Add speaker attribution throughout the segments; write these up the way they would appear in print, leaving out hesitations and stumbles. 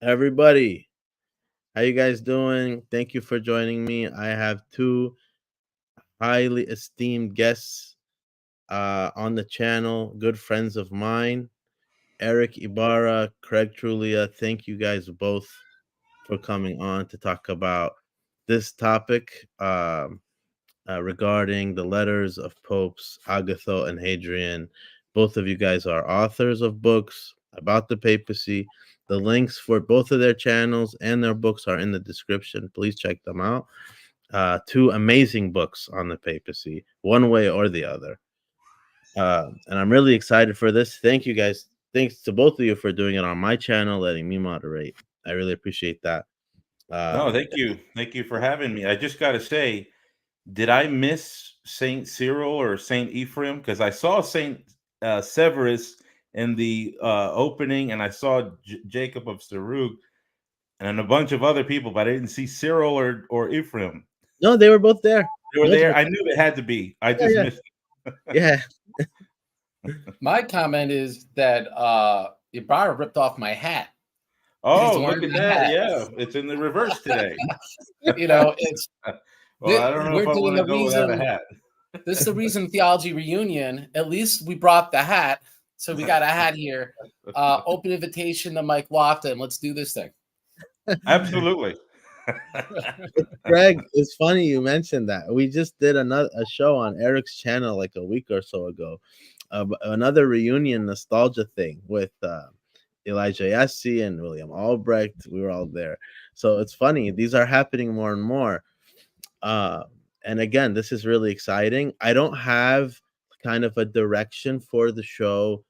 Speaker 1: Everybody, how you guys doing? Thank you for joining me. I have two highly esteemed guests on the channel, good friends of mine, Erick Ybarra, Craig Truglia. Thank you guys both for coming on to talk about this topic regarding the letters of Popes Agatho and Hadrian. Both of you guys are authors of books about the papacy. The links for both of their channels and their books are in the description. Please check them out. Two amazing books on the papacy, one way or the other. And I'm really excited for this. Thank you guys. Thanks to both of you for doing it on my channel, letting me moderate. I really appreciate that.
Speaker 2: No, thank you. Thank you for having me. I just got to say, did I miss Saint Cyril or Saint Ephraim? Because I saw Saint Severus in the opening, and I saw Jacob of Sarug and a bunch of other people, but I didn't see Cyril or Ephraim.
Speaker 1: No, they were both there.
Speaker 2: They were there. I knew it had to be. I just missed it.
Speaker 1: Yeah.
Speaker 3: My comment is that Ybarra ripped off my hat.
Speaker 2: Oh, look at that. Yeah, it's in the reverse today.
Speaker 3: You know, it's
Speaker 2: well, I don't know if I want to go without a hat.
Speaker 3: This is the reason theology reunion. At least we brought the hat. So we got a hat here. Open invitation to Mike Lofton. Let's do this thing.
Speaker 2: Absolutely.
Speaker 1: Greg, it's funny you mentioned that. We just did a show on Erick's channel like a week or so ago. Another reunion nostalgia thing with Elijah Yassi and William Albrecht. We were all there. So it's funny. These are happening more and more. And again, this is really exciting. I don't have kind of a direction for the show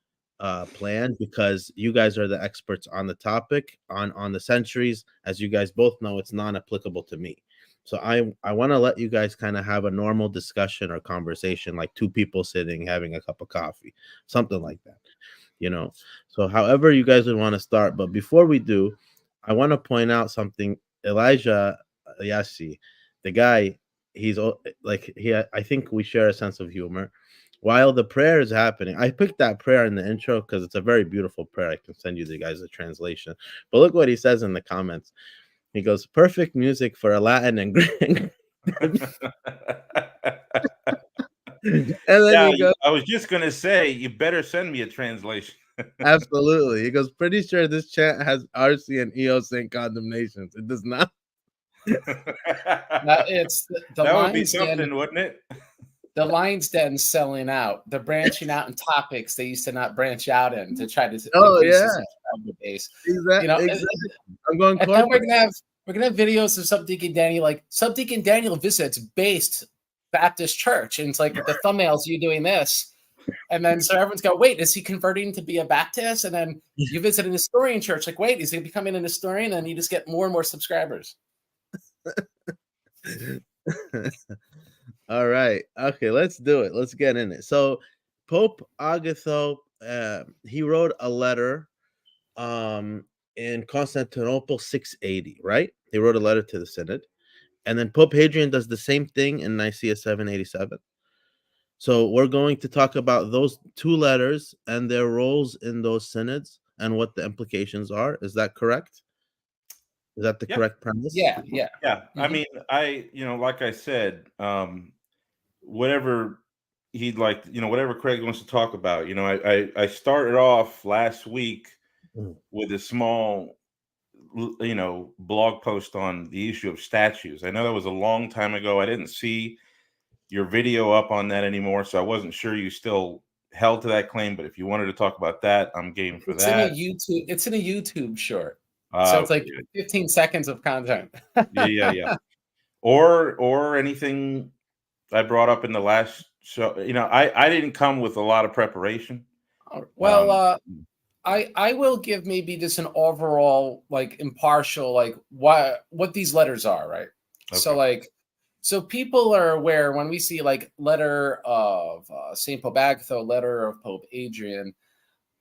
Speaker 1: planned because you guys are the experts on the topic, on the centuries. As you guys both know, it's non-applicable to me. So I want to let you guys kind of have a normal discussion or conversation, like two people sitting having a cup of coffee, something like that, you know. So however you guys would want to start. But before we do, I want to point out something. Elijah Yassi, the guy, he's like, I think we share a sense of humor. While the prayer is happening, I picked that prayer in the intro because it's a very beautiful prayer. I can send you guys a translation. But look what he says in the comments. He goes, perfect music for a Latin and Greek. And then he goes,
Speaker 2: I was just going to say, you better send me a translation.
Speaker 1: Absolutely. He goes, pretty sure this chant has RC and EOS in condemnations. It does not.
Speaker 3: It's
Speaker 2: that would be something, wouldn't it?
Speaker 3: The Lion's Den selling out. They're branching out in topics they used to not branch out in to try to.
Speaker 1: Oh yeah,
Speaker 3: base.
Speaker 1: Exactly.
Speaker 3: You know,
Speaker 1: exactly. I'm going.
Speaker 3: And then we're gonna have videos of Subdeacon Daniel, like Subdeacon Daniel visits based Baptist church, and it's like the thumbnails you doing this, and then so everyone's going, wait, is he converting to be a Baptist? And then you visit an Nestorian church, like, wait, is he becoming a Nestorian? And you just get more and more subscribers.
Speaker 1: All right. Okay, let's do it. Let's get in it. So Pope Agatho, he wrote a letter in Constantinople 680, right? He wrote a letter to the Synod. And then Pope Hadrian does the same thing in Nicaea 787. So we're going to talk about those two letters and their roles in those synods and what the implications are. Is that correct? Is that the
Speaker 2: Yeah.
Speaker 1: correct premise?
Speaker 3: Yeah, yeah.
Speaker 2: Yeah. I mean, like I said, whatever he'd like, whatever Craig wants to talk about. I started off last week
Speaker 1: Mm.
Speaker 2: with a small, blog post on the issue of statues. I know that was a long time ago. I didn't see your video up on that anymore, so I wasn't sure you still held to that claim. But if you wanted to talk about that, I'm game for
Speaker 3: It's
Speaker 2: that.
Speaker 3: It's in a YouTube short. So it's like 15 seconds of content.
Speaker 2: Yeah. Or anything I brought up in the last show. I didn't come with a lot of preparation.
Speaker 3: Well, I will give maybe just an overall, like, impartial, like, what these letters are, right?
Speaker 2: Okay.
Speaker 3: So people are aware when we see like letter of Saint Pope Agatho, letter of Pope Adrian.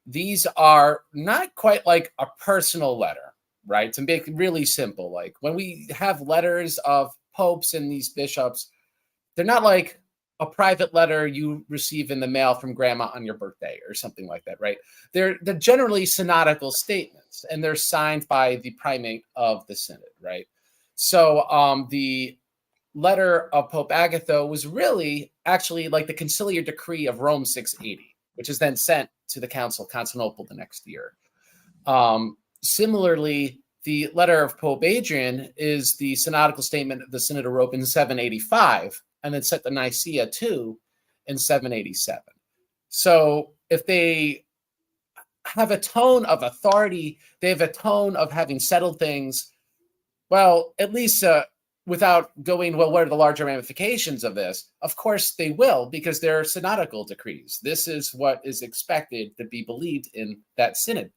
Speaker 3: These are not quite like a personal letter, right? To make it really simple, like when we have letters of popes and these bishops, they're not like a private letter you receive in the mail from grandma on your birthday or something like that, right? They're generally synodical statements, and they're signed by the primate of the synod, right? So the letter of Pope Agatho was really actually like the Conciliar decree of Rome 680, which is then sent to the Council of Constantinople the next year. Similarly, the letter of Pope Adrian is the synodical statement of the Synod of Rome in 785, and then sent to Nicaea II in 787. So if they have a tone of authority, they have a tone of having settled things, well, at least without going, well, what are the larger ramifications of this? Of course they will, because they're synodical decrees. This is what is expected to be believed in that synod.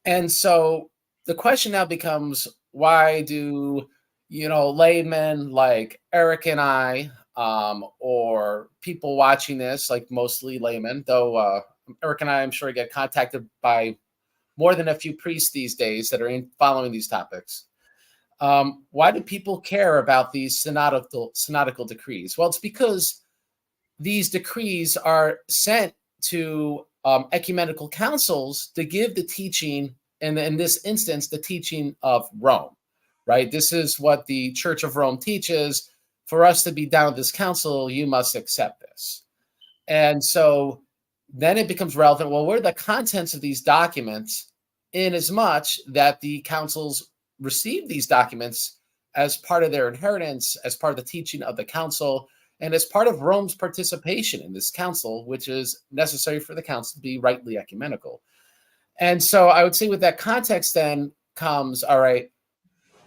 Speaker 3: And so the question now becomes, why do, laymen like Eric and I, or people watching this, like mostly laymen, though Eric and I, I'm sure, get contacted by more than a few priests these days that are following these topics. Why do people care about these synodical decrees? Well, it's because these decrees are sent to ecumenical councils to give the teaching, and in this instance, the teaching of Rome, right? This is what the Church of Rome teaches. For us to be down at this council, you must accept this. And so then it becomes relevant. Well, what are the contents of these documents, in as much that the councils receive these documents as part of their inheritance, as part of the teaching of the council, and as part of Rome's participation in this council, which is necessary for the council to be rightly ecumenical. And so I would say with that context then comes, all right,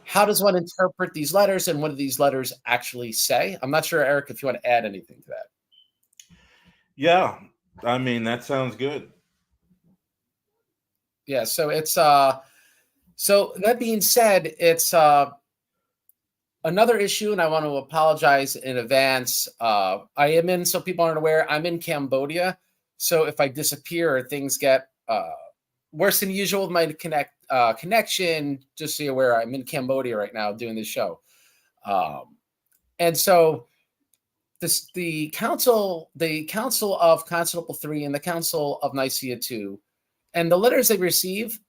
Speaker 3: how does one interpret these letters, and what do these letters actually say? I'm not sure, Eric, if you want to add anything to that.
Speaker 2: Yeah, I mean, that sounds good.
Speaker 3: Yeah, so it's so that being said, it's another issue, and I want to apologize in advance. I am in, so people aren't aware, I'm in Cambodia. So if I disappear or things get worse than usual with my connection, just so you're aware, I'm in Cambodia right now doing this show. And so the Council of Constantinople III and the Council of Nicaea II, and the letters they receive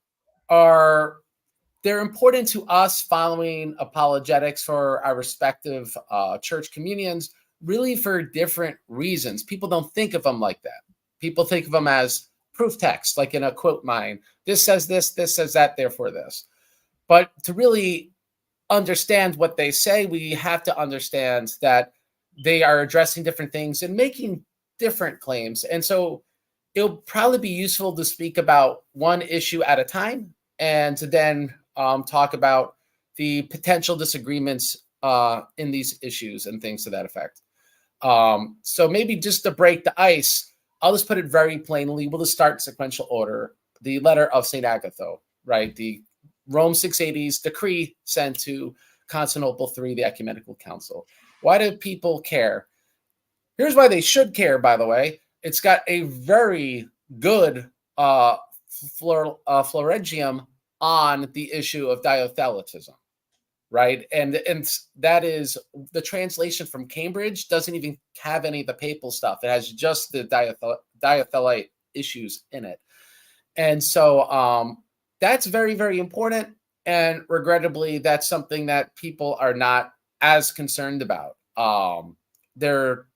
Speaker 3: they're important to us following apologetics for our respective church communions, really for different reasons. People don't think of them like that. People think of them as proof text, like in a quote mine. This says this says that, therefore this. But to really understand what they say, we have to understand that they are addressing different things and making different claims. And so it'll probably be useful to speak about one issue at a time, and to then talk about the potential disagreements in these issues and things to that effect. So maybe just to break the ice, I'll just put it very plainly. We'll just start in sequential order. The letter of St. Agatho, right? The Rome 680's decree sent to Constantinople III, the Ecumenical Council. Why do people care? Here's why they should care, by the way. It's got a very good Florigium on the issue of diotheletism, right? And that is the translation from Cambridge doesn't even have any of the papal stuff. It has just the diathelite issues in it. And so that's very, very important. And regrettably, that's something that people are not as concerned about. Their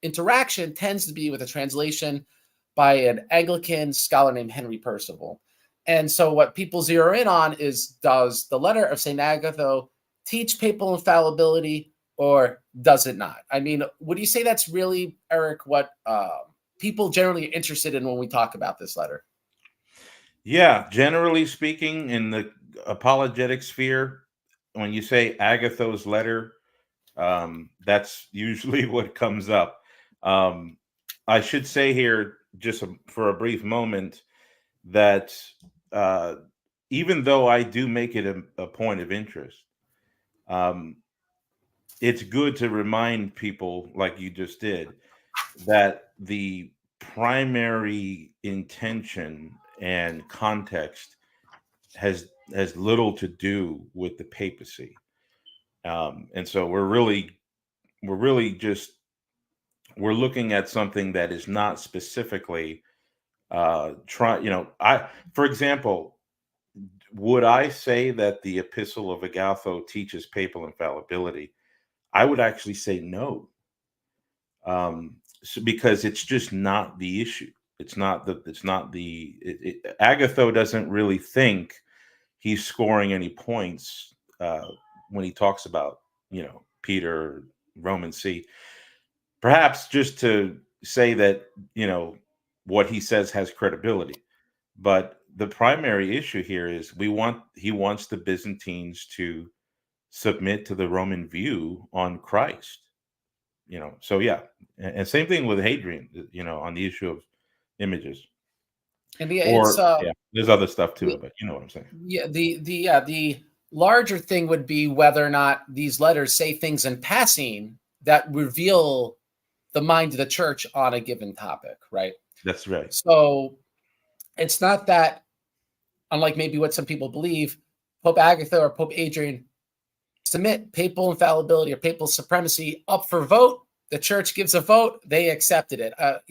Speaker 3: interaction tends to be with a translation by an Anglican scholar named Henry Percival. And so what people zero in on is, does the letter of St. Agatho teach papal infallibility or does it not? I mean, would you say that's really, Eric, what people generally are interested in when we talk about this letter?
Speaker 2: Yeah, generally speaking, in the apologetic sphere, when you say Agatho's letter, that's usually what comes up. I should say here, just for a brief moment, that even though I do make it a point of interest, it's good to remind people, like you just did, that the primary intention and context has little to do with the papacy, and so we're looking at something that is not specifically for example, would I say that the Epistle of Agatho teaches papal infallibility? I would actually say no, because it's just not the issue. Agatho doesn't really think he's scoring any points when he talks about, Peter, Roman See. Perhaps just to say that, what he says has credibility. But the primary issue here is he wants the Byzantines to submit to the Roman view on Christ. So yeah, and same thing with Hadrian, on the issue of images.
Speaker 3: And
Speaker 2: there's other stuff too, but you know what I'm saying.
Speaker 3: Yeah, the larger thing would be whether or not these letters say things in passing that reveal the mind of the church on a given topic, right?
Speaker 2: That's right.
Speaker 3: So it's not that, unlike maybe what some people believe, Pope Agatho or Pope Hadrian submit papal infallibility or papal supremacy up for vote. The church gives a vote, they accepted it. That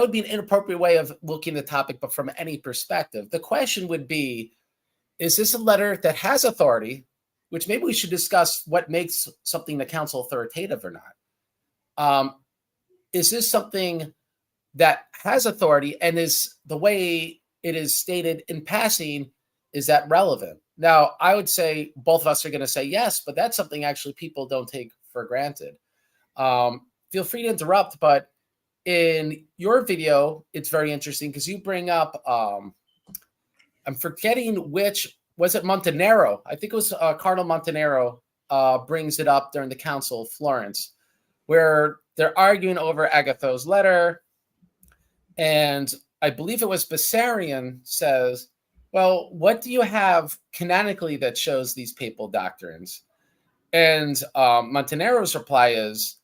Speaker 3: would be an inappropriate way of looking at the topic, but from any perspective. The question would be, is this a letter that has authority, which maybe we should discuss what makes something the council authoritative or not. Is this something that has authority, and is the way it is stated in passing, is that relevant? Now, I would say both of us are going to say yes, but that's something actually people don't take for granted. Feel free to interrupt, but in your video, it's very interesting because you bring up, I'm forgetting which, was it Montanaro? I think it was Cardinal Montanaro brings it up during the Council of Florence, where they're arguing over Agatho's letter. And I believe it was Bessarion says, well, what do you have canonically that shows these papal doctrines? And Montanaro's reply is,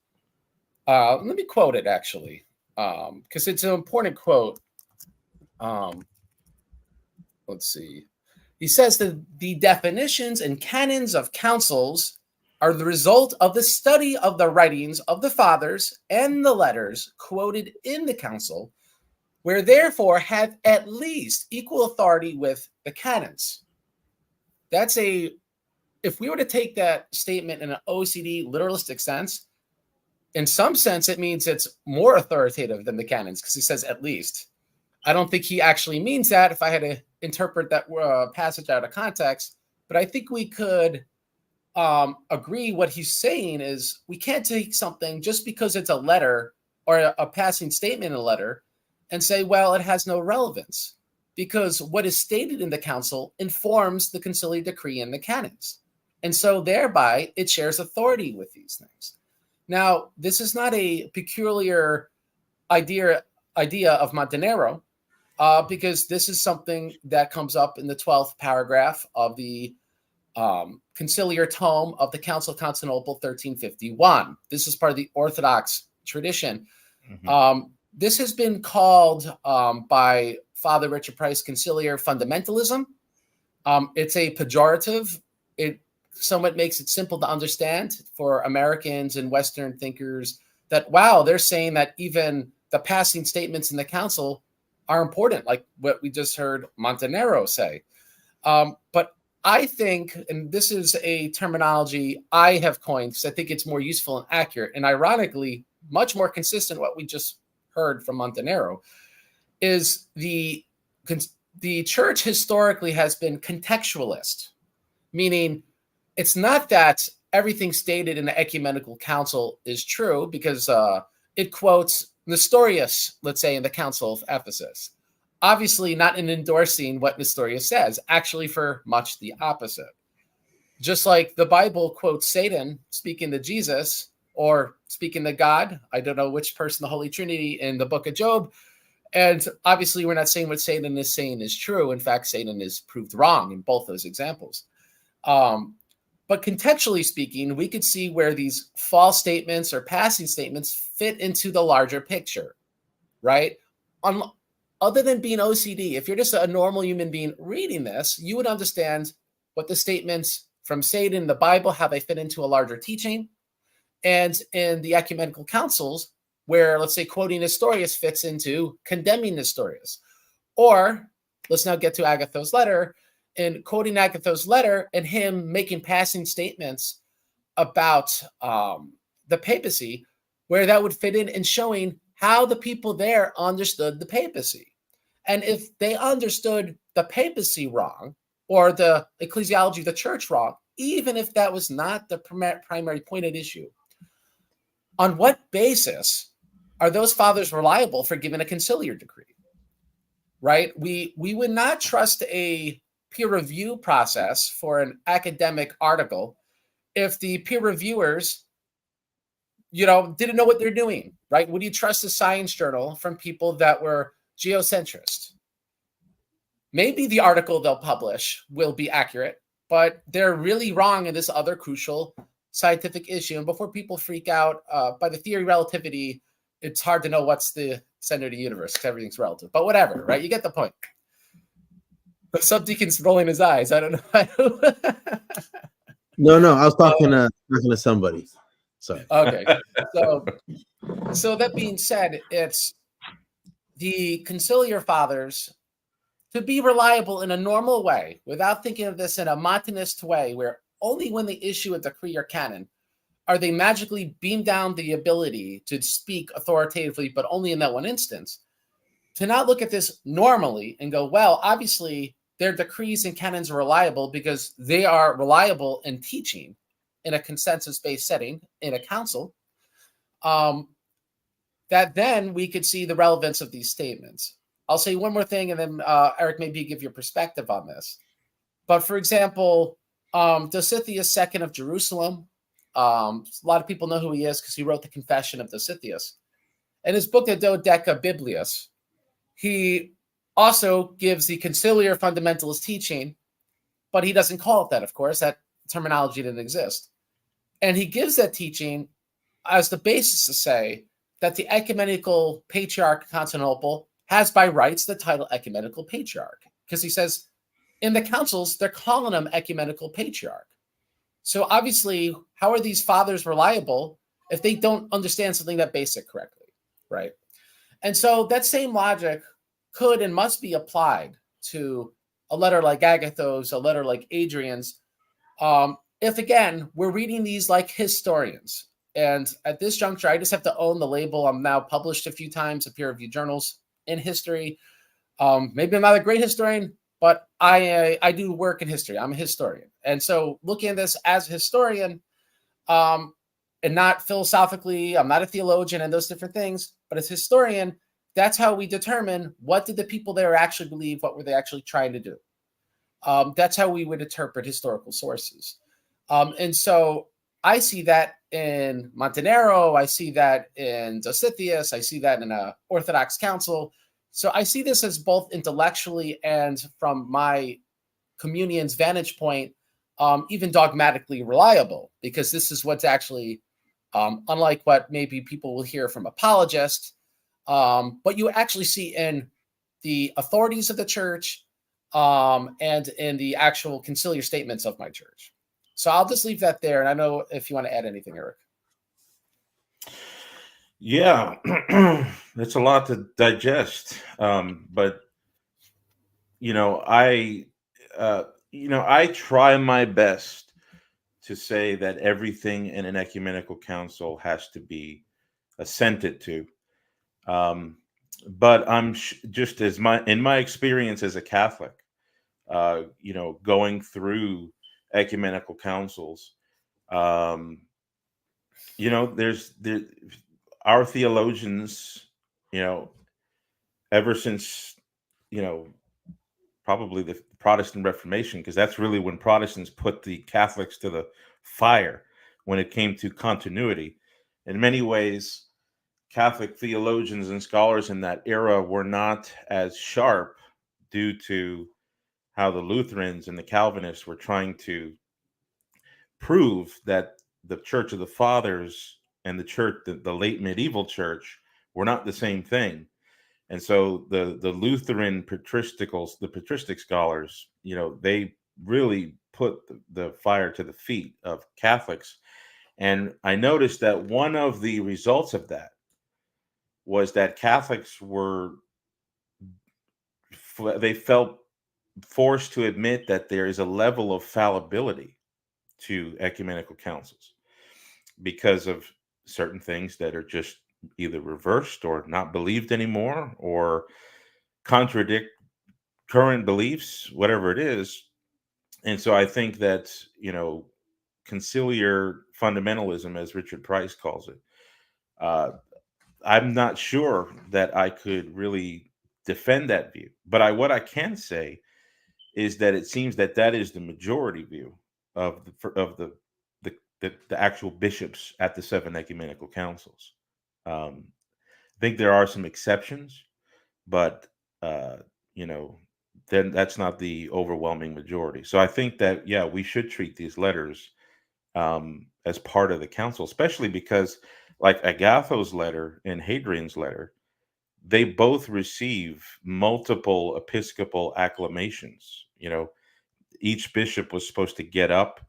Speaker 3: let me quote it actually, because it's an important quote. Let's see. He says that the definitions and canons of councils are the result of the study of the writings of the fathers and the letters quoted in the council, where therefore have at least equal authority with the canons. If we were to take that statement in an OCD literalistic sense, in some sense, it means it's more authoritative than the canons, because he says at least. I don't think he actually means that if I had to interpret that passage out of context, but I think we could agree what he's saying is we can't take something just because it's a letter or a passing statement in a letter and say, well, it has no relevance, because what is stated in the council informs the conciliar decree and the canons. And so thereby it shares authority with these things. Now, this is not a peculiar idea of Montanaro, because this is something that comes up in the 12th paragraph of the Conciliar tome of the Council of Constantinople, 1351. This is part of the Orthodox tradition. This has been called by Father Richard Price Conciliar fundamentalism. It's a pejorative. It somewhat makes it simple to understand for Americans and Western thinkers that, wow, they're saying that even the passing statements in the council are important, like what we just heard Montanaro say. But I think, and this is a terminology I have coined because I think it's more useful and accurate, and ironically, much more consistent what we just heard from Montanaro, is the church historically has been contextualist, meaning it's not that everything stated in the ecumenical council is true because it quotes Nestorius, let's say, in the Council of Ephesus. Obviously not in endorsing what Nestorius says, actually for much the opposite. Just like the Bible quotes Satan speaking to Jesus or speaking to God, I don't know which person, the Holy Trinity in the book of Job. And obviously we're not saying what Satan is saying is true. In fact, Satan is proved wrong in both those examples. But contextually speaking, we could see where these false statements or passing statements fit into the larger picture, right? Other than being OCD, if you're just a normal human being reading this, you would understand what the statements from Satan in the Bible, how they fit into a larger teaching. And in the ecumenical councils, where, let's say, quoting Nestorius fits into condemning Nestorius. Or, let's now get to Agatho's letter, and quoting Agatho's letter and him making passing statements about the papacy, where that would fit in and showing how the people there understood the papacy. And if they understood the papacy wrong, or the ecclesiology of the church wrong, even if that was not the primary point at issue, on what basis are those fathers reliable for giving a conciliar decree? Right? We would not trust a peer review process for an academic article if the peer reviewers, didn't know what they're doing, right? Would you trust a science journal from people that were geocentrist? Maybe the article they'll publish will be accurate, but they're really wrong in this other crucial scientific issue. And before people freak out by the theory of relativity, it's hard to know what's the center of the universe because everything's relative. But whatever, right? You get the point. The subdeacon's rolling his eyes. I don't know.
Speaker 1: No, I was talking to somebody. Sorry.
Speaker 3: Okay. So that being said, it's the conciliar fathers to be reliable in a normal way without thinking of this in a Montanist way, where only when they issue a decree or canon are they magically beam down the ability to speak authoritatively, but only in that one instance. To not look at this normally and go, well, obviously their decrees and canons are reliable because they are reliable in teaching in a consensus-based setting in a council, that then we could see the relevance of these statements. I'll say one more thing, and then Eric, maybe give your perspective on this. But for example, Dositheus II of Jerusalem, a lot of people know who he is because he wrote the Confession of Dositheus. In his book, De Dodeca Biblias, he also gives the conciliar fundamentalist teaching, but he doesn't call it that, of course. That terminology didn't exist. And he gives that teaching as the basis to say that the ecumenical patriarch of Constantinople has by rights the title ecumenical patriarch. Because he says in the councils, they're calling him ecumenical patriarch. So obviously, how are these fathers reliable if they don't understand something that basic correctly, right? And so that same logic could and must be applied to a letter like Agatho's, a letter like Hadrian's, if, again, we're reading these like historians. And at this juncture, I just have to own the label. I'm now published a few times in peer-reviewed journals in history. Maybe I'm not a great historian, but I do work in history. I'm a historian. And so looking at this as a historian, and not philosophically, I'm not a theologian and those different things, but as a historian, that's how we determine what did the people there actually believe, what were they actually trying to do. That's how we would interpret historical sources. And so I see that in Montanaro, I see that in Dositheus, I see that in an Orthodox council. So I see this as both intellectually and from my communion's vantage point, even dogmatically reliable, because this is what's actually, unlike what maybe people will hear from apologists, but you actually see in the authorities of the church and in the actual conciliar statements of my church. So I'll just leave that there. And I know if you want to add anything, Eric.
Speaker 2: Yeah, that's a lot to digest. But I try my best to say that everything in an ecumenical council has to be assented to. But I'm just in my experience as a Catholic, going through ecumenical councils, there's our theologians, ever since, probably the Protestant Reformation, because that's really when Protestants put the Catholics to the fire when it came to continuity. In many ways, Catholic theologians and scholars in that era were not as sharp due to how the Lutherans and the Calvinists were trying to prove that the Church of the Fathers and the church, the late medieval church, were not the same thing. And so the Lutheran patristic scholars, they really put the fire to the feet of Catholics. And I noticed that one of the results of that was that Catholics they felt forced to admit that there is a level of fallibility to ecumenical councils because of certain things that are just either reversed or not believed anymore, or contradict current beliefs, whatever it is. And so I think that, conciliar fundamentalism, as Richard Price calls it, I'm not sure that I could really defend that view. But what I can say is that it seems that is the majority view of the actual bishops at the 7 ecumenical councils. I think there are some exceptions, but then that's not the overwhelming majority. So I think that, yeah, we should treat these letters as part of the council, especially because, like Agatho's letter and Hadrian's letter, they both receive multiple episcopal acclamations. Each bishop was supposed to get up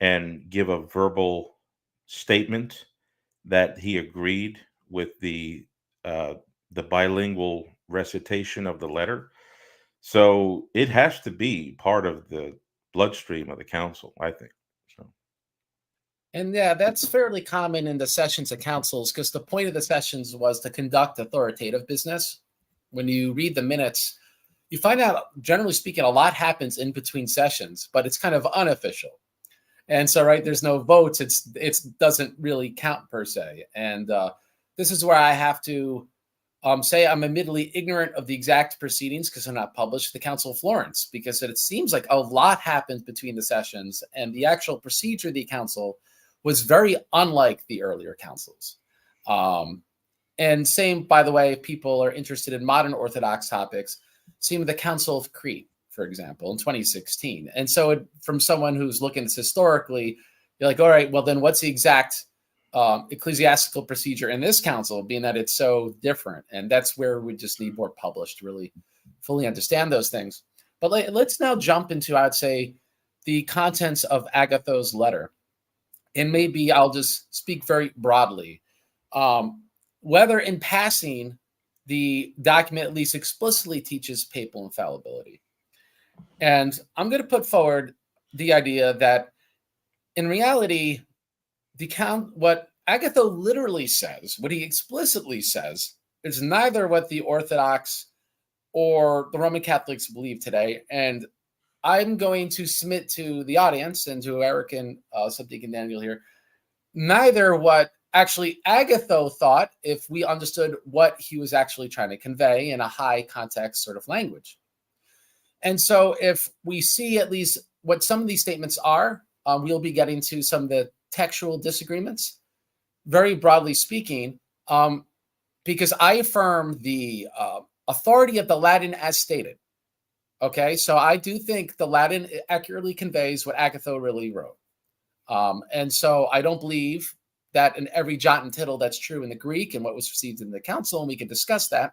Speaker 2: and give a verbal statement that he agreed with the bilingual recitation of the letter. So it has to be part of the bloodstream of the council, I think. So.
Speaker 3: And yeah, that's fairly common in the sessions of councils, because the point of the sessions was to conduct authoritative business. When you read the minutes, you find out, generally speaking, a lot happens in between sessions, but it's kind of unofficial. And so, right, there's no votes. It doesn't really count per se. And this is where I have to say I'm admittedly ignorant of the exact proceedings, because I'm not published, the Council of Florence, because it seems like a lot happens between the sessions, and the actual procedure of the council was very unlike the earlier councils. And same, by the way, if people are interested in modern Orthodox topics, same with the Council of Crete, for example, in 2016. And so from someone who's looking at this historically, you're like, all right, well, then what's the exact ecclesiastical procedure in this council, being that it's so different? And that's where we just need more published to really fully understand those things. But let's now jump into, I would say, the contents of Agatho's letter. And maybe I'll just speak very broadly. Whether in passing, the document at least explicitly teaches papal infallibility. And I'm going to put forward the idea that in reality, what Agatho literally says, what he explicitly says, is neither what the Orthodox or the Roman Catholics believe today. And I'm going to submit to the audience and to Eric and Subdeacon Daniel here, neither what actually Agatho thought, if we understood what he was actually trying to convey in a high context sort of language. And so if we see at least what some of these statements are, we'll be getting to some of the textual disagreements, very broadly speaking, because I affirm the authority of the Latin as stated. Okay, so I do think the Latin accurately conveys what Agatho really wrote. And so I don't believe that in every jot and tittle that's true in the Greek and what was received in the council, and we can discuss that.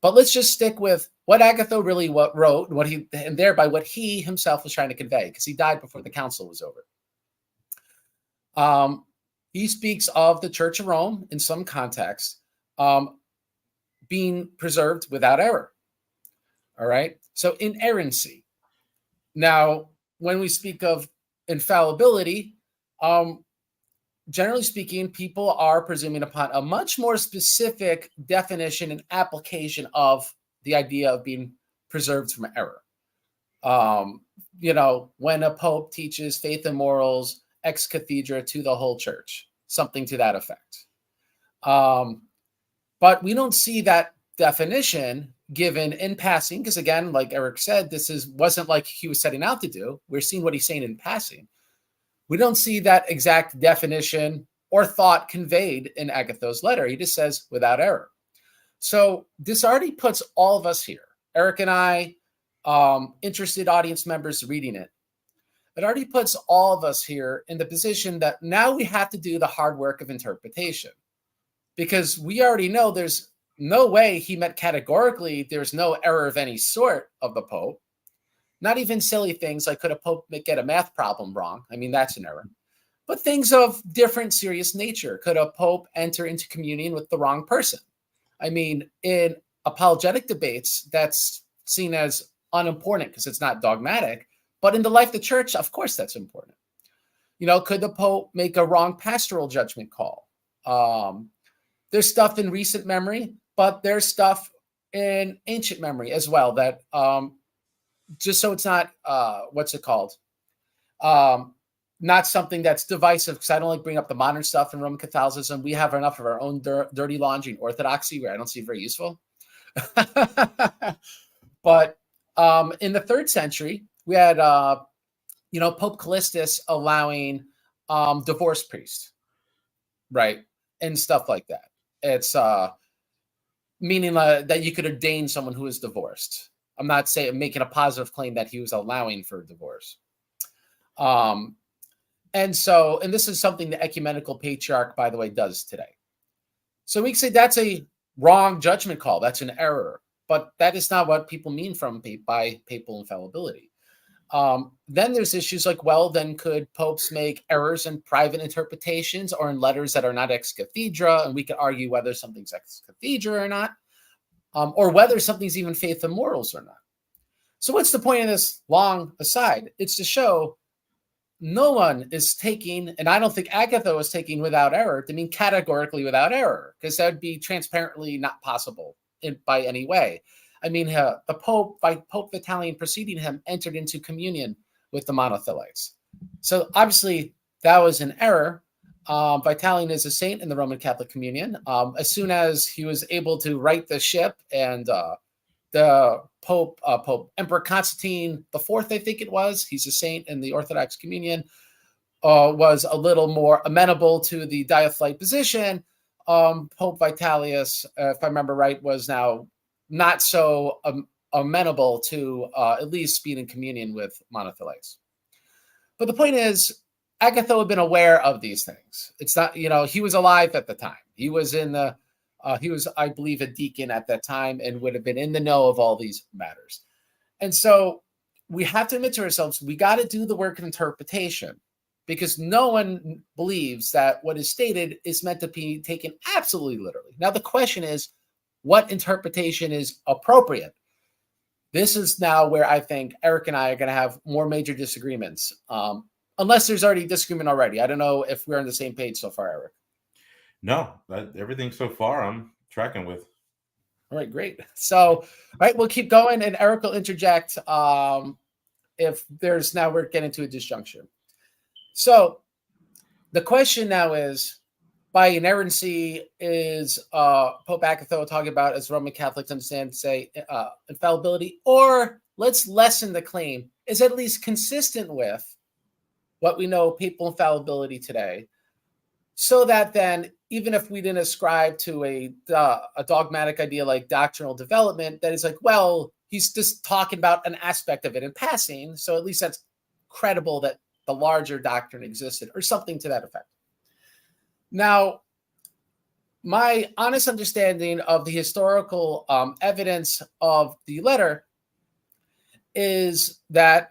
Speaker 3: But let's just stick with what Agatho really wrote, and thereby what he himself was trying to convey, because he died before the council was over. He speaks of the Church of Rome in some context being preserved without error. All right. So inerrancy. Now, when we speak of infallibility, generally speaking, people are presuming upon a much more specific definition and application of the idea of being preserved from error. When a pope teaches faith and morals ex cathedra to the whole church, something to that effect. But we don't see that definition given in passing, because again, like Erick said, wasn't like he was setting out to do. We're seeing what he's saying in passing. We don't see that exact definition or thought conveyed in Agatho's letter. He just says without error. So this already puts all of us here, Erick and I, interested audience members reading it. It already puts all of us here in the position that now we have to do the hard work of interpretation, because we already know there's no way he meant categorically there's no error of any sort of the Pope. Not even silly things like could a Pope get a math problem wrong? I mean, that's an error. But things of different serious nature. Could a Pope enter into communion with the wrong person? I mean, in apologetic debates, that's seen as unimportant because it's not dogmatic. But in the life of the church, of course, that's important. Could the Pope make a wrong pastoral judgment call? There's stuff in recent memory, but there's stuff in ancient memory as well that just so it's not, not something that's divisive, because I don't like bringing up the modern stuff in Roman Catholicism. We have enough of our own dirty laundry and orthodoxy where I don't see very useful. But in the 3rd century, we had, Pope Callistus allowing divorced priests, right? And stuff like that. It's meaning that you could ordain someone who is divorced. I'm not making a positive claim that he was allowing for divorce. And this is something the ecumenical patriarch, by the way, does today. So we can say that's a wrong judgment call. That's an error. But that is not what people mean by papal infallibility. Then there's issues like, then could popes make errors in private interpretations or in letters that are not ex cathedra? And we could argue whether something's ex cathedra or not, or whether something's even faith and morals or not. So what's the point of this long aside? It's to show no one is taking, and I don't think Agatho is taking without error to mean categorically without error, because that would be transparently not possible by any way. I mean, the Pope, by Pope Vitalian preceding him, entered into communion with the monothelites. So obviously that was an error. Vitalian is a saint in the Roman Catholic Communion. As soon as he was able to right the ship, and the Pope Emperor Constantine IV, I think it was, he's a saint in the Orthodox Communion, was a little more amenable to the diathlete position. Pope Vitalius, if I remember right, was now not so amenable to at least being in communion with monothelites. But the point is, Agatho had been aware of these things. It's not, he was alive at the time. He was I believe, a deacon at that time and would have been in the know of all these matters. And so we have to admit to ourselves, we got to do the work of interpretation, because no one believes that what is stated is meant to be taken absolutely literally. Now, the question is, what interpretation is appropriate? This is now where I think Erick and I are going to have more major disagreements, unless there's already disagreement already. I don't know if we're on the same page so far, Erick.
Speaker 2: No, everything so far I'm tracking with.
Speaker 3: All right, great. So, we'll keep going, and Erick will interject if there's, now we're getting to a disjunction. So the question now is, by inerrancy, is Pope Agatho talking about, as Roman Catholics understand, say, infallibility, or let's lessen the claim, is at least consistent with what we know papal infallibility today, so that then, even if we didn't ascribe to a dogmatic idea like doctrinal development, that is like, he's just talking about an aspect of it in passing. So at least that's credible that the larger doctrine existed, or something to that effect. Now, my honest understanding of the historical evidence of the letter is that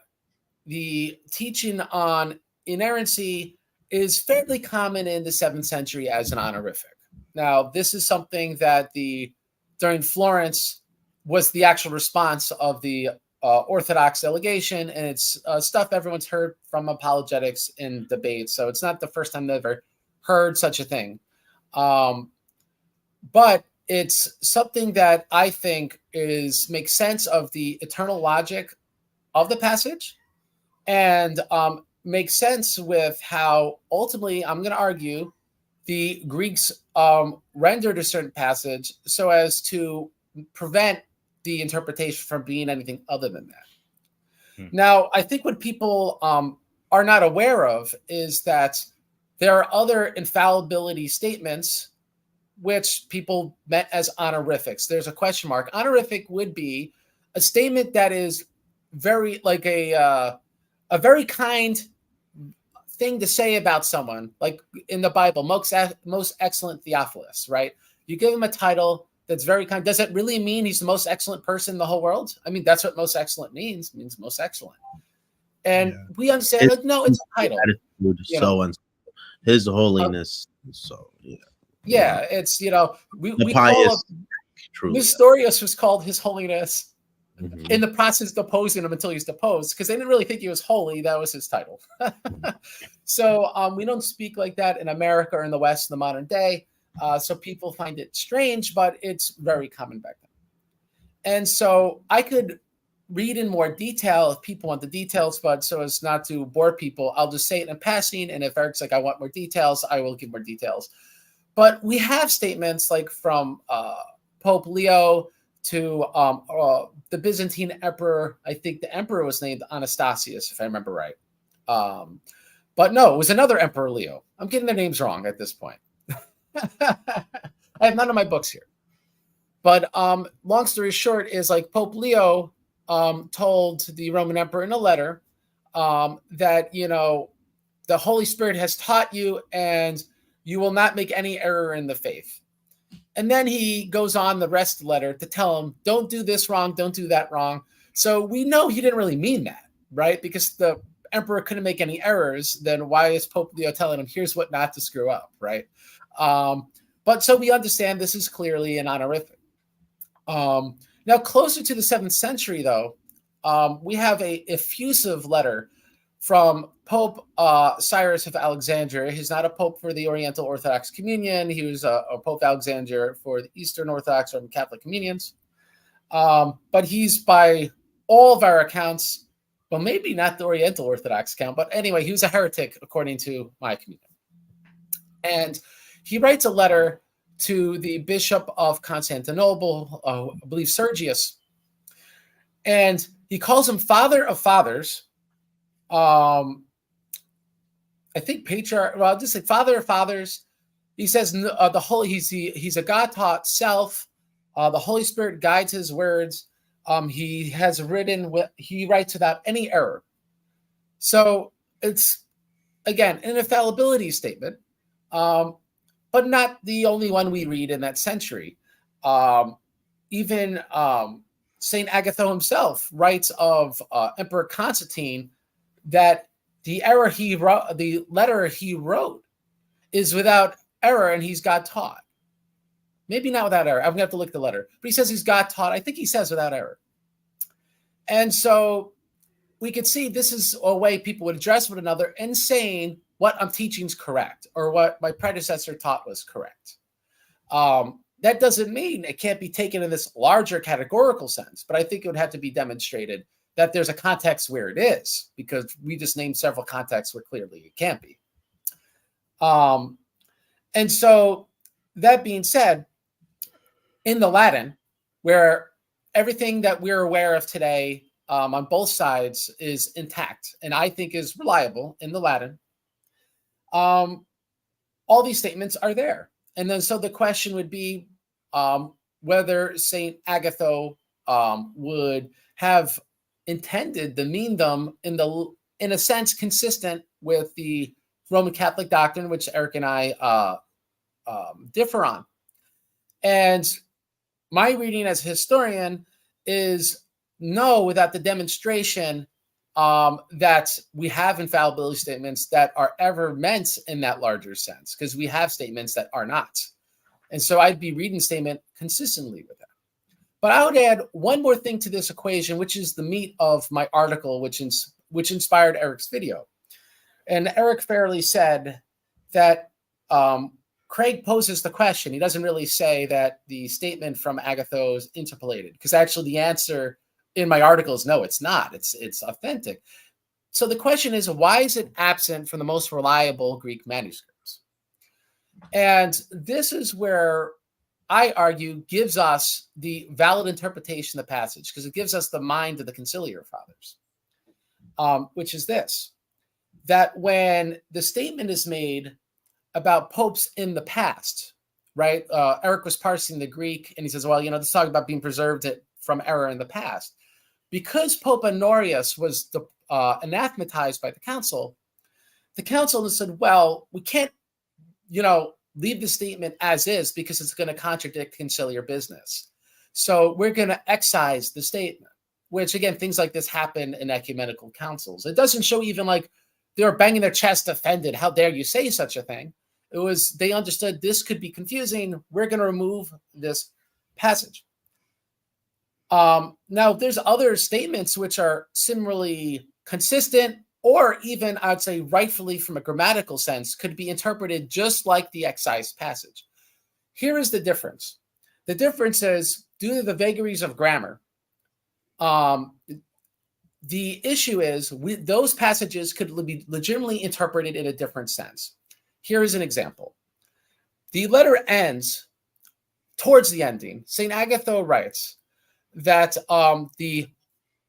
Speaker 3: the teaching on inerrancy is fairly common in the 7th century as an honorific. Now, this is something that during Florence was the actual response of the Orthodox delegation, and it's stuff everyone's heard from apologetics in debates. So it's not the first time they've ever heard such a thing. But it's something that I think makes sense of the eternal logic of the passage, and makes sense with how ultimately, I'm going to argue, the Greeks rendered a certain passage so as to prevent the interpretation from being anything other than that. Now, I think what people are not aware of is that there are other infallibility statements which people meant as honorifics. There's a question mark. Honorific would be a statement that is very like a very kind thing to say about someone, like in the Bible, most excellent Theophilus, right? You give him a title that's very kind. Does it really mean he's the most excellent person in the whole world? I mean, that's what most excellent means. It means most excellent. And we understand, like, no, it's a title.
Speaker 1: So and His Holiness. So
Speaker 3: yeah, it's, we
Speaker 1: pious,
Speaker 3: call Nestorius was called His Holiness in the process of deposing him until he's deposed, because they didn't really think he was holy. That was his title. So we don't speak like that in America or in the West in the modern day. So people find it strange, but it's very common back then. And so I could read in more detail if people want the details, but so as not to bore people, I'll just say it in passing. And if Erick's like, I want more details, I will give more details. But we have statements like from Pope Leo to the Byzantine emperor. I think the emperor was named Anastasius, if I remember right. But no, it was another Emperor Leo. I'm getting their names wrong at this point. I have none of my books here. But long story short is, like, Pope Leo told the Roman emperor in a letter that, the Holy Spirit has taught you and you will not make any error in the faith. And then he goes on the rest of the letter to tell him, don't do this wrong, don't do that wrong. So we know he didn't really mean that, right? Because the emperor couldn't make any errors. Then why is Pope Leo telling him, here's what not to screw up, right? But so we understand this is clearly an honorific. Now, closer to the 7th century, though, we have a effusive letter from Pope Cyrus of Alexandria. He's not a pope for the Oriental Orthodox Communion. He was a Pope Alexander for the Eastern Orthodox or Catholic Communions. But he's, by all of our accounts, well, maybe not the Oriental Orthodox account, but anyway, he was a heretic according to my communion. And he writes a letter to the Bishop of Constantinople, I believe Sergius, and he calls him Father of Fathers. I think Patriarch. Well, just like Father of Fathers. He says the Holy. He's a God-taught self. The Holy Spirit guides his words. He writes without any error. So it's, again, an infallibility statement, but not the only one we read in that century. Even Saint Agatho himself writes of Emperor Constantine that the letter he wrote is without error, and he's God taught. Maybe not without error. I'm gonna have to look at the letter, but he says he's God taught. I think he says without error. And so we could see this is a way people would address one another and saying what I'm teaching is correct, or what my predecessor taught was correct. That doesn't mean it can't be taken in this larger categorical sense, but I think it would have to be demonstrated that there's a context where it is, because we just named several contexts where clearly it can't be. And so that being said, in the Latin, where everything that we're aware of today on both sides is intact and I think is reliable in the Latin, all these statements are there. And then so the question would be whether St. Agatho would have intended to mean them in a sense consistent with the Roman Catholic doctrine, which Erick and I differ on. And my reading as a historian is no, without the demonstration that we have infallibility statements that are ever meant in that larger sense, because we have statements that are not. And so I'd be reading statement consistently with that. But I would add one more thing to this equation, which is the meat of my article, which inspired Erick's video. And Erick fairly said that Craig poses the question. He doesn't really say that the statement from Agatho is interpolated, because actually the answer in my article is no, it's not. It's authentic. So the question is, why is it absent from the most reliable Greek manuscripts? And this is where I argue gives us the valid interpretation of the passage, because it gives us the mind of the Conciliar fathers, which is this, that when the statement is made about popes in the past, right? Erick was parsing the Greek, and he says, well, this talk about being preserved from error in the past. Because Pope Honorius was anathematized by the council said, well, we can't, leave the statement as is because it's going to contradict conciliar business. So we're going to excise the statement, which again, things like this happen in ecumenical councils. It doesn't show even like they were banging their chest offended. How dare you say such a thing? It was, they understood this could be confusing. We're going to remove this passage. Now, there's other statements which are similarly consistent, or even I'd say rightfully from a grammatical sense, could be interpreted just like the excised passage. Here is the difference. The difference is due to the vagaries of grammar. The issue is those passages could be legitimately interpreted in a different sense. Here is an example. The letter ends towards the ending. St. Agatho writes that the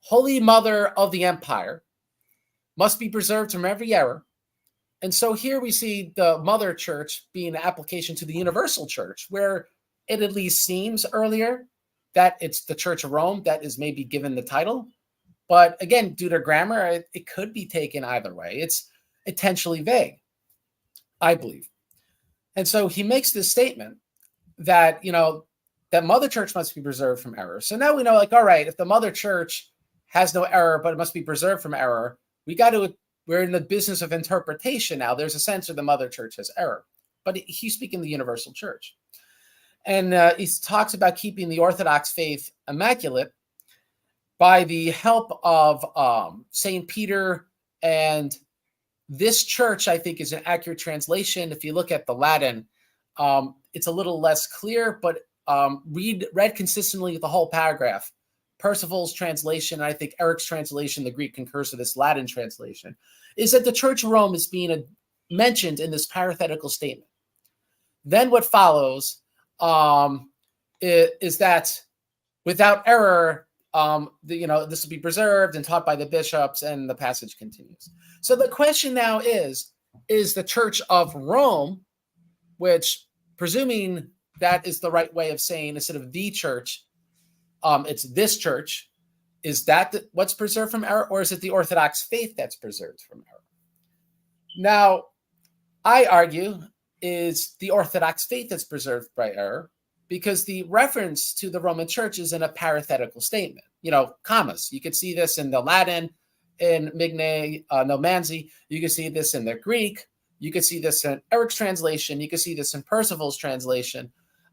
Speaker 3: Holy Mother of the Empire must be preserved from every error. And so here we see the Mother Church being an application to the Universal Church, where it at least seems earlier that it's the Church of Rome that is maybe given the title. But again, due to grammar, it could be taken either way. It's intentionally vague, I believe. And so he makes this statement that, that Mother Church must be preserved from error. So now we know, all right, if the Mother Church has no error, but it must be preserved from error, we're in the business of interpretation now. There's a sense that the Mother Church has error, but he's speaking the Universal Church. And he talks about keeping the Orthodox faith immaculate by the help of St. Peter. And this church, I think, is an accurate translation. If you look at the Latin, it's a little less clear, but read consistently the whole paragraph. Percival's translation, and I think Erick's translation, the Greek concurs to this Latin translation, is that the Church of Rome is being mentioned in this parenthetical statement. Then what follows is that without error, this will be preserved and taught by the bishops, and the passage continues. So the question now is the Church of Rome, which presuming that is the right way of saying instead of the church, it's this church. Is that what's preserved from error, or is it the Orthodox faith that's preserved from error? Now, I argue is the Orthodox faith that's preserved by error, because the reference to the Roman Church is in a parenthetical statement. Commas. You could see this in the Latin, in Migne Nomanzi. You can see this in the Greek. You could see this in Erick's translation. You can see this in Percival's translation.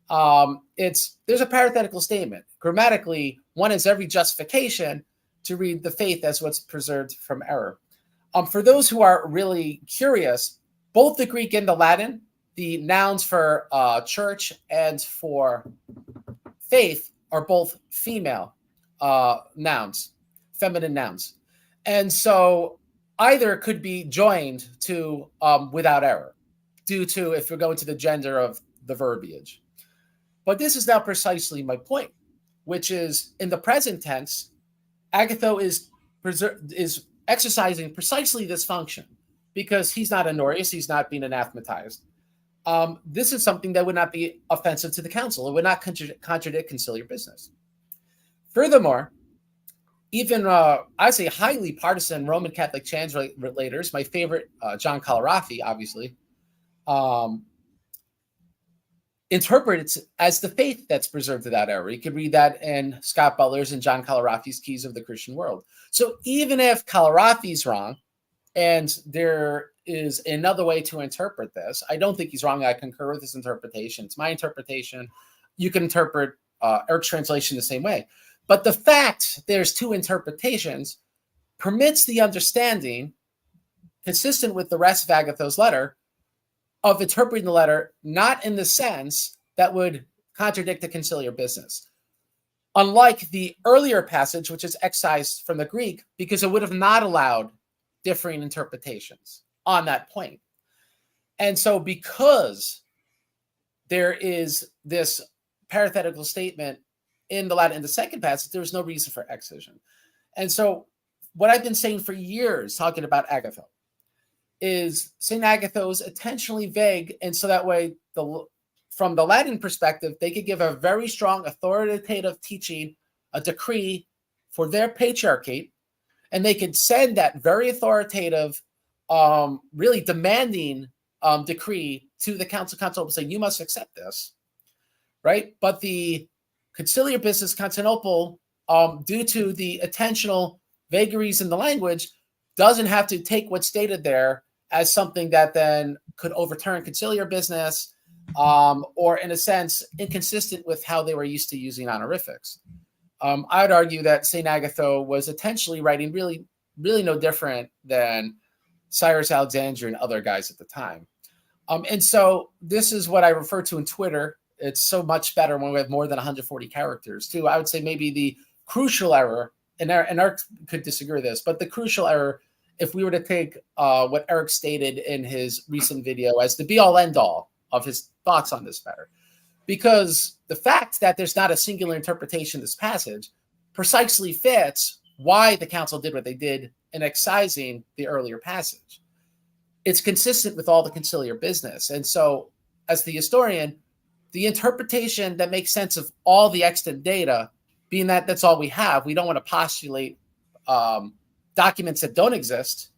Speaker 3: There's a parenthetical statement. Grammatically, one has every justification to read the faith as what's preserved from error. For those who are really curious, both the Greek and the Latin, the nouns for church and for faith are both female nouns, feminine nouns. And so either could be joined to without error due to, if we're going to the gender of the verbiage. But this is now precisely my point, which is in the present tense, Agatho is exercising precisely this function because he's not Honorius, he's not being anathematized. This is something that would not be offensive to the council. It would not contradict conciliar business. Furthermore, even I say highly partisan Roman Catholic translators, my favorite, John Colarafi, obviously, interpret it as the faith that's preserved to that era. You could read that in Scott Butler's and John Colarafi's Keys of the Christian World. So even if Colarafi's wrong, and there is another way to interpret this, I don't think he's wrong. I concur with his interpretation. It's my interpretation. You can interpret Erick's translation the same way. But the fact there's two interpretations permits the understanding, consistent with the rest of Agatho's letter, of interpreting the letter not in the sense that would contradict the conciliar business. Unlike the earlier passage, which is excised from the Greek, because it would have not allowed differing interpretations on that point. And so because there is this parenthetical statement in the Latin in the second passage, there was no reason for excision. And so what I've been saying for years, talking about Agatho, is St. Agatho is intentionally vague, and so that way, from the Latin perspective, they could give a very strong authoritative teaching, a decree for their patriarchate, and they could send that very authoritative, really demanding decree to the Constantinople saying, you must accept this, right? But the conciliar business, Constantinople, due to the intentional vagaries in the language, doesn't have to take what's stated there as something that then could overturn conciliar business, or in a sense, inconsistent with how they were used to using honorifics. I would argue that St. Agatho was intentionally writing really, really no different than Cyrus Alexandria and other guys at the time. And so this is what I refer to in Twitter. It's so much better when we have more than 140 characters, too. I would say maybe the crucial error, and Erick could disagree with this, but the crucial error, if we were to take what Erick stated in his recent video as the be-all, end-all of his thoughts on this matter, because the fact that there's not a singular interpretation of this passage precisely fits why the council did what they did in excising the earlier passage. It's consistent with all the conciliar business. And so, as the historian, the interpretation that makes sense of all the extant data, being that that's all we have, we don't want to postulate documents that don't exist,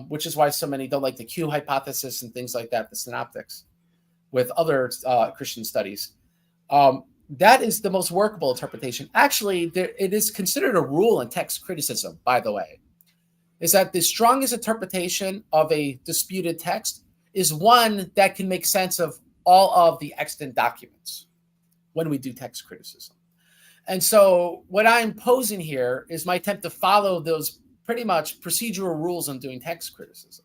Speaker 3: which is why so many don't like the Q hypothesis and things like that, the synoptics, with other Christian studies. That is the most workable interpretation. Actually, it is considered a rule in text criticism, by the way, is that the strongest interpretation of a disputed text is one that can make sense of all of the extant documents when we do text criticism. And so what I'm posing here is my attempt to follow those pretty much procedural rules on doing text criticism.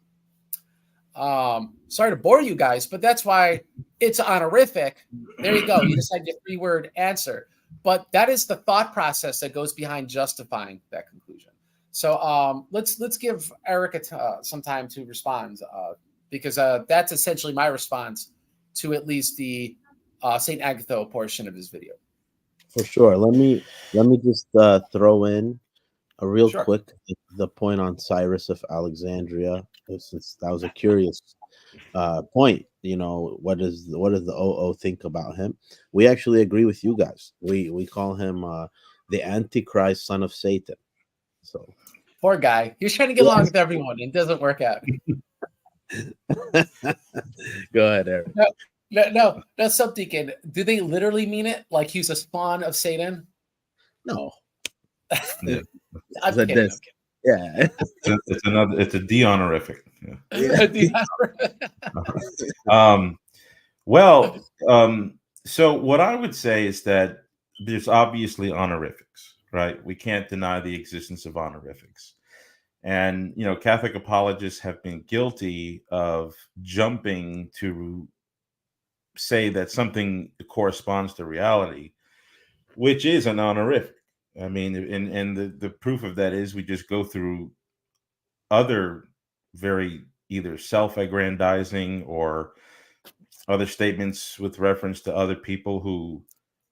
Speaker 3: Sorry to bore you guys, but that's why it's honorific. There you go. You just had your 3-word answer. But that is the thought process that goes behind justifying that conclusion. So let's give Erick some time to respond, because that's essentially my response to at least the St. Agatho portion of his video.
Speaker 1: For sure. Let me just throw in a real quick the point on Cyrus of Alexandria, since that was a curious point. You know, what does the OO think about him? We actually agree with you guys. We call him the Antichrist, son of Satan. So
Speaker 3: poor guy. He's trying to get along with everyone. It doesn't work out.
Speaker 1: Go ahead, Erick.
Speaker 3: No, Subdeacon. Do they literally mean it? Like he's a spawn of Satan?
Speaker 1: No.
Speaker 2: Yeah.
Speaker 3: I'm kidding.
Speaker 1: Yeah.
Speaker 2: It's a de-honorific. Yeah. So what I would say is that there's obviously honorifics, right? We can't deny the existence of honorifics. And, you know, Catholic apologists have been guilty of jumping to say that something corresponds to reality, which is an honorific. I mean, and the proof of that is we just go through other very either self-aggrandizing or other statements with reference to other people who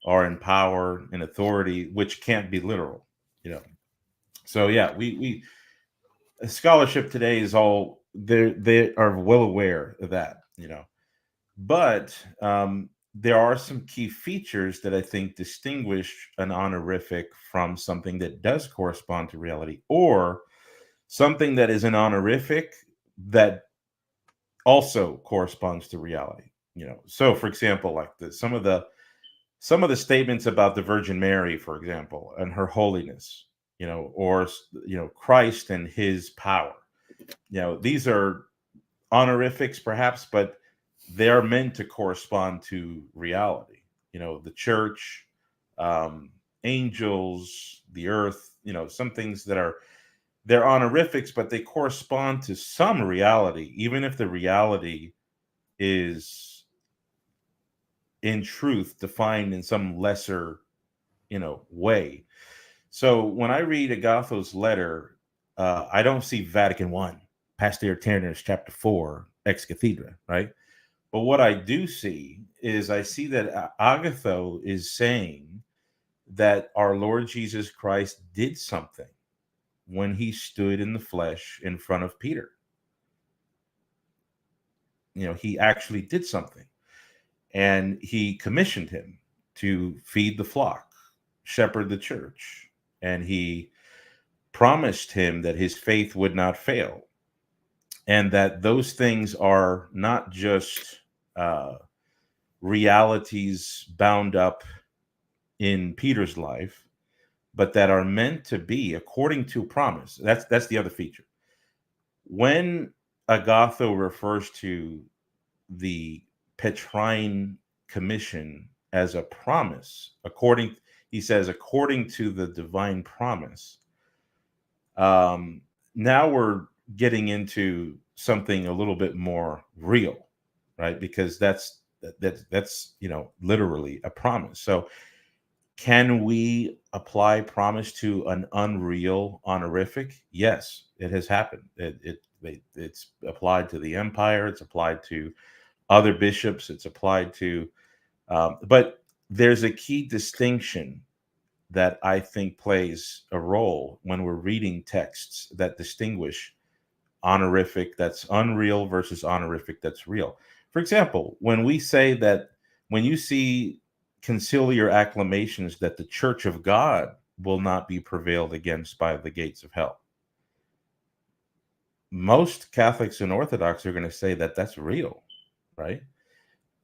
Speaker 2: are in power and authority, which can't be literal, you know. So yeah, we scholarship today is all they are well aware of that, you know. But there are some key features that I think distinguish an honorific from something that does correspond to reality, or something that is an honorific that also corresponds to reality. So for example, like some of the statements about the Virgin Mary, for example, and her holiness, or Christ and his power. These are honorifics perhaps, but they are meant to correspond to reality. The church, angels, the earth, some things they're honorifics, but they correspond to some reality, even if the reality is in truth defined in some lesser, way. So when I read Agatho's letter, I don't see Vatican I, Pastor Terminus, chapter 4, ex cathedra, right? But what I do see is I see that Agatho is saying that our Lord Jesus Christ did something when he stood in the flesh in front of Peter. He actually did something, and he commissioned him to feed the flock, shepherd the church, and he promised him that his faith would not fail, and that those things are not just realities bound up in Peter's life, but that are meant to be according to promise. That's the other feature. When Agatho refers to the Petrine commission as a promise, he says, according to the divine promise. Now we're getting into something a little bit more real, right? Because that's literally a promise. So can we apply promise to an unreal honorific? Yes, it has happened. It's applied to the empire. It's applied to other bishops. It's applied to, but there's a key distinction that I think plays a role when we're reading texts that distinguish honorific that's unreal versus honorific that's real. For example, when you see conciliar acclamations that the Church of God will not be prevailed against by the gates of hell, most Catholics and Orthodox are going to say that that's real, right?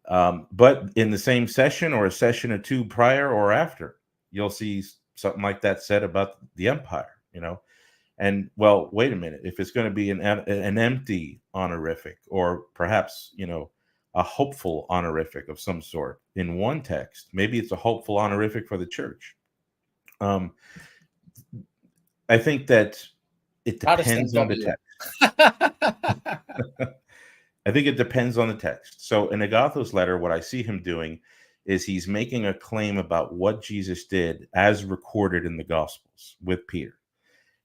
Speaker 2: But in the same session or a session or two prior or after, you'll see something like that said about the empire, and well, wait a minute, if it's going to be an empty honorific, or perhaps, a hopeful honorific of some sort in one text, maybe it's a hopeful honorific for the church. I think that it depends on the text. I think it depends on the text. So in Agatho's letter, what I see him doing is he's making a claim about what Jesus did as recorded in the Gospels with Peter,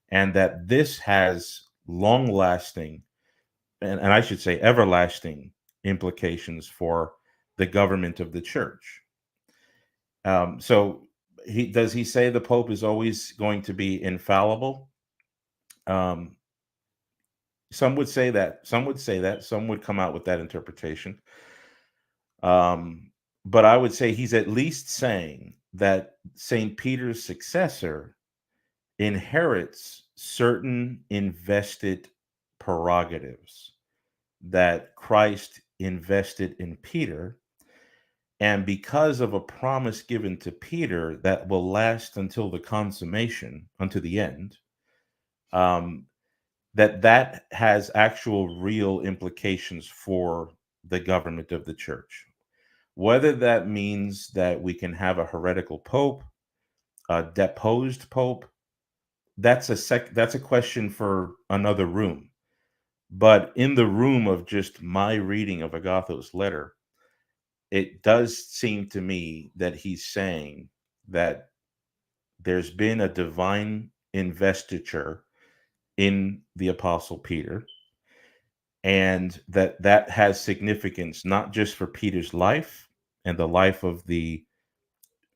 Speaker 2: and that this has long-lasting, and I should say everlasting, implications for the government of the church. So does he say the Pope is always going to be infallible? Some would say that. Some would come out with that interpretation. But I would say he's at least saying that St. Peter's successor inherits certain invested prerogatives that Christ invested in Peter, and because of a promise given to Peter that will last until the consummation, unto the end, that has actual real implications for the government of the church. Whether that means that we can have a heretical pope, a deposed pope, that's a question for another room. But in the room of just my reading of Agatho's letter, it does seem to me that he's saying that there's been a divine investiture in the Apostle Peter, and that has significance not just for Peter's life and the life of the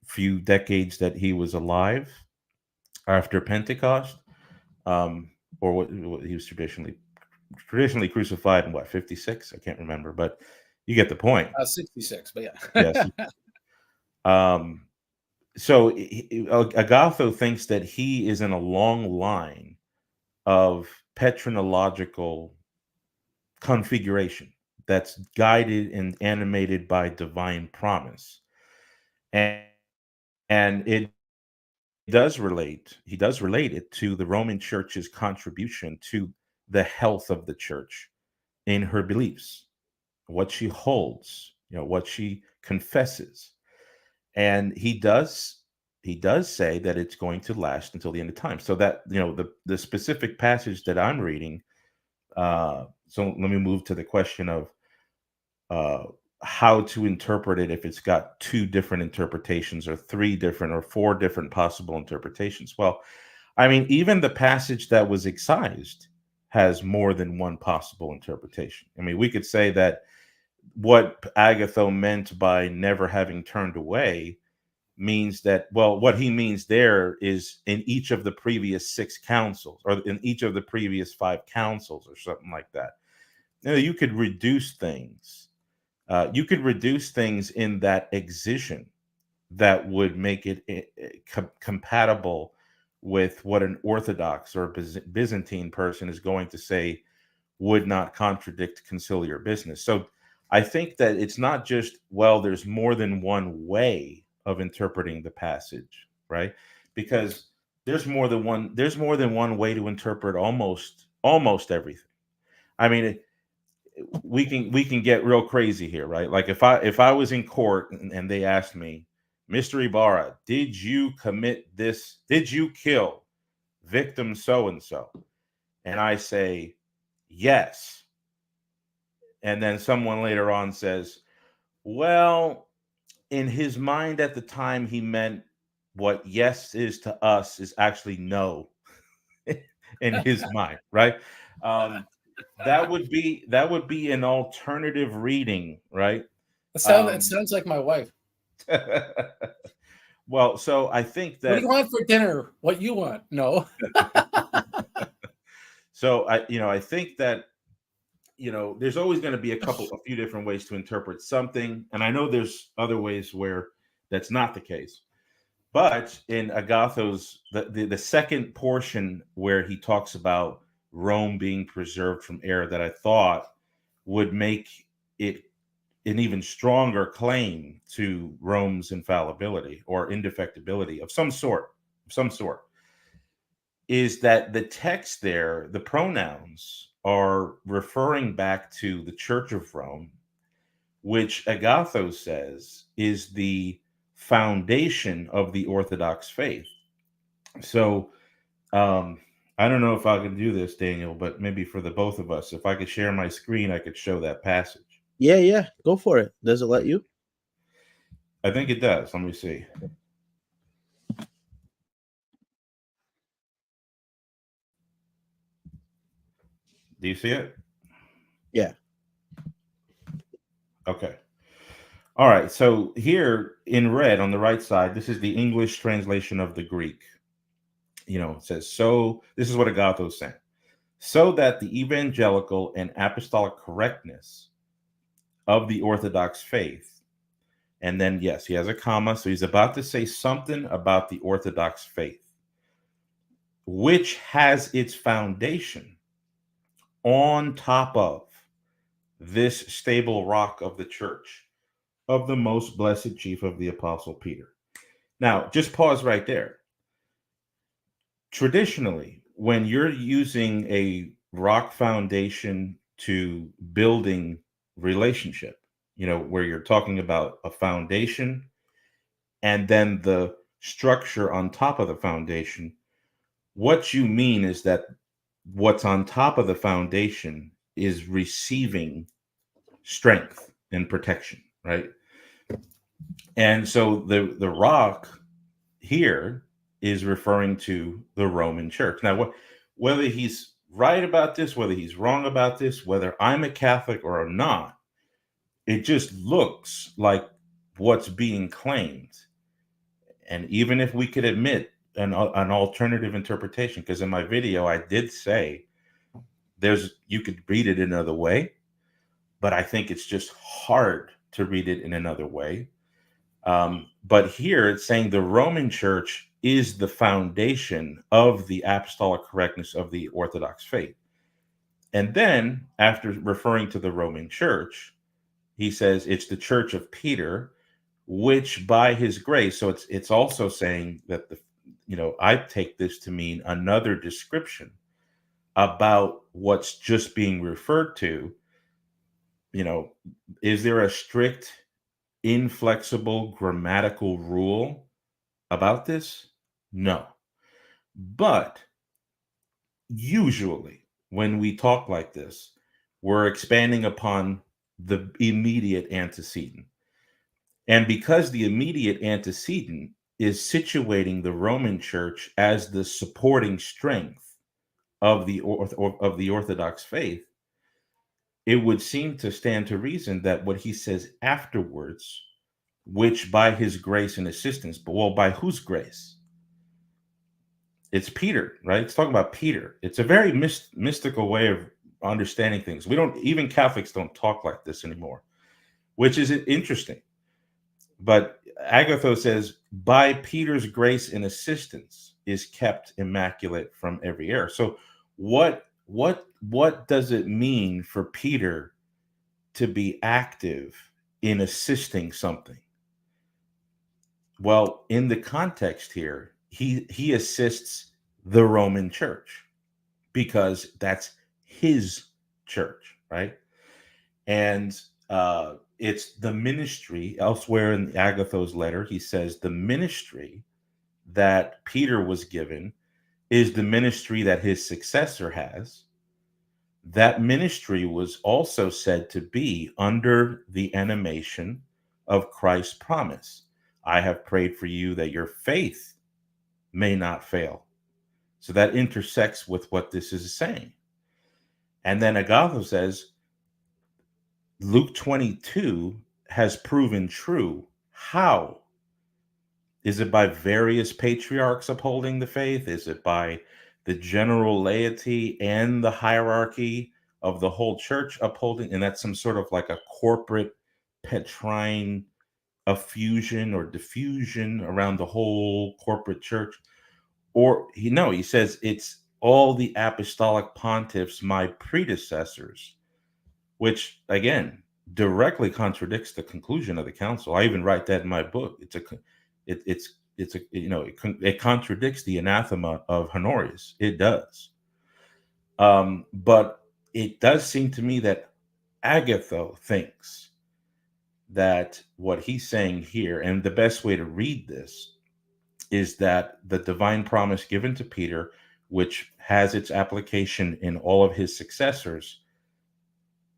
Speaker 2: few decades that he was alive after Pentecost, or what he was traditionally crucified in 56, I can't remember, but You get the point.
Speaker 3: 66, but yeah.
Speaker 2: Yes. So Agatho thinks that he is in a long line of patrinological configuration that's guided and animated by divine promise. And it does relate, he does relate it to the Roman Church's contribution to the health of the church in her beliefs, what she holds, what she confesses. And he does say that it's going to last until the end of time. So that, the specific passage that I'm reading, so let me move to the question of how to interpret it if it's got two different interpretations or three different or four different possible interpretations. Well, I mean, even the passage that was excised has more than one possible interpretation. I mean, we could say that what Agatho meant by never having turned away means that, well, what he means there is in each of the previous 6 councils or in each of the previous 5 councils or something like that. You could reduce things. You could reduce things in that excision that would make it compatible with what an Orthodox or Byzantine person is going to say would not contradict conciliar business. So I think that it's not just, well, there's more than one way of interpreting the passage, right? Because there's more than one way to interpret almost everything. I mean, we can get real crazy here, right? Like if I was in court and they asked me, Mr. Ybarra, did you commit this? Did you kill victim so and so? And I say yes. And then someone later on says, well, in his mind at the time, he meant what yes is to us is actually no in his mind, right? That would be an alternative reading, right?
Speaker 3: It sounds like my wife.
Speaker 2: Well, so I think that.
Speaker 3: What do you want for dinner? What you want? No.
Speaker 2: So I think that there's always going to be a few different ways to interpret something, and I know there's other ways where that's not the case. But in Agatho's the second portion where he talks about Rome being preserved from error, that I thought would make it an even stronger claim to Rome's infallibility or indefectibility of some sort, is that the text there, the pronouns are referring back to the Church of Rome, which Agatho says is the foundation of the Orthodox faith. So I don't know if I can do this, Daniel, but maybe for the both of us, if I could share my screen, I could show that passage.
Speaker 1: Yeah, go for it. Does it let you?
Speaker 2: I think it does. Let me see. Do you see it?
Speaker 1: Yeah.
Speaker 2: Okay. All right. So here in red on the right side, this is the English translation of the Greek. It says, so this is what Agatho is saying. So that the evangelical and apostolic correctness of the Orthodox faith, and then, yes, he has a comma. So he's about to say something about the Orthodox faith, which has its foundation on top of this stable rock of the church of the most blessed chief of the Apostle Peter. Now, just pause right there. Traditionally, when you're using a rock foundation to building relationship, where you're talking about a foundation and then the structure on top of the foundation, what you mean is that what's on top of the foundation is receiving strength and protection, right? And so the rock here is referring to the Roman Church. Now, whether he's right about this, whether he's wrong about this, whether I'm a Catholic or I'm not, it just looks like what's being claimed. And even if we could admit an alternative interpretation, because in my video I did say you could read it another way, but I think it's just hard to read it in another way. But here it's saying the Roman Church is the foundation of the apostolic correctness of the Orthodox faith. And then, after referring to the Roman Church, he says it's the Church of Peter, which by his grace. So it's also saying that I take this to mean another description about what's just being referred to. Is there a strict, inflexible grammatical rule about this? No. But usually when we talk like this, we're expanding upon the immediate antecedent. And because the immediate antecedent is situating the Roman Church as the supporting strength of the Orthodox faith, it would seem to stand to reason that what he says afterwards, which by his grace and assistance, but well, by whose grace? It's Peter, right? It's talking about Peter. It's a very mystical way of understanding things. Even Catholics don't talk like this anymore, which is interesting. But Agatho says, by Peter's grace and assistance is kept immaculate from every error. So what does it mean for Peter to be active in assisting something? Well, in the context here, he assists the Roman Church because that's his church, right? And it's the ministry. Elsewhere in Agatho's letter, he says the ministry that Peter was given is the ministry that his successor has. That ministry was also said to be under the animation of Christ's promise. I have prayed for you that your faith may not fail. So that intersects with what this is saying. And then Agatho says, Luke 22 has proven true. How? Is it by various patriarchs upholding the faith? Is it by the general laity and the hierarchy of the whole church upholding? And that's some sort of like a corporate Petrine effusion or diffusion around the whole corporate church? Or he says it's all the apostolic pontiffs, my predecessors, which again directly contradicts the conclusion of the council. I even write that in my book. It contradicts the anathema of Honorius. It does. But it does seem to me that Agatho thinks that what he's saying here, and the best way to read this, is that the divine promise given to Peter, which has its application in all of his successors,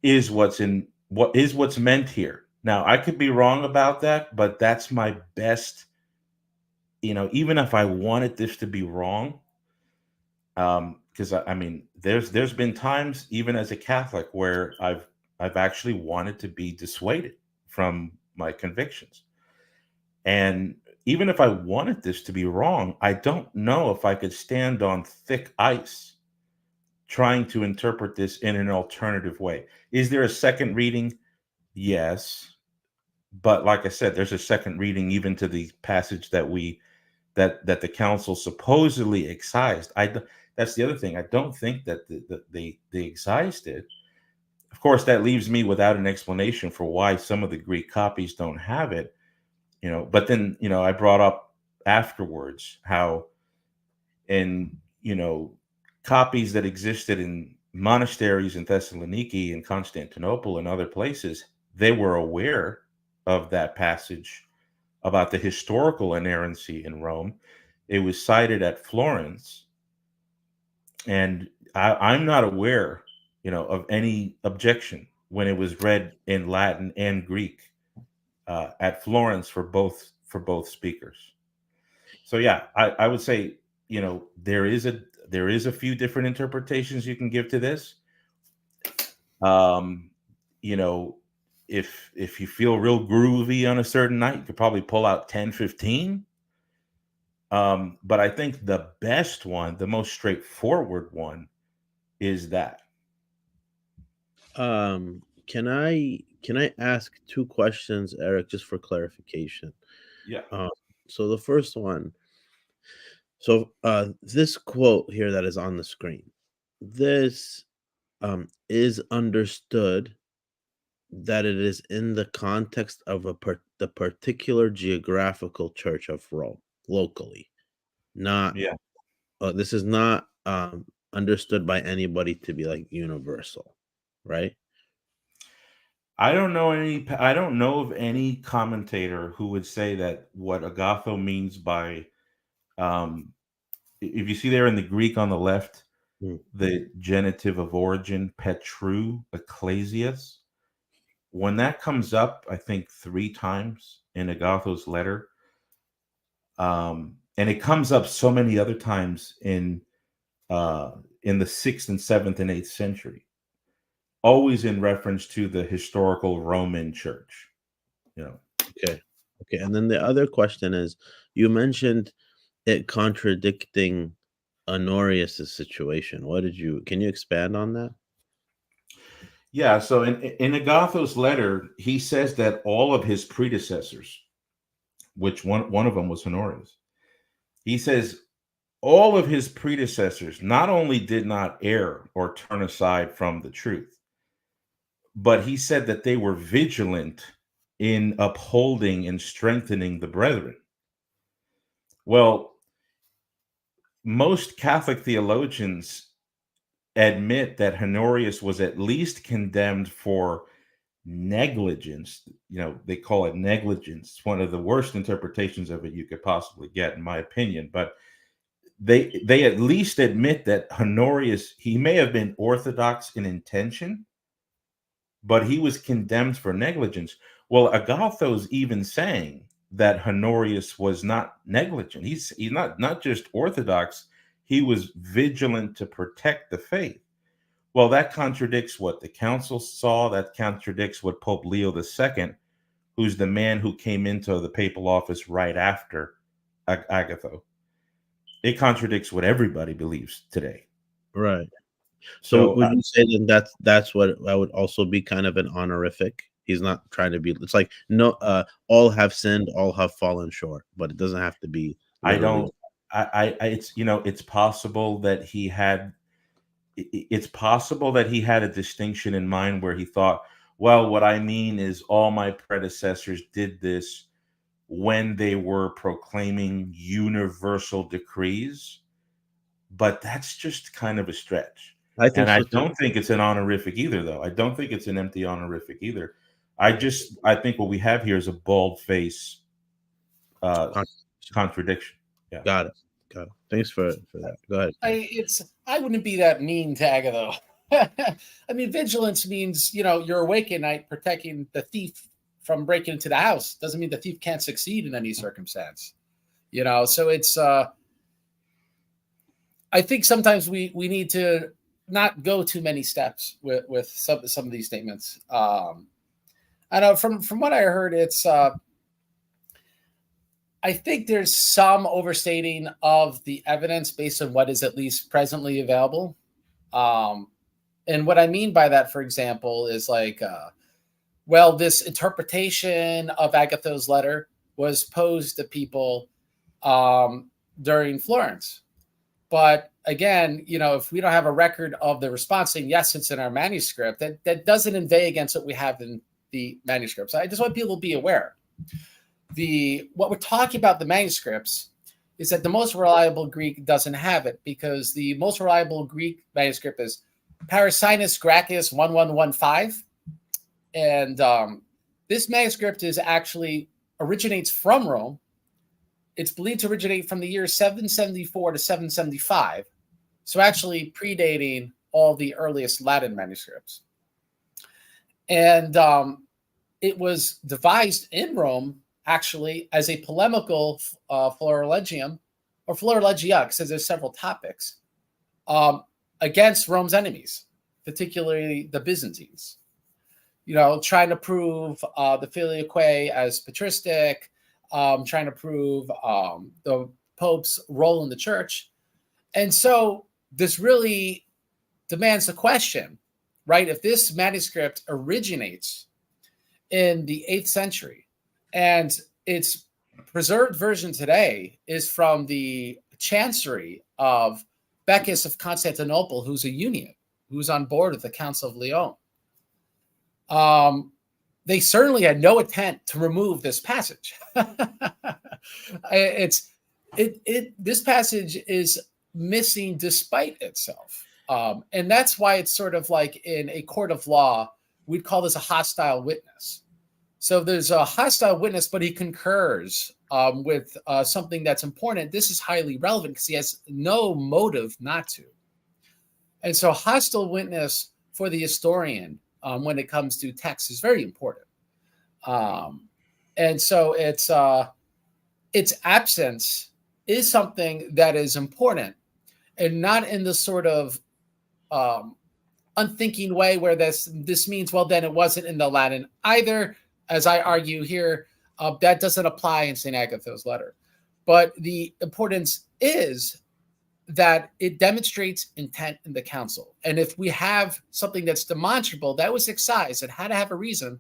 Speaker 2: is what's meant here. Now, I could be wrong about that, but that's my best, even if I wanted this to be wrong, because there's been times, even as a Catholic, where I've actually wanted to be dissuaded from my convictions. And even if I wanted this to be wrong, I don't know if I could stand on thick ice trying to interpret this in an alternative way. Is there a second reading? Yes. But like I said, there's a second reading even to the passage that the council supposedly excised. That's the other thing. I don't think that they excised it. Of course, that leaves me without an explanation for why some of the Greek copies don't have it. But then, I brought up afterwards how in, copies that existed in monasteries in Thessaloniki and Constantinople and other places, they were aware of that passage about the historical inerrancy in Rome. It was cited at Florence. And I'm not aware, of any objection when it was read in Latin and Greek at Florence for both speakers. So yeah, I would say, there is a few different interpretations you can give to this. If you feel real groovy on a certain night, you could probably pull out 10, 15. But I think the best one, the most straightforward one, is that.
Speaker 1: can I ask two questions, Eric, just for clarification?
Speaker 2: Yeah.
Speaker 1: Uh, so the first one, so this quote here that is on the screen, this is understood that it is in the context of the particular geographical church of Rome locally, not
Speaker 2: Yeah.
Speaker 1: this is not understood by anybody to be like universal, right?
Speaker 2: I don't know of any commentator who would say that what Agatho means by, if you see there in the Greek on the left,
Speaker 1: Mm.
Speaker 2: the genitive of origin, Petru, ecclesias, when that comes up, I think 3 times in Agatho's letter, and it comes up so many other times in the 6th and 7th and 8th century, always in reference to the historical Roman church.
Speaker 1: Okay. Okay. And then the other question is, you mentioned it contradicting Honorius's situation. Can you expand on that?
Speaker 2: Yeah, so in Agatho's letter, he says that all of his predecessors, which one of them was Honorius, he says all of his predecessors not only did not err or turn aside from the truth, but he said that they were vigilant in upholding and strengthening the brethren. Well, most Catholic theologians admit that Honorius was at least condemned for negligence. They call it negligence. It's one of the worst interpretations of it you could possibly get, in my opinion. But they at least admit that Honorius, he may have been orthodox in intention, but he was condemned for negligence. Well, Agatho's even saying that Honorius was not negligent. He's not just orthodox, he was vigilant to protect the faith. Well, that contradicts what the council saw. That contradicts what Pope Leo II, who's the man who came into the papal office right after Agatho. It contradicts what everybody believes today.
Speaker 1: Right. So
Speaker 2: So
Speaker 1: would you say then that's what I would also be kind of an honorific? He's not trying to be. It's like no, all have sinned, all have fallen short, but it doesn't have to be
Speaker 2: I
Speaker 1: literally.
Speaker 2: don't. It's possible that he had. It's possible that he had a distinction in mind where he thought, well, what I mean is all my predecessors did this when they were proclaiming universal decrees, but that's just kind of a stretch.
Speaker 1: I think
Speaker 2: And I
Speaker 1: so too.
Speaker 2: don't think it's an honorific either, though. I don't think it's an empty honorific either. I think what we have here is a bald face contradiction. Yeah.
Speaker 1: Got it. Got it. Thanks for that. Go ahead.
Speaker 3: I wouldn't be that mean to Agatho. I mean, vigilance means you're awake at night protecting the thief from breaking into the house. Doesn't mean the thief can't succeed in any circumstance. So it's I think sometimes we need to not go too many steps with some of these statements. I know from what I heard, it's I think there's some overstating of the evidence based on what is at least presently available. And what I mean by that, for example, is like, this interpretation of Agatho's letter was posed to people during Florence. But again, if we don't have a record of the response saying, yes, it's in our manuscript, that doesn't inveigh against what we have in the manuscripts. I just want people to be aware. What we're talking about the manuscripts is that the most reliable Greek doesn't have it, because the most reliable Greek manuscript is Parasinus Gracchus 1115. And this manuscript originates from Rome. It's believed to originate from the year 774 to 775. So actually predating all the earliest Latin manuscripts. And it was devised in Rome actually as a polemical florilegium, or florilegia, because there's several topics, against Rome's enemies, particularly the Byzantines. Trying to prove the filioque as patristic, trying to prove the Pope's role in the church. And so this really demands the question, right? If this manuscript originates in the 8th century and its preserved version today is from the chancery of Beckus of Constantinople, who's a Union, who's on board with the Council of Lyon. They certainly had no intent to remove this passage. This passage is missing despite itself. And that's why it's sort of like in a court of law, we'd call this a hostile witness. So there's a hostile witness, but he concurs with something that's important. This is highly relevant because he has no motive not to. And so hostile witness for the historian when it comes to text is very important. And so its absence is something that is important, and not in the sort of unthinking way where this means, well, then it wasn't in the Latin either. As I argue here, that doesn't apply in St. Agatho's letter. But the importance is that it demonstrates intent in the council. And if we have something that's demonstrable, that was excised, it had to have a reason,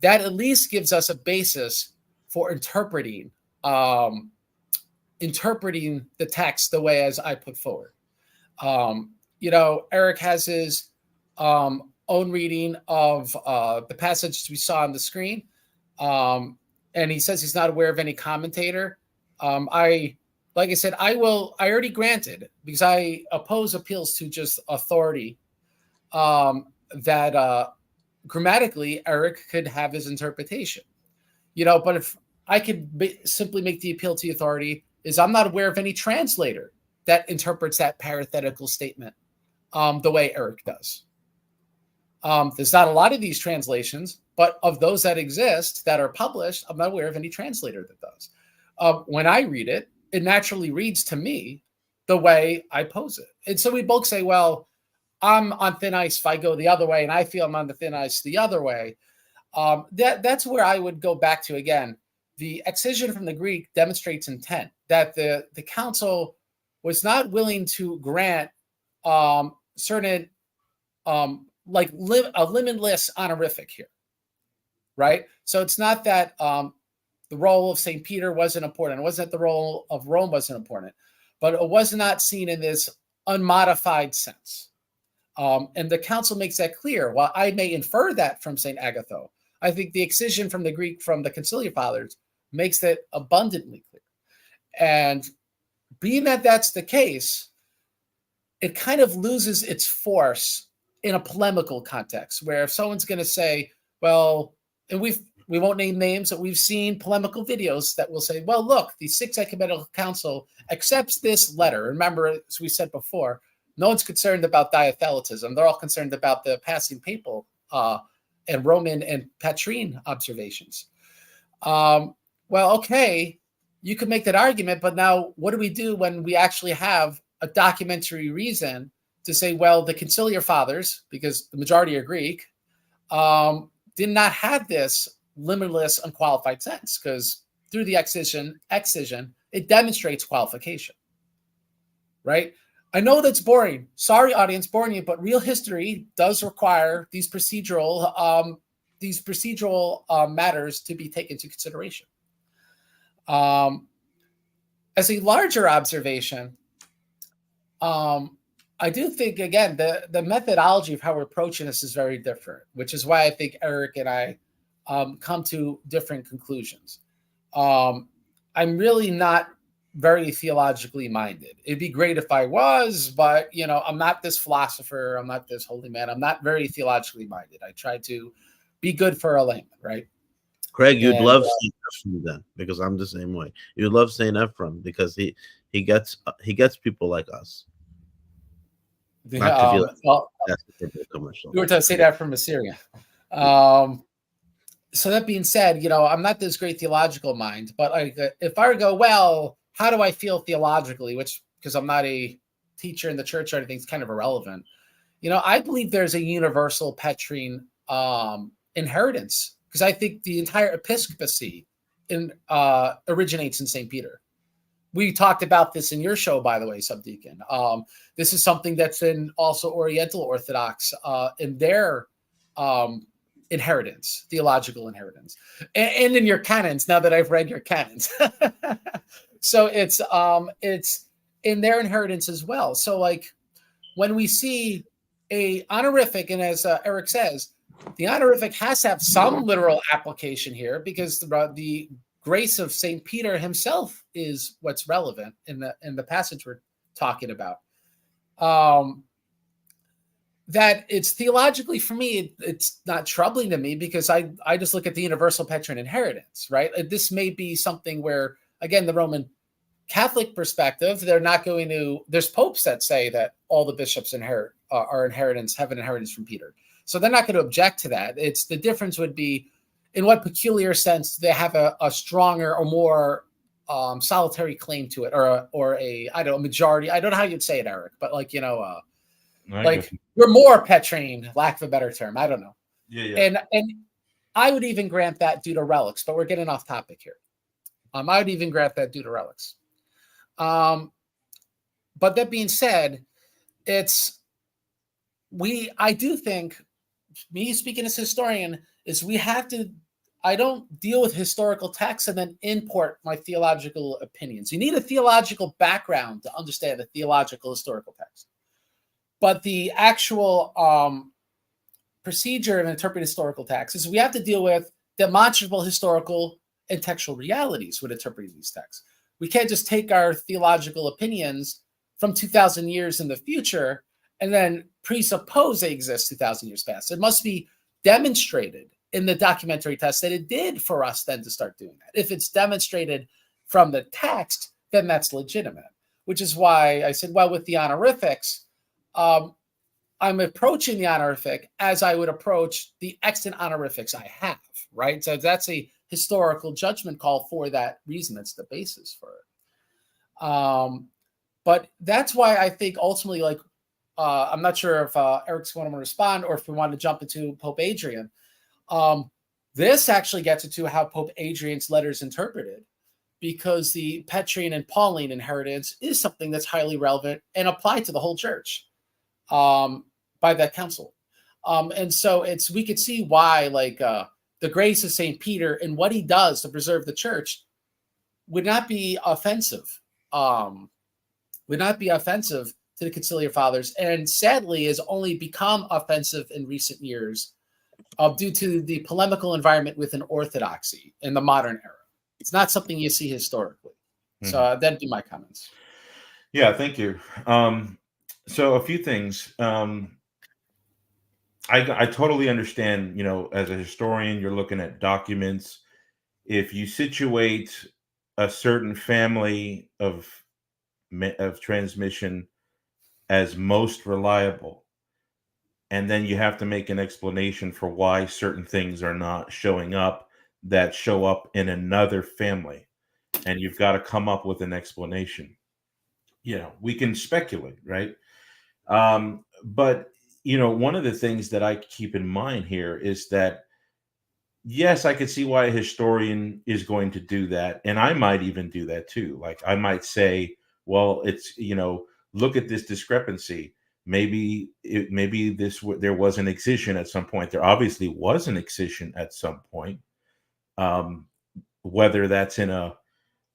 Speaker 3: that at least gives us a basis for interpreting the text the way as I put forward. Erick has his own reading of the passages we saw on the screen. And he says he's not aware of any commentator. Like I said, I already granted, because I oppose appeals to just authority, that grammatically Erick could have his interpretation. But if I could simply make the appeal to authority, is I'm not aware of any translator that interprets that parenthetical statement the way Erick does. There's not a lot of these translations, but of those that exist that are published, I'm not aware of any translator that does. When I read it, it naturally reads to me the way I pose it. And so we both say, well, I'm on thin ice if I go the other way, and I feel I'm on the thin ice the other way. That's where I would go back to again. The excision from the Greek demonstrates intent, that the council was not willing to grant certain a limitless honorific here, right? So it's not that the role of St. Peter wasn't important. It wasn't that the role of Rome wasn't important, but it was not seen in this unmodified sense. And the council makes that clear. While I may infer that from St. Agatho, I think the excision from the Greek from the Conciliar Fathers makes that abundantly clear. And being that that's the case, it kind of loses its force in a polemical context, where if someone's going to say, well, and we won't name names, but we've seen polemical videos that will say, well, look, the Sixth Ecumenical Council accepts this letter. Remember, as we said before, no one's concerned about diatheletism. They're all concerned about the passing papal and Roman and Petrine observations. Well, okay, you could make that argument, but now what do we do when we actually have a documentary reason to say, well, the Conciliar Fathers, because the majority are Greek, did not have this limitless, unqualified sense, because through the excision, it demonstrates qualification, right? I know that's boring. Sorry, audience, boring you, but real history does require these procedural matters to be taken into consideration. As a larger observation, I do think, again, the methodology of how we're approaching this is very different, which is why I think Erick and I come to different conclusions. I'm really not very theologically minded. It'd be great if I was, but, I'm not this philosopher. I'm not this holy man. I'm not very theologically minded. I try to be good for a layman, right?
Speaker 1: Craig, you'd love St. Ephraim then, because I'm the same way. You'd love St. Ephraim because he gets people like us.
Speaker 3: You were to say that from Assyria. So that being said, I'm not this great theological mind, but if I were to go, well, how do I feel theologically? Which, because I'm not a teacher in the church or anything, it's kind of irrelevant. I believe there's a universal Petrine inheritance, because I think the entire episcopacy originates in St. Peter. we talked about this in your show, by the way, Subdeacon. This is something that's in also Oriental Orthodox in their inheritance, theological inheritance, and in your canons. Now that I've read your canons, so it's in their inheritance as well. So like when we see a honorific, and as Erick says, the honorific has to have some literal application here because the grace of Saint Peter himself is what's relevant in the passage we're talking about. That it's theologically, for me, it's not troubling to me because I just look at the universal Petrine inheritance, right? This may be something where, again, the Roman Catholic perspective, they're not going to, there's popes that say that all the bishops have an inheritance from Peter. So they're not going to object to that. It's the difference would be in what peculiar sense they have a stronger or more solitary claim to it, or a I don't know, majority. I don't know how you'd say it, Erick, but like, like we're more Petrine, lack of a better term. I don't know. Yeah. And I would even grant that due to relics, but we're getting off topic here. I would even grant that due to relics. But that being said, I do think, me speaking as a historian, is we have to, I don't deal with historical texts and then import my theological opinions. You need a theological background to understand a theological historical text. But the actual procedure of interpreting historical texts is we have to deal with demonstrable historical and textual realities when interpreting these texts. We can't just take our theological opinions from 2,000 years in the future and then presuppose they exist 2,000 years past. It must be demonstrated in the documentary test that it did for us then to start doing that. If it's demonstrated from the text, then that's legitimate, which is why I said, well, with the honorifics, I'm approaching the honorific as I would approach the extant honorifics I have, right? So that's a historical judgment call for that reason. That's the basis for it. But that's why I think ultimately, like, I'm not sure if Erick's going to respond or if we want to jump into Pope Hadrian. This actually gets into how Pope Hadrian's letter is interpreted, because the Petrine and Pauline inheritance is something that's highly relevant and applied to the whole church by that council. And so we could see why, like, the grace of St. Peter and what he does to preserve the church would not be offensive. To the Conciliar Fathers, and sadly has only become offensive in recent years due to the polemical environment within Orthodoxy in the modern era. It's not something you see historically. Mm-hmm. So that'd be my comments.
Speaker 2: Yeah, thank you. So a few things. I totally understand, as a historian, you're looking at documents. If you situate a certain family of transmission as most reliable, and then you have to make an explanation for why certain things are not showing up that show up in another family, and you've got to come up with an explanation. We can speculate, right? But one of the things that I keep in mind here is that, yes, I could see why a historian is going to do that, and I might even do that too. Like, I might say, well, it's, look at this discrepancy. Maybe there was an excision at some point. There obviously was an excision at some point. Whether that's in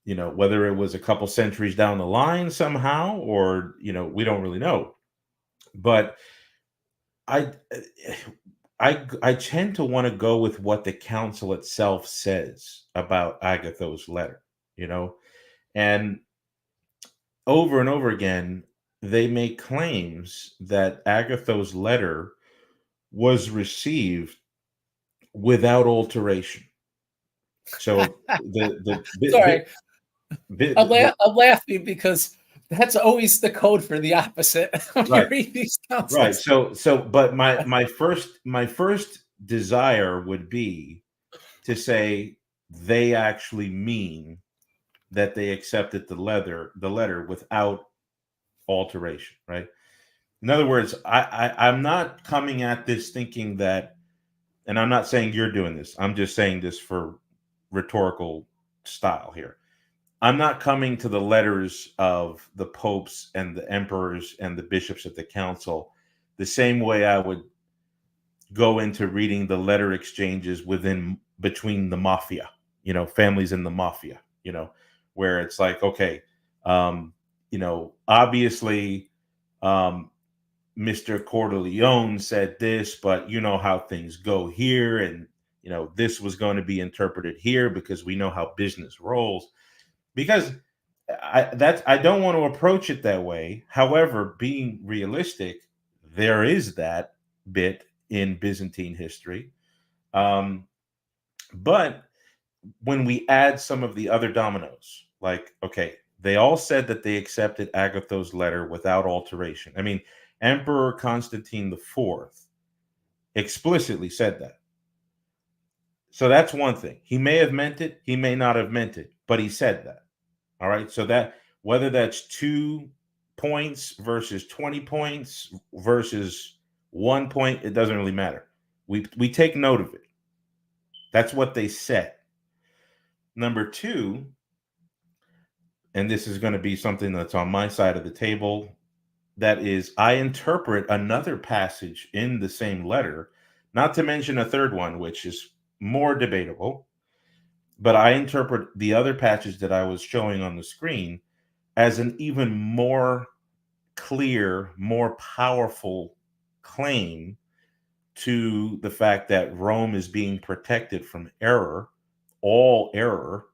Speaker 2: whether it was a couple centuries down the line somehow, or, we don't really know. But I tend to want to go with what the council itself says about Agatho's letter, and over and over again, they make claims that Agatho's letter was received without alteration. So
Speaker 3: sorry, I'm laughing because that's always the code for the opposite.
Speaker 2: Right. So, but my first desire would be to say they actually mean that they accepted the letter without alteration, right? In other words, I'm not coming at this thinking that, and I'm not saying you're doing this, I'm just saying this for rhetorical style here. I'm not coming to the letters of the popes and the emperors and the bishops of the council the same way I would go into reading the letter exchanges between the mafia, families in the mafia, where it's like, okay, obviously, Mr. Corleone said this, but you know how things go here, and this was going to be interpreted here because we know how business rolls. Because I don't want to approach it that way. However, being realistic, there is that bit in Byzantine history. But when we add some of the other dominoes, like, okay, they all said that they accepted Agatho's letter without alteration. I mean, Emperor Constantine IV explicitly said that. So that's one thing. He may have meant it, he may not have meant it, but he said that. All right. So that whether that's 2 points versus 20 points versus 1 point, it doesn't really matter. We take note of it. That's what they said. Number 2, and this is going to be something that's on my side of the table, that is, I interpret another passage in the same letter, not to mention a third one, which is more debatable, but I interpret the other passage that I was showing on the screen as an even more clear, more powerful claim to the fact that Rome is being protected from error, all error,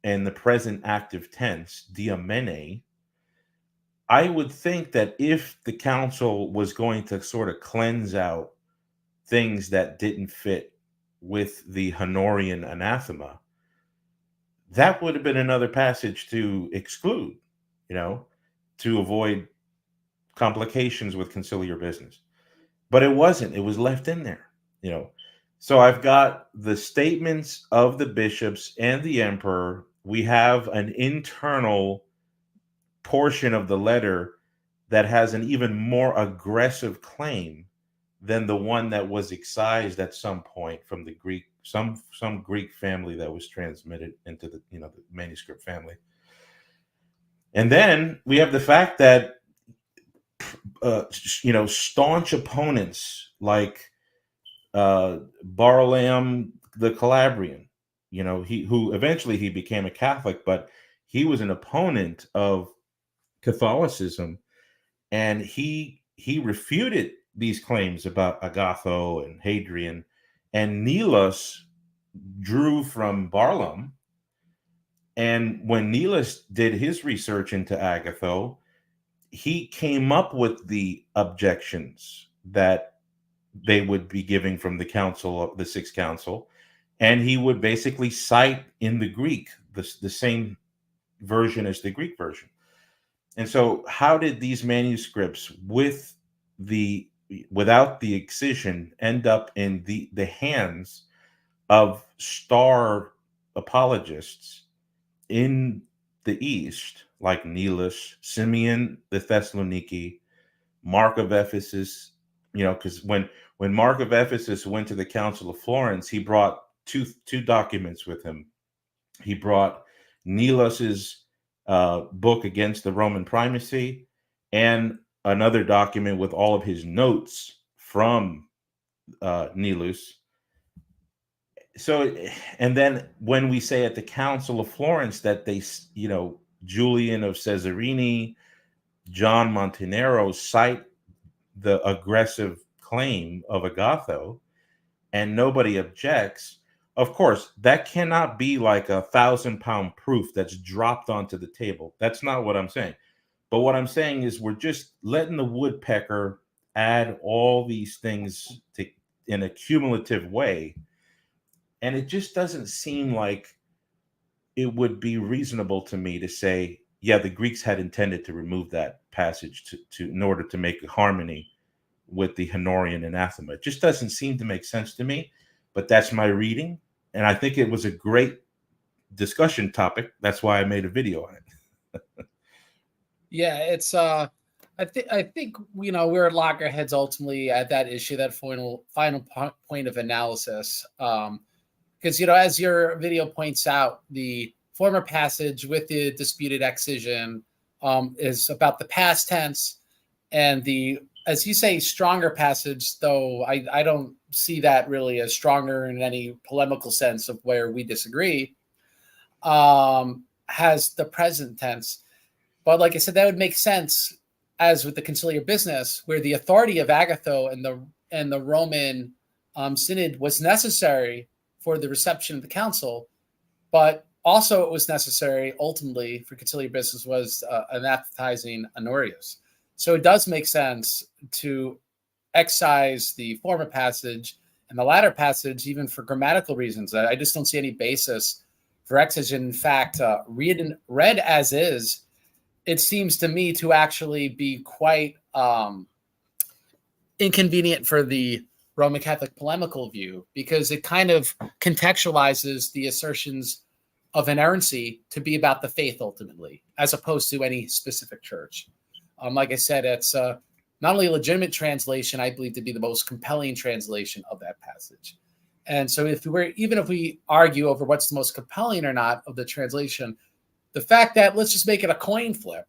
Speaker 2: and the present active tense, diamene. I would think that if the council was going to sort of cleanse out things that didn't fit with the Honorian anathema, that would have been another passage to exclude, to avoid complications with conciliar business. But it wasn't. It was left in there, So I've got the statements of the bishops and the emperor. We have an internal portion of the letter that has an even more aggressive claim than the one that was excised at some point from the Greek, some Greek family that was transmitted into the the manuscript family. And then we have the fact that staunch opponents like Barlaam the Calabrian, who eventually he became a Catholic, but he was an opponent of Catholicism, and he refuted these claims about Agatho and Hadrian, and Nilus drew from Barlaam. And when Nilus did his research into Agatho, he came up with the objections that they would be giving from the council, the Sixth Council, and he would basically cite in the Greek the same version as the Greek version. And so how did these manuscripts without the excision end up in the hands of star apologists in the East, like Nilus, Simeon the Thessaloniki, Mark of Ephesus? Because when Mark of Ephesus went to the Council of Florence, he brought two documents with him. He brought Nilus's book against the Roman primacy and another document with all of his notes from Nilus. So, and then when we say at the Council of Florence that they, Julian of Caesarea, John Montanaro cite the aggressive claim of Agatho, and nobody objects, of course, that cannot be like 1,000-pound proof that's dropped onto the table. That's not what I'm saying. But what I'm saying is we're just letting the woodpecker add all these things in a cumulative way. And it just doesn't seem like it would be reasonable to me to say, yeah, the Greeks had intended to remove that passage in order to make harmony with the Honorian anathema. It just doesn't seem to make sense to me, but that's my reading. And I think it was a great discussion topic. That's why I made a video on it.
Speaker 3: Yeah, it's I think we're at loggerheads ultimately at that issue, that final point of analysis. Because as your video points out, the former passage with the disputed excision is about the past tense, and the, as you say, stronger passage, though I don't see that really as stronger in any polemical sense of where we disagree, has the present tense. But like I said, that would make sense as with the conciliar business, where the authority of Agatho and the Roman synod was necessary for the reception of the council, but also it was necessary ultimately for conciliar business was anathematizing Honorius. So it does make sense to excise the former passage and the latter passage, even for grammatical reasons. I just don't see any basis for excision. In fact, read as is, it seems to me to actually be quite inconvenient for the Roman Catholic polemical view, because it kind of contextualizes the assertions of inerrancy to be about the faith ultimately, as opposed to any specific church. Like I said, it's not only a legitimate translation, I believe to be the most compelling translation of that passage. And so if we argue over what's the most compelling or not of the translation, the fact that let's just make it a coin flip,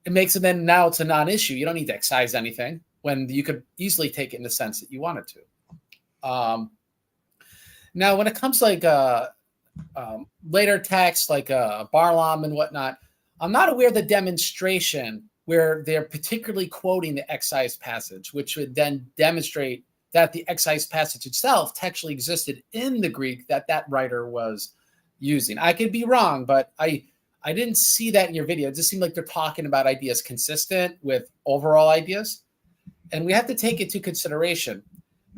Speaker 3: it makes it then now it's a non-issue. You don't need to excise anything when you could easily take it in the sense that you wanted to. Now, when it comes like later texts like Barlaam and whatnot, I'm not aware of the demonstration where they're particularly quoting the excised passage, which would then demonstrate that the excised passage itself textually existed in the Greek that writer was using. I could be wrong, but I didn't see that in your video. It just seemed like they're talking about ideas consistent with overall ideas. And we have to take into consideration,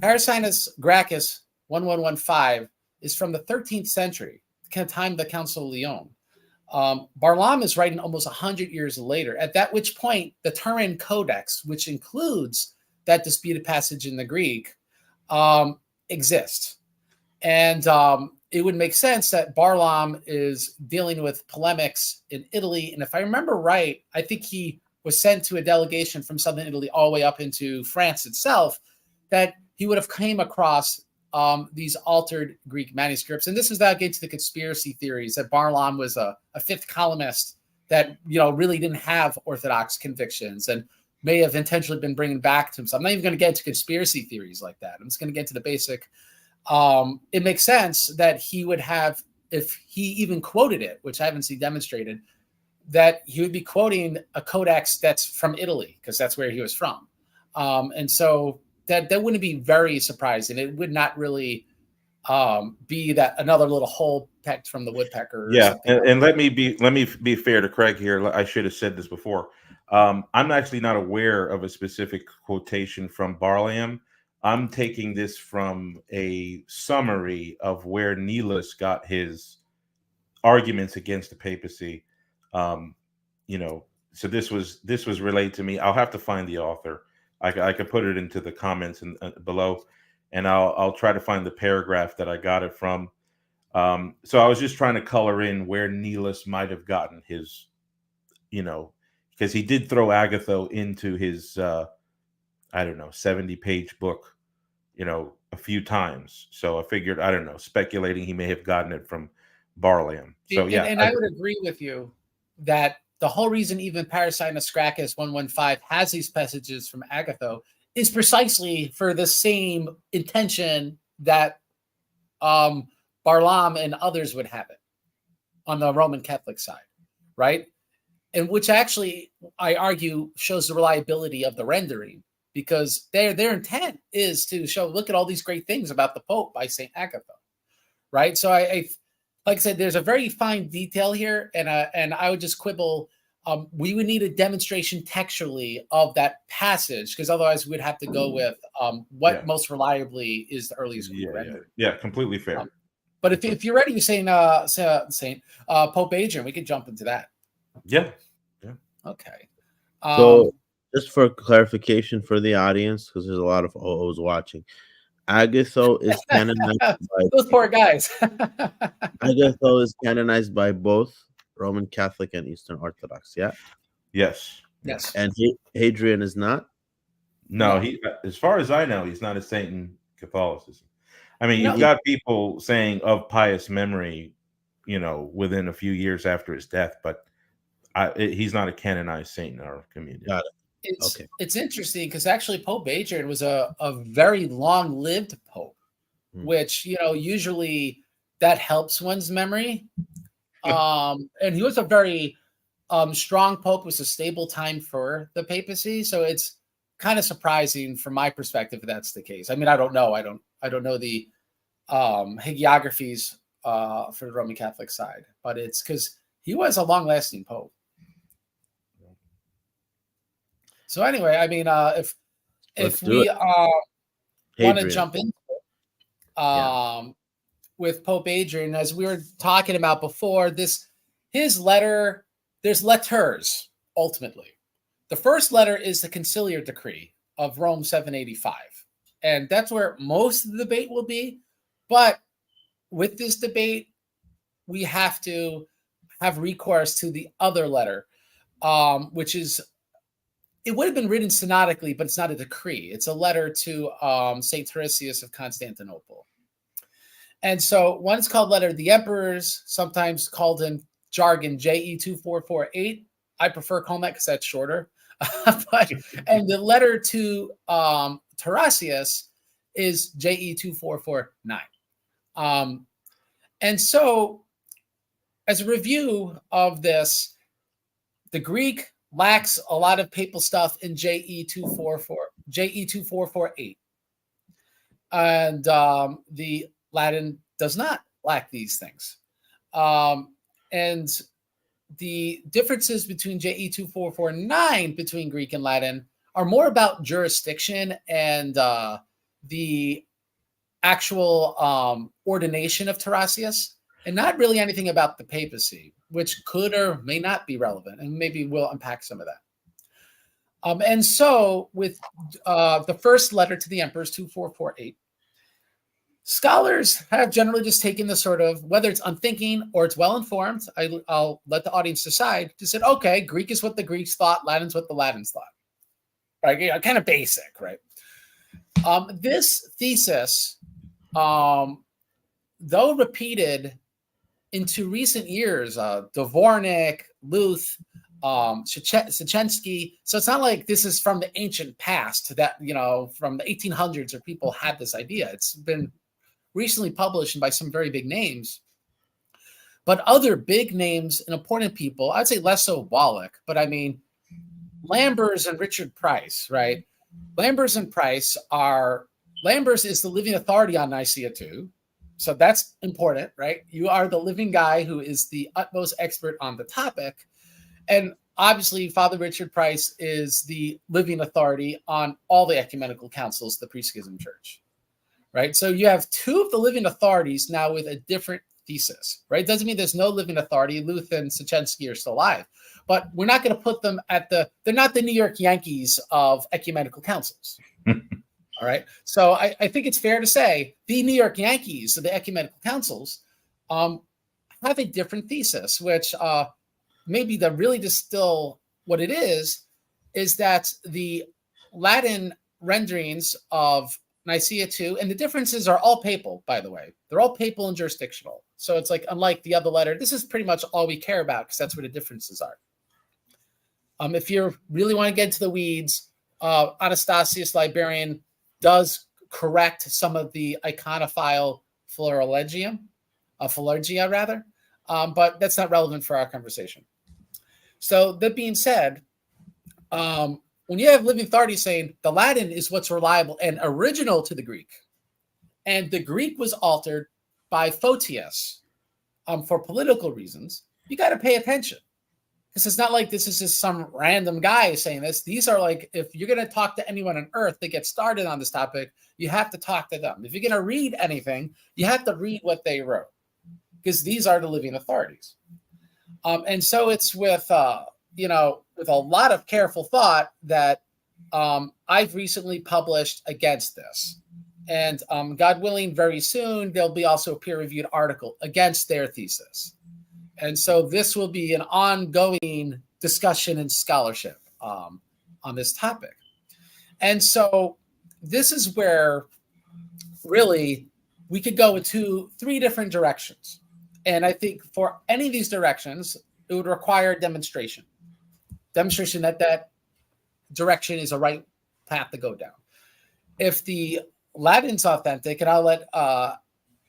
Speaker 3: Parasinus Gracchus 1115 is from the 13th century, the time of the Council of Lyon. Barlaam is writing almost 100 years later, at that which point the Turin Codex, which includes that disputed passage in the Greek, exists. And it would make sense that Barlaam is dealing with polemics in Italy. And if I remember right, I think he was sent to a delegation from southern Italy all the way up into France itself, that he would have came across these altered Greek manuscripts. And this is now getting to the conspiracy theories that Barlaam was a fifth columnist that, really didn't have Orthodox convictions and may have intentionally been bringing back to himself. I'm not even going to get into conspiracy theories like that. I'm just going to get into the basic. It makes sense that he would have, if he even quoted it, which I haven't seen demonstrated, that he would be quoting a codex that's from Italy, because that's where he was from. And so that wouldn't be very surprising. It would not really be that another little hole pecked from the woodpecker.
Speaker 2: Yeah, and let me be fair to Craig here. I should have said this before. I'm actually not aware of a specific quotation from Barlaam. I'm taking this from a summary of where Nilus got his arguments against the papacy. So this was relayed to me. I'll have to find the author. I could put it into the comments below, and I'll try to find the paragraph that I got it from. So I was just trying to color in where Nilus might have gotten his, because he did throw Agatho into his, 70-page book, a few times. So I figured, speculating he may have gotten it from Barlaam. So yeah,
Speaker 3: and I would agree with you that the whole reason even Parasinus Gracchus 115 has these passages from Agatho is precisely for the same intention that Barlaam and others would have it on the Roman Catholic side, right? And which actually, I argue, shows the reliability of the rendering, because their intent is to show, look at all these great things about the Pope by St. Agatho, right? So I like I said, there's a very fine detail here, and I would just quibble. We would need a demonstration textually of that passage, because otherwise we'd have to go with what most reliably is the earliest Greek rendering.
Speaker 2: Yeah, completely fair.
Speaker 3: But if you're ready, you're saying Saint Pope Hadrian, we could jump into that.
Speaker 2: Yeah.
Speaker 3: Okay.
Speaker 1: So just for clarification for the audience, because there's a lot of OOs watching, Agatho is canonized by
Speaker 3: those poor guys.
Speaker 1: Agatho is canonized by both Roman Catholic and Eastern Orthodox. Yeah.
Speaker 2: Yes.
Speaker 1: And Hadrian is not.
Speaker 2: No, he, as far as I know, he's not a saint in Catholicism. I mean, you've got people saying of pious memory, within a few years after his death, but he's not a canonized saint in our community.
Speaker 1: Got it.
Speaker 3: It's interesting because actually Pope Hadrian was a very long-lived pope, which usually that helps one's memory. And he was a very strong pope. It was a stable time for the papacy, so it's kind of surprising from my perspective if that's the case. I mean, I don't know. I don't know the hagiographies for the Roman Catholic side, but it's because he was a long-lasting pope. So anyway, I mean, if we want to jump into it, with Pope Hadrian, as we were talking about before, his letter, there's letters ultimately. The first letter is the Conciliar decree of Rome 785, and that's where most of the debate will be. But with this debate, we have to have recourse to the other letter, which is, it would have been written synodically, but it's not a decree. It's a letter to St. Tarasius of Constantinople. And so one's called Letter of the Emperors, sometimes called in jargon JE 2448. I prefer calling that because that's shorter. And the letter to Tarasius is JE 2449. And so as a review of this, the Greek lacks a lot of papal stuff in JE 2448. And the Latin does not lack these things. And the differences between JE 2449 between Greek and Latin are more about jurisdiction and the actual ordination of Tarasius, and not really anything about the papacy, which could or may not be relevant. And maybe we'll unpack some of that. And so with the first letter to the emperors, 2448, scholars have generally just taken the sort of, whether it's unthinking or it's well-informed, I'll let the audience decide, just said, okay, Greek is what the Greeks thought, Latin's what the Latins thought. Right? Kind of basic, right? This thesis, though repeated into recent years, Dvornik, Luth, Szyszewski. So it's not like this is from the ancient past that, from the 1800s or people had this idea. It's been recently published by some very big names. But other big names and important people, I'd say less so Wallach, but I mean, Lambers and Richard Price, right? Lambers and Price Lambers is the living authority on Nicaea II. So that's important, right? You are the living guy who is the utmost expert on the topic. And obviously, Father Richard Price is the living authority on all the ecumenical councils, the pre-schism church, right? So you have two of the living authorities now with a different thesis, right? Doesn't mean there's no living authority. Luth and Szyszewski are still alive, but we're not going to put them they're not the New York Yankees of ecumenical councils. All right. So I think it's fair to say the New York Yankees of the ecumenical councils have a different thesis, which maybe to really distill what it is that the Latin renderings of Nicaea II, and the differences are all papal, by the way. They're all papal and jurisdictional. So it's like, unlike the other letter, this is pretty much all we care about because that's where the differences are. If you really want to get into the weeds, Anastasius Librarian does correct some of the iconophile philologia, but that's not relevant for our conversation. So that being said, when you have living authority saying the Latin is what's reliable and original to the Greek, and the Greek was altered by Photius for political reasons, you got to pay attention. Because it's not like this is just some random guy saying this. These are like, if you're going to talk to anyone on earth that gets started on this topic, you have to talk to them. If you're going to read anything, you have to read what they wrote, because these are the living authorities. And so it's with, with a lot of careful thought that I've recently published against this. And God willing, very soon, there'll be also a peer-reviewed article against their thesis. And so this will be an ongoing discussion and scholarship on this topic. And so this is where really we could go into three different directions. And I think for any of these directions, it would require demonstration that that direction is a right path to go down. If the Latin's authentic, and I'll let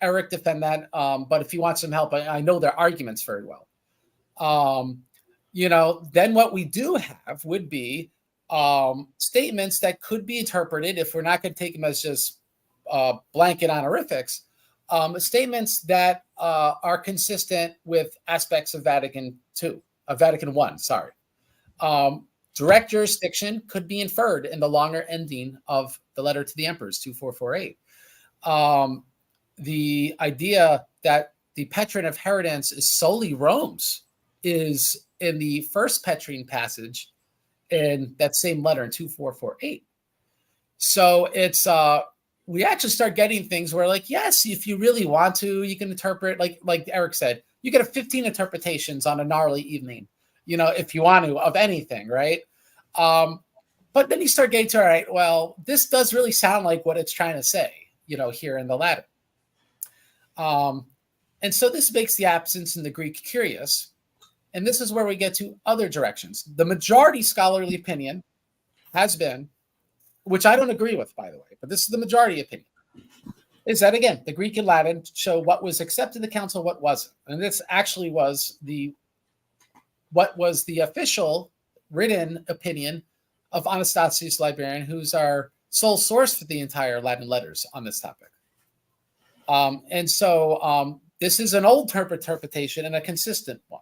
Speaker 3: Eric defend that, but if you want some help, I know their arguments very well. Then what we do have would be statements that could be interpreted, if we're not going to take them as just blanket honorifics, statements that are consistent with aspects of Vatican I. Sorry. Direct jurisdiction could be inferred in the longer ending of the letter to the emperors, 2448. The idea that the Petrine of Herodens is solely Rome's is in the first Petrine passage in that same letter in 2448. So it's we actually start getting things where, like, yes, if you really want to, you can interpret, like Eric said, you get 15 interpretations on a gnarly evening, if you want to, of anything, right? But then you start getting to, all right, well, this does really sound like what it's trying to say, here in the Latin. And so this makes the absence in the Greek curious. And this is where we get to other directions. The majority scholarly opinion has been, which I don't agree with, by the way, but this is the majority opinion, is that, again, the Greek and Latin show what was accepted in the council, what wasn't. And this actually was what was the official written opinion of Anastasius Librarian, who's our sole source for the entire Latin letters on this topic. And so this is an old interpretation and a consistent one.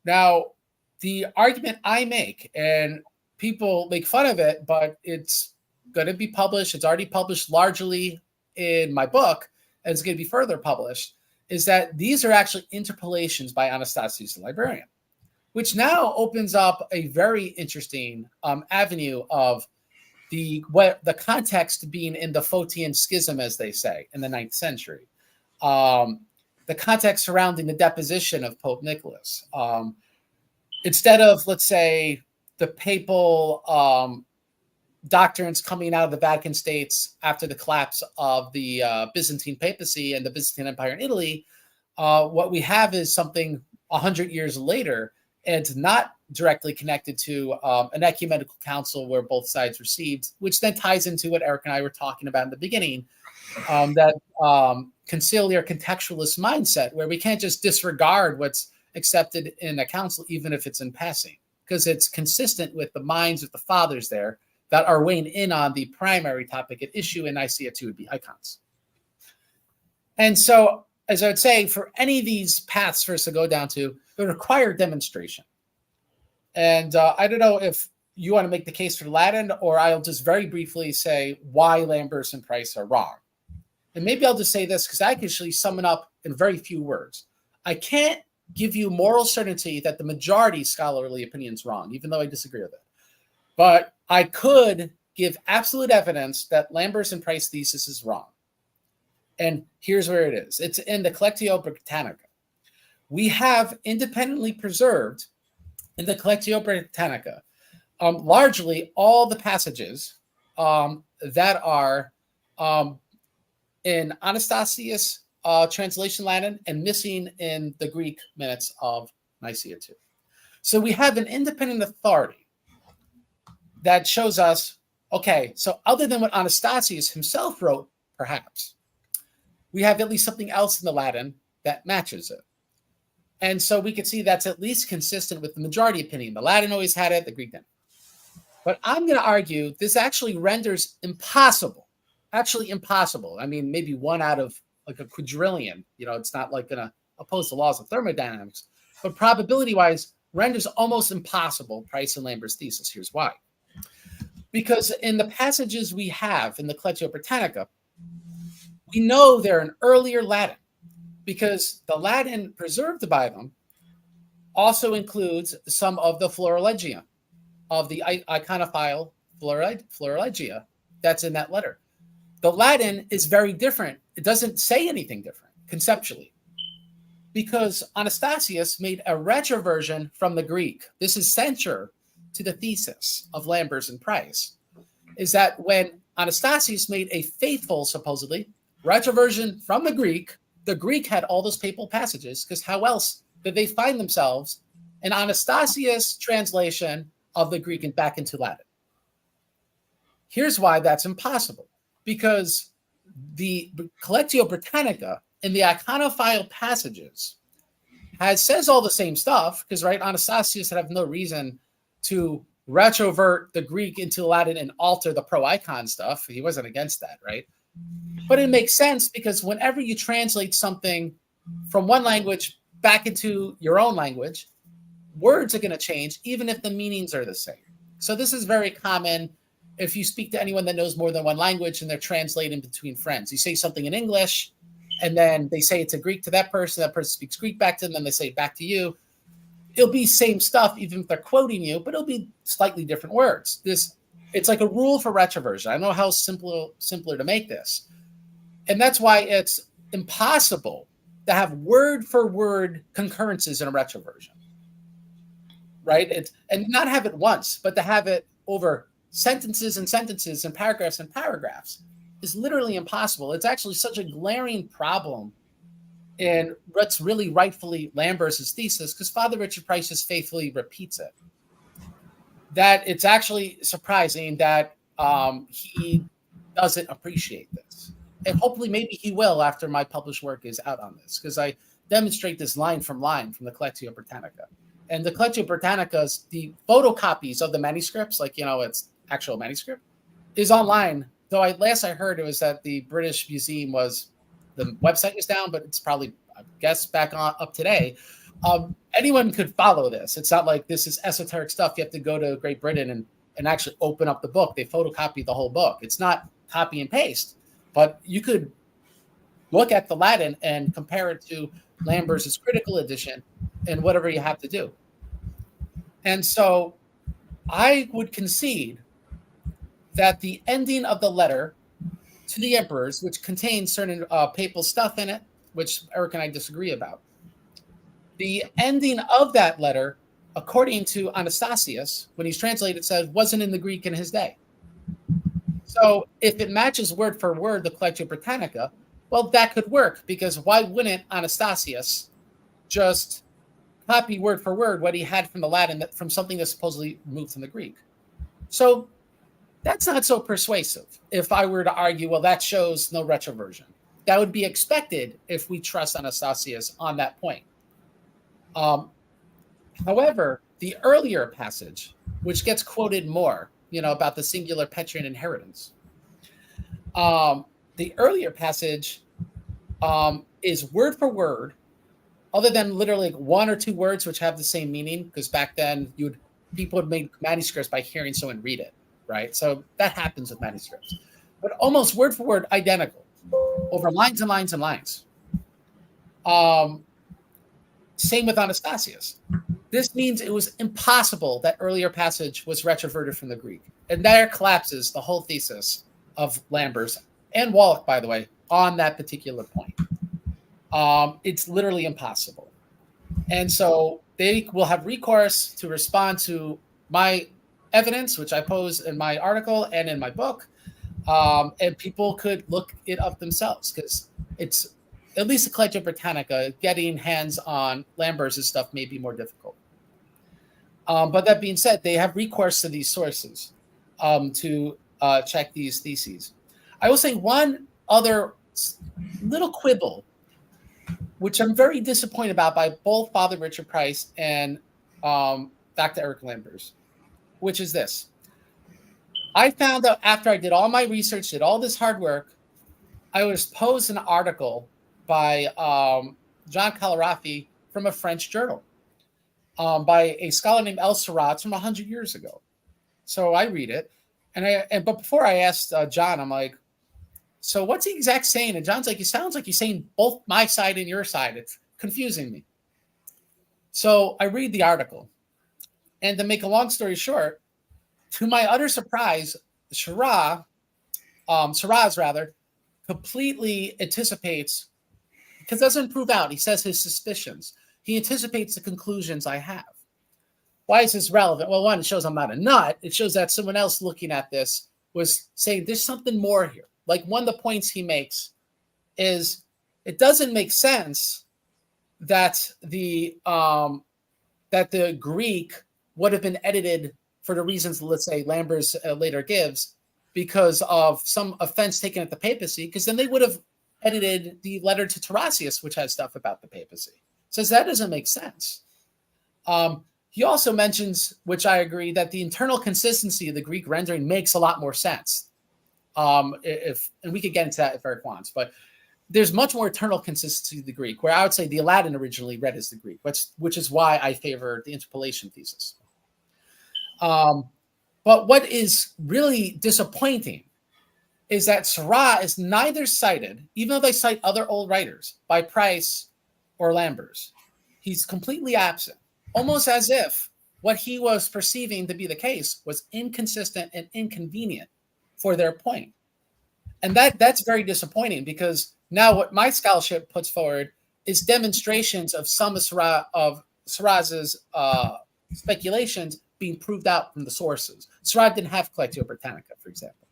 Speaker 3: Now, the argument I make, and people make fun of it, but it's going to be published. It's already published largely in my book, and it's going to be further published, is that these are actually interpolations by Anastasius the Librarian, which now opens up a very interesting avenue of the context being in the Photian schism, as they say, in the 9th century. The context surrounding the deposition of Pope Nicholas. Instead of, let's say, the papal doctrines coming out of the Vatican States after the collapse of the Byzantine papacy and the Byzantine Empire in Italy, what we have is something 100 years later, and it's not directly connected to an ecumenical council where both sides received, which then ties into what Eric and I were talking about in the beginning, that conciliar contextualist mindset, where we can't just disregard what's accepted in a council, even if it's in passing, because it's consistent with the minds of the fathers there that are weighing in on the primary topic at issue in Nicaea 2 would be icons. And so, as I would say, for any of these paths for us to go down to, it would require demonstration. And I don't know if you want to make the case for Latin, or I'll just very briefly say why Lamberts and Price are wrong. And maybe I'll just say this, because I can actually sum it up in very few words. I can't give you moral certainty that the majority scholarly opinion is wrong, even though I disagree with it. But I could give absolute evidence that Lamberts and Price thesis is wrong. And here's where it is. It's in the Collectio Britannica. We have independently preserved in the Collectio Britannica largely all the passages that are in Anastasius translation Latin and missing in the Greek minutes of Nicaea 2. So we have an independent authority that shows us, okay, so other than what Anastasius himself wrote, perhaps, we have at least something else in the Latin that matches it. And so we can see that's at least consistent with the majority opinion. The Latin always had it, the Greek didn't. But I'm going to argue this actually renders impossible, actually impossible. I mean, maybe one out of like a quadrillion, it's not like going to oppose the laws of thermodynamics, but probability-wise renders almost impossible Price and Lambert's thesis. Here's why. Because in the passages we have in the Collectio Britannica, we know they're in earlier Latin, because the Latin preserved by them also includes some of the Florilegia, of the iconophile Florilegia that's in that letter. The Latin is very different. It doesn't say anything different conceptually, because Anastasius made a retroversion from the Greek. This is censure to the thesis of Lamberts and Price, is that when Anastasius made a faithful, supposedly, retroversion from the Greek the Greek had all those papal passages because how else did they find themselves in Anastasius' translation of the Greek and back into Latin? Here's why that's impossible. Because the Collectio Britannica in the iconophile passages says all the same stuff, because, right, Anastasius had no reason to retrovert the Greek into Latin and alter the pro-icon stuff. He wasn't against that, right? But it makes sense because whenever you translate something from one language back into your own language, words are going to change, even if the meanings are the same. So this is very common if you speak to anyone that knows more than one language and they're translating between friends. You say something in English, and then they say it's a Greek to that person speaks Greek back to them, then they say it back to you. It'll be same stuff, even if they're quoting you, but it'll be slightly different words. It's like a rule for retroversion. I don't know how simpler to make this. And that's why it's impossible to have word-for-word concurrences in a retroversion, right? And not have it once, but to have it over sentences and sentences and paragraphs is literally impossible. It's actually such a glaring problem in what's really rightfully Lambert's thesis, because Father Richard Price just faithfully repeats it, that it's actually surprising that he doesn't appreciate this. And hopefully maybe he will after my published work is out on this, because I demonstrate this line from the Collectio Britannica. And the Collectio Britannica's, the photocopies of the manuscripts, like, it's actual manuscript, is online. Though last I heard it was that the British Museum the website was down, but it's probably, I guess, back up today. Anyone could follow this. It's not like this is esoteric stuff. You have to go to Great Britain and actually open up the book. They photocopy the whole book. It's not copy and paste, but you could look at the Latin and compare it to Lambert's critical edition and whatever you have to do. And so I would concede that the ending of the letter to the emperors, which contains certain papal stuff in it, which Eric and I disagree about, the ending of that letter, according to Anastasius, when he's translated, says wasn't in the Greek in his day. So if it matches word for word the Collectio Britannica, well, that could work, because why wouldn't Anastasius just copy word for word what he had from the Latin from something that supposedly moved from the Greek? So that's not so persuasive. If I were to argue, well, that shows no retroversion. That would be expected if we trust Anastasius on that point. However, the earlier passage, which gets quoted more, about the singular Petrine inheritance, the earlier passage is word for word, other than literally one or two words which have the same meaning, because back then people would make manuscripts by hearing someone read it, right? So that happens with manuscripts, but almost word for word identical over lines and lines and lines. Same with Anastasius. This means it was impossible that earlier passage was retroverted from the Greek. And there collapses the whole thesis of Lambert's and Wallach, by the way, on that particular point. It's literally impossible. And so they will have recourse to respond to my evidence, which I pose in my article and in my book. And people could look it up themselves, because it's, at least the Collectio Britannica, getting hands on Lambert's stuff may be more difficult. But that being said, they have recourse to these sources to check these theses. I will say one other little quibble, which I'm very disappointed about by both Father Richard Price and Dr. Erick Lambers, which is this. I found out after I did all my research, did all this hard work, I was posed an article by John Calarafi from a French journal by a scholar named El Seurat from 100 years ago. So I read it, but before I asked John, I'm like, so what's he exact saying? And John's like, it sounds like he's saying both my side and your side. It's confusing me. So I read the article, and to make a long story short, to my utter surprise, Seurat completely anticipates, because it doesn't prove out. He says his suspicions. He anticipates the conclusions I have. Why is this relevant? Well, one, it shows I'm not a nut. It shows that someone else looking at this was saying there's something more here. Like one of the points he makes is it doesn't make sense that the Greek would have been edited for the reasons, let's say, Lambers later gives, because of some offense taken at the papacy, because then they would have edited the letter to Tarasius, which has stuff about the papacy. Says that doesn't make sense. He also mentions, which I agree, that the internal consistency of the Greek rendering makes a lot more sense. And we could get into that if Eric wants, but there's much more internal consistency of the Greek, where I would say the Latin originally read as the Greek, which is why I favor the interpolation thesis. But what is really disappointing is that Seurat is neither cited, even though they cite other old writers, by Price or Lambers. He's completely absent, almost as if what he was perceiving to be the case was inconsistent and inconvenient for their point. And that's very disappointing, because now what my scholarship puts forward is demonstrations of some of Seurat's speculations being proved out from the sources. Seurat didn't have Collectio Britannica, for example.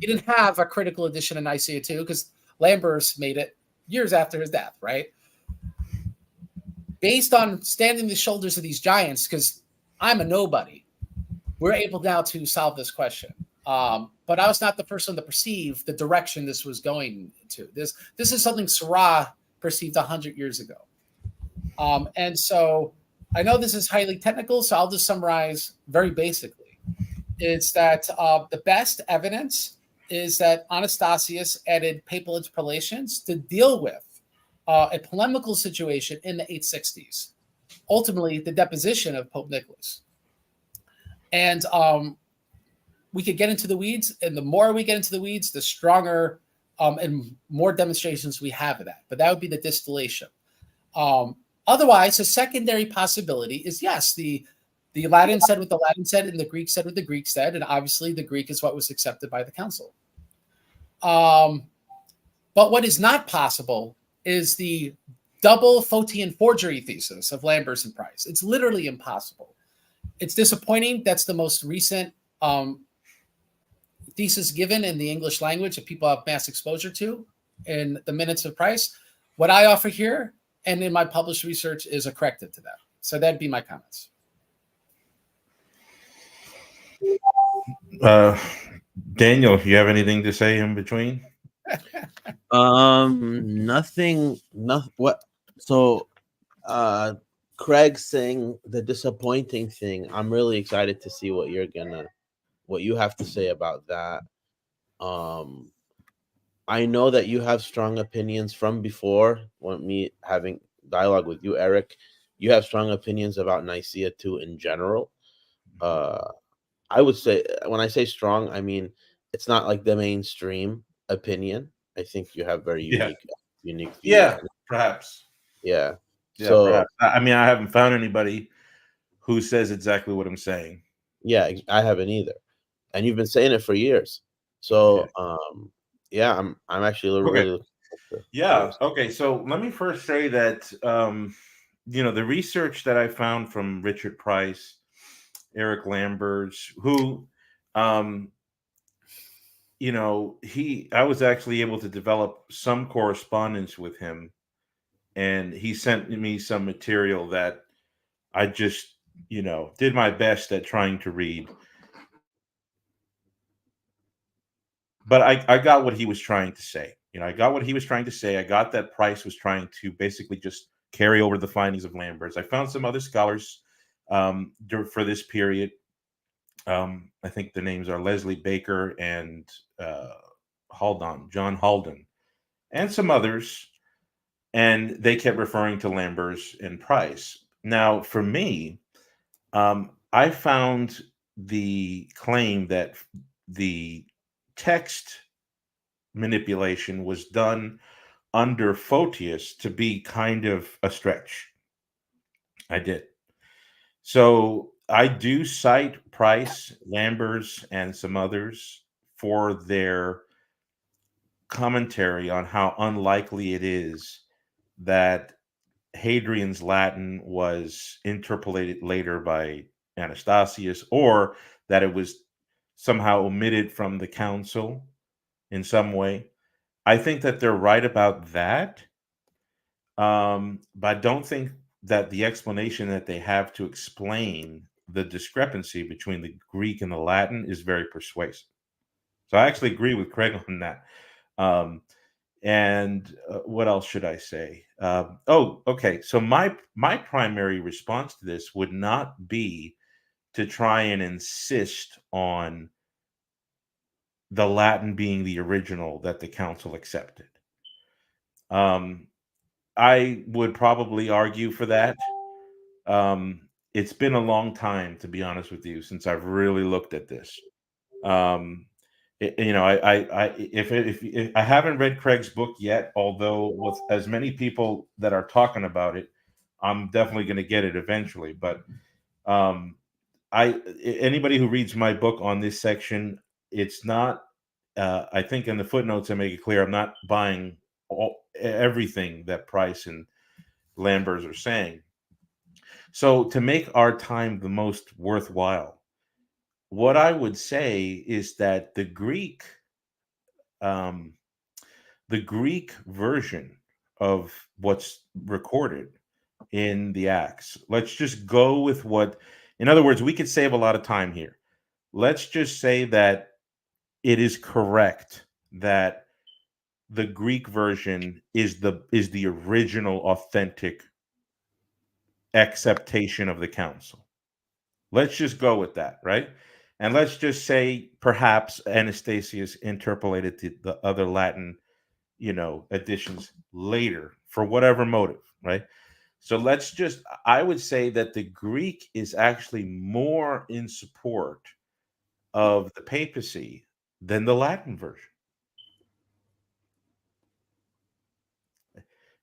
Speaker 3: He didn't have a critical edition of Nicaea II, because Lambers made it years after his death, right? Based on standing the shoulders of these giants, because I'm a nobody, we're able now to solve this question. But I was not the person to perceive the direction this was going to. This is something Seurat perceived 100 years ago. And so I know this is highly technical, so I'll just summarize very basically. It's that the best evidence is that Anastasius added papal interpolations to deal with a polemical situation in the 860s, ultimately the deposition of Pope Nicholas. And we could get into the weeds, and the more we get into the weeds, the stronger and more demonstrations we have of that. But that would be the distillation. Otherwise, a secondary possibility is, yes, the Latin said what the Latin said, and the Greek said what the Greek said, and obviously the Greek is what was accepted by the council. But what is not possible is the double Photian forgery thesis of Lambers and Price. It's literally impossible. It's disappointing. That's the most recent thesis given in the English language that people have mass exposure to in the minutes of Price. What I offer here and in my published research is a corrective to that. So that'd be my comments.
Speaker 2: Daniel, you have anything to say in between?
Speaker 1: Nothing. What? So, Craig saying the disappointing thing. I'm really excited to see what you have to say about that. I know that you have strong opinions from before when me having dialogue with you, Eric. You have strong opinions about Nicaea II in general. I would say, when I say strong, I mean it's not like the mainstream opinion. I think you have very unique views.
Speaker 2: Yeah, perhaps.
Speaker 1: Yeah.
Speaker 2: Yeah,
Speaker 1: so
Speaker 2: perhaps. I mean, I haven't found anybody who says exactly what I'm saying.
Speaker 1: Yeah, I haven't either. And you've been saying it for years. So yeah, I'm actually really looking forward to
Speaker 2: yeah. Okay. So let me first say that the research that I found from Richard Price, Eric Lambers, who I was actually able to develop some correspondence with him, and he sent me some material that I just did my best at trying to read. But I got what he was trying to say. I got what he was trying to say. I got that Price was trying to basically just carry over the findings of Lambers. I found some other scholars for this period. I think the names are Leslie Baker and John Halden, and some others. And they kept referring to Lambers and Price. Now, for me, I found the claim that the text manipulation was done under Photius to be kind of a stretch. I did. So I do cite Price, Lambers, and some others for their commentary on how unlikely it is that Hadrian's Latin was interpolated later by Anastasius, or that it was somehow omitted from the council in some way. I think that they're right about that. But I don't think that the explanation that they have to explain the discrepancy between the Greek and the Latin is very persuasive. So I actually agree with Craig on that. Um, and what else should I say? Okay. So my primary response to this would not be to try and insist on the Latin being the original that the council accepted. I would probably argue for that. It's been a long time, to be honest with you, since I've really looked at this. If I haven't read Craig's book yet, although with as many people that are talking about it, I'm definitely going to get it eventually. But um, anybody who reads my book on this section, it's not. I think in the footnotes I make it clear I'm not buying everything that Price and Lambers are saying. So to make our time the most worthwhile, what I would say is that um, the Greek version of what's recorded in the Acts. Let's just go with what. In other words, we could save a lot of time here. Let's just say that it is correct that the Greek version is the original authentic acceptation of the council. Let's just go with that, right? And let's just say perhaps Anastasius interpolated the other Latin, additions later for whatever motive, right? So I would say that the Greek is actually more in support of the papacy than the Latin version.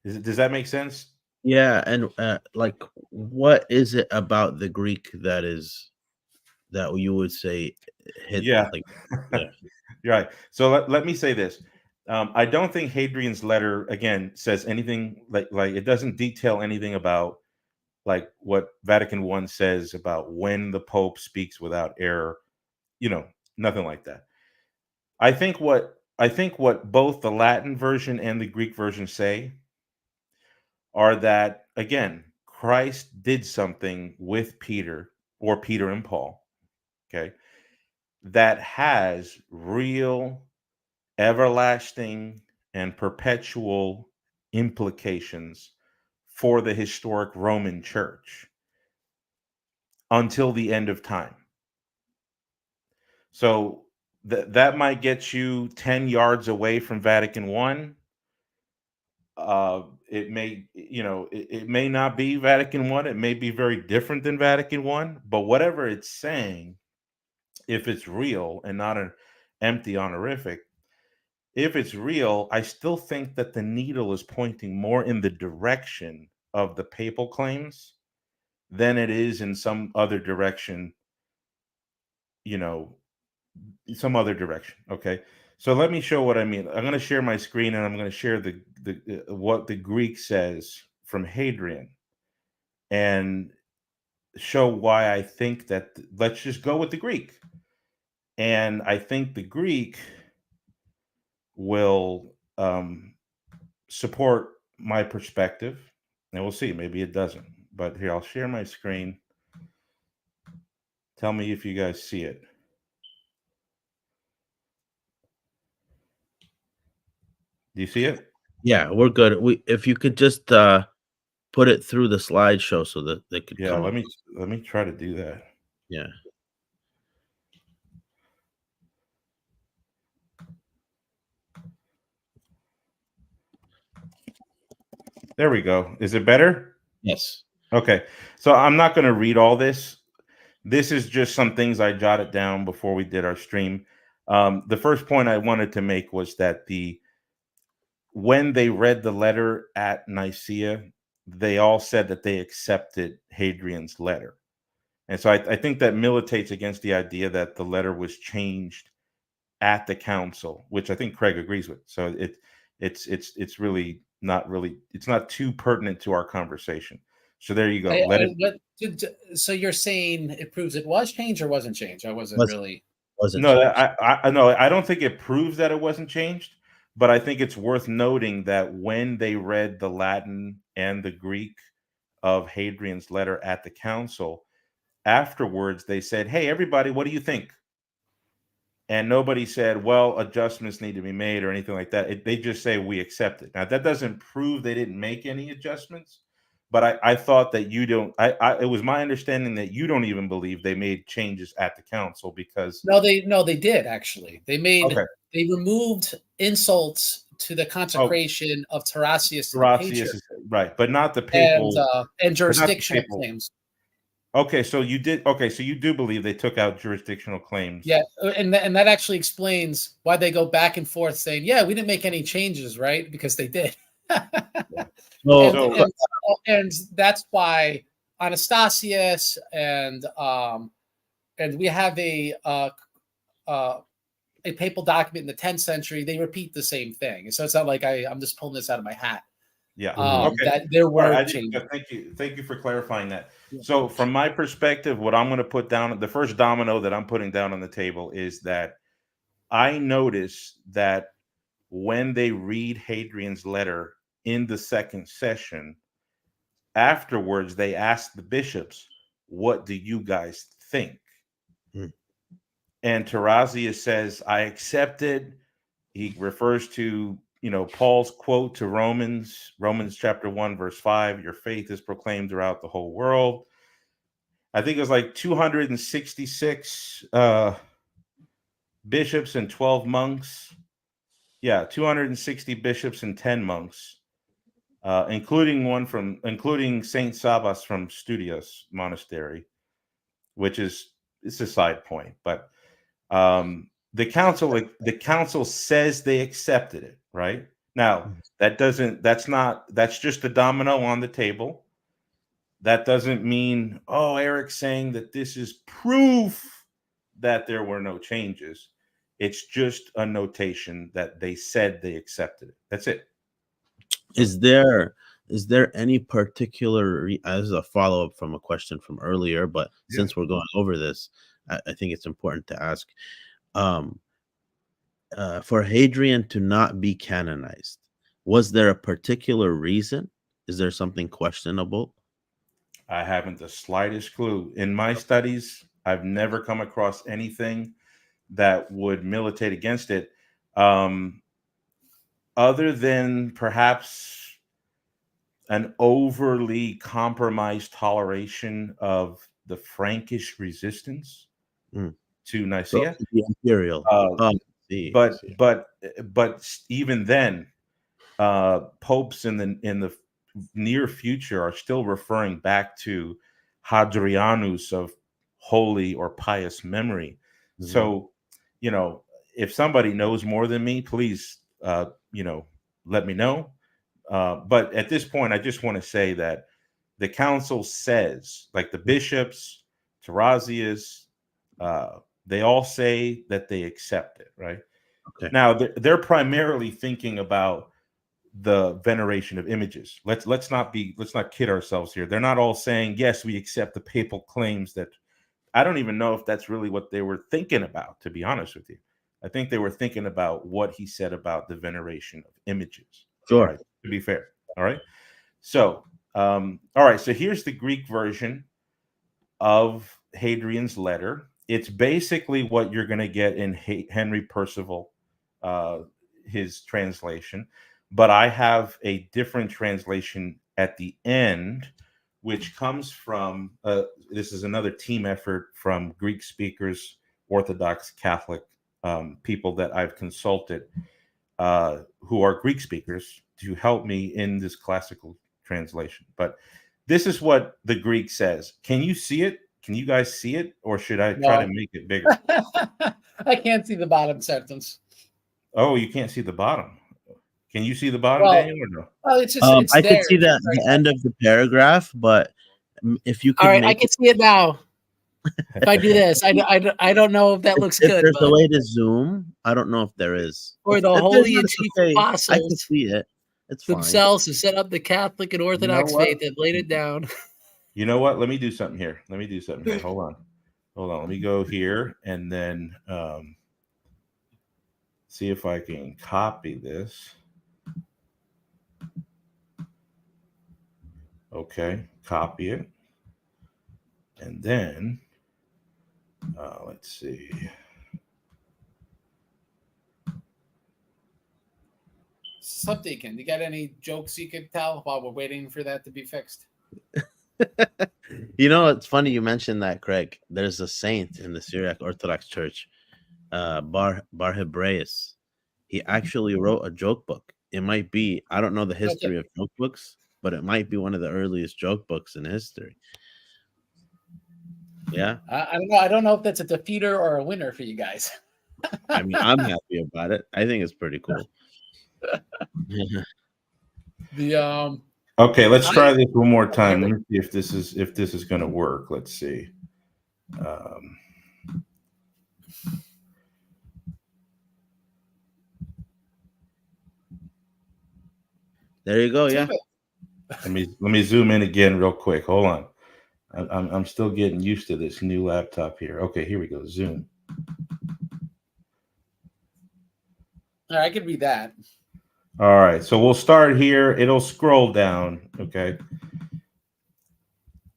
Speaker 2: Does that make sense?
Speaker 1: Yeah, and like, what is it about the Greek that you would say hit?
Speaker 2: Yeah.
Speaker 1: Like, yeah,
Speaker 2: You're right. So let me say this. I don't think Hadrian's letter again says anything like it doesn't detail anything about like what Vatican I says about when the Pope speaks without error. Nothing like that. I think what both the Latin version and the Greek version say are that again, Christ did something with Peter or Peter and Paul, okay, that has real, everlasting, and perpetual implications for the historic Roman Church until the end of time. So that might get you 10 yards away from Vatican One. It may not be Vatican One. It may be very different than Vatican One, but whatever it's saying, if it's real and not an empty honorific, if it's real, I still think that the needle is pointing more in the direction of the papal claims than it is in some other direction, you know, some other direction. Okay. So let me show what I mean. I'm going to share my screen and I'm going to share the what the Greek says from Hadrian and show why I think that let's just go with the Greek. And I think the Greek will support my perspective, and we'll see. Maybe it doesn't. But here, I'll share my screen. Tell me if you guys see it. Do you see it?
Speaker 1: yeah, we're good. If you could just put it through the slideshow so that they could
Speaker 2: Yeah.
Speaker 1: come
Speaker 2: Let
Speaker 1: up.
Speaker 2: me try to do that.
Speaker 1: Yeah.
Speaker 2: There we go. Is it better?
Speaker 1: Yes.
Speaker 2: Okay. So I'm not going to read all this. This is just some things I jotted down before we did our stream. The first point I wanted to make was that when they read the letter at Nicaea, they all said that they accepted Hadrian's letter. And so I think that militates against the idea that the letter was changed at the council, which I think Craig agrees with. So it's really not it's not too pertinent to our conversation. So there you go.
Speaker 3: So you're saying it proves it was changed or wasn't changed? I wasn't really.
Speaker 1: Wasn't
Speaker 2: No,
Speaker 1: changed.
Speaker 2: I no, I don't think it proves that it wasn't changed, But I think it's worth noting that when they read the Latin and the Greek of Hadrian's letter at the council, afterwards they said, "Hey, everybody, what do you think?" And nobody said, "Well, adjustments need to be made," or anything like that. They just say, "We accept it." Now, that doesn't prove they didn't make any adjustments, but I thought that you don't. It was my understanding that you don't even believe they made changes at the council because
Speaker 3: no, they did actually. They removed insults to the consecration of Tarasius to the
Speaker 2: Heratius
Speaker 3: Patriarch,
Speaker 2: is right, but not the papal
Speaker 3: and jurisdictional claims.
Speaker 2: Okay, so you did. Okay, so you do believe they took out jurisdictional claims.
Speaker 3: Yeah, and that actually explains why they go back and forth saying, "Yeah, we didn't make any changes, right?" Because they did. And that's why Anastasius and we have a papal document in the 10th century. They repeat the same thing, so it's not like I'm just pulling this out of my hat.
Speaker 2: Yeah.
Speaker 3: Okay. That there were changes.
Speaker 2: Thank you for clarifying that. Yeah. So, from my perspective, what I'm going to put down, the first domino that I'm putting down on the table is that I notice that when they read Hadrian's letter in the second session, afterwards they ask the bishops, "What do you guys think?" And Tarasius says, "I accept it." He refers to Paul's quote to Romans chapter 1, verse 5, "Your faith is proclaimed throughout the whole world." I think it was like 266 bishops and 12 monks. Yeah, 260 bishops and 10 monks, including Saint Sabas from Studios Monastery, which it's a side point, but the council says they accepted it, right? Now, that's just a domino on the table. That doesn't mean, oh, Erick's saying that this is proof that there were no changes. It's just a notation that they said they accepted it. That's it.
Speaker 1: Is there any particular, as a follow-up from a question from earlier, but since we're going over this, I think it's important to ask, for Hadrian to not be canonized, was there a particular reason? Is there something questionable?
Speaker 2: I haven't the slightest clue. In my studies, I've never come across anything that would militate against it, other than perhaps an overly compromised toleration of the Frankish resistance to Nicaea.
Speaker 1: So the imperial.
Speaker 2: But even then, popes in the near future are still referring back to Hadrianus of holy or pious memory. So, if somebody knows more than me, please, let me know. But at this point, I just want to say that the council says, like the bishops, Tarasius, they all say that they accept it, right?
Speaker 1: Okay.
Speaker 2: Now they're primarily thinking about the veneration of images. Let's not kid ourselves here. They're not all saying, yes, we accept the papal claims. That I don't even know if that's really what they were thinking about, to be honest with you. I think they were thinking about what he said about the veneration of images.
Speaker 1: Sure.
Speaker 2: Right? To be fair. All right. So, all right. So here's the Greek version of Hadrian's letter. It's basically what you're going to get in Henry Percival, his translation. But I have a different translation at the end, which comes from, this is another team effort from Greek speakers, Orthodox Catholic people that I've consulted, who are Greek speakers, to help me in this classical translation. But this is what the Greek says. Can you see it? Can you guys see it? Or should I try to make it bigger?
Speaker 3: I can't see the bottom sentence.
Speaker 2: Oh, you can't see the bottom. Can you see the bottom, Daniel, or no?
Speaker 3: Well, it's just
Speaker 1: I can see the end of the paragraph, but if you could,
Speaker 3: all right, I can see it now. If I do this, I don't know if that looks good.
Speaker 1: There's a way to zoom. I don't know if there is.
Speaker 3: Or the holy and chief apostles.
Speaker 1: I can see it. It's
Speaker 3: themselves to set up the Catholic and Orthodox faith and laid it down.
Speaker 2: You know what? Let me do something here. Hold on. Let me go here and then see if I can copy this. Okay, copy it. And then, let's see.
Speaker 3: Subdeacon, you got any jokes you could tell while we're waiting for that to be fixed?
Speaker 1: You know, it's funny you mentioned that, Craig. There's a saint in the Syriac Orthodox Church, Bar Hebraeus. He actually wrote a joke book. It might be, I don't know the history of joke books, but it might be one of the earliest joke books in history. Yeah.
Speaker 3: I don't know. I don't know if that's a defeater or a winner for you guys.
Speaker 1: I mean, I'm happy about it. I think it's pretty cool.
Speaker 2: Okay, let's try this one more time. Let me see if this is going to work. Let's see.
Speaker 1: There you go. Yeah.
Speaker 2: Let me zoom in again real quick. Hold on. I'm still getting used to this new laptop here. Okay, here we go. Zoom.
Speaker 3: All right, I could read that.
Speaker 2: All right, so we'll start here. It'll scroll down. Okay.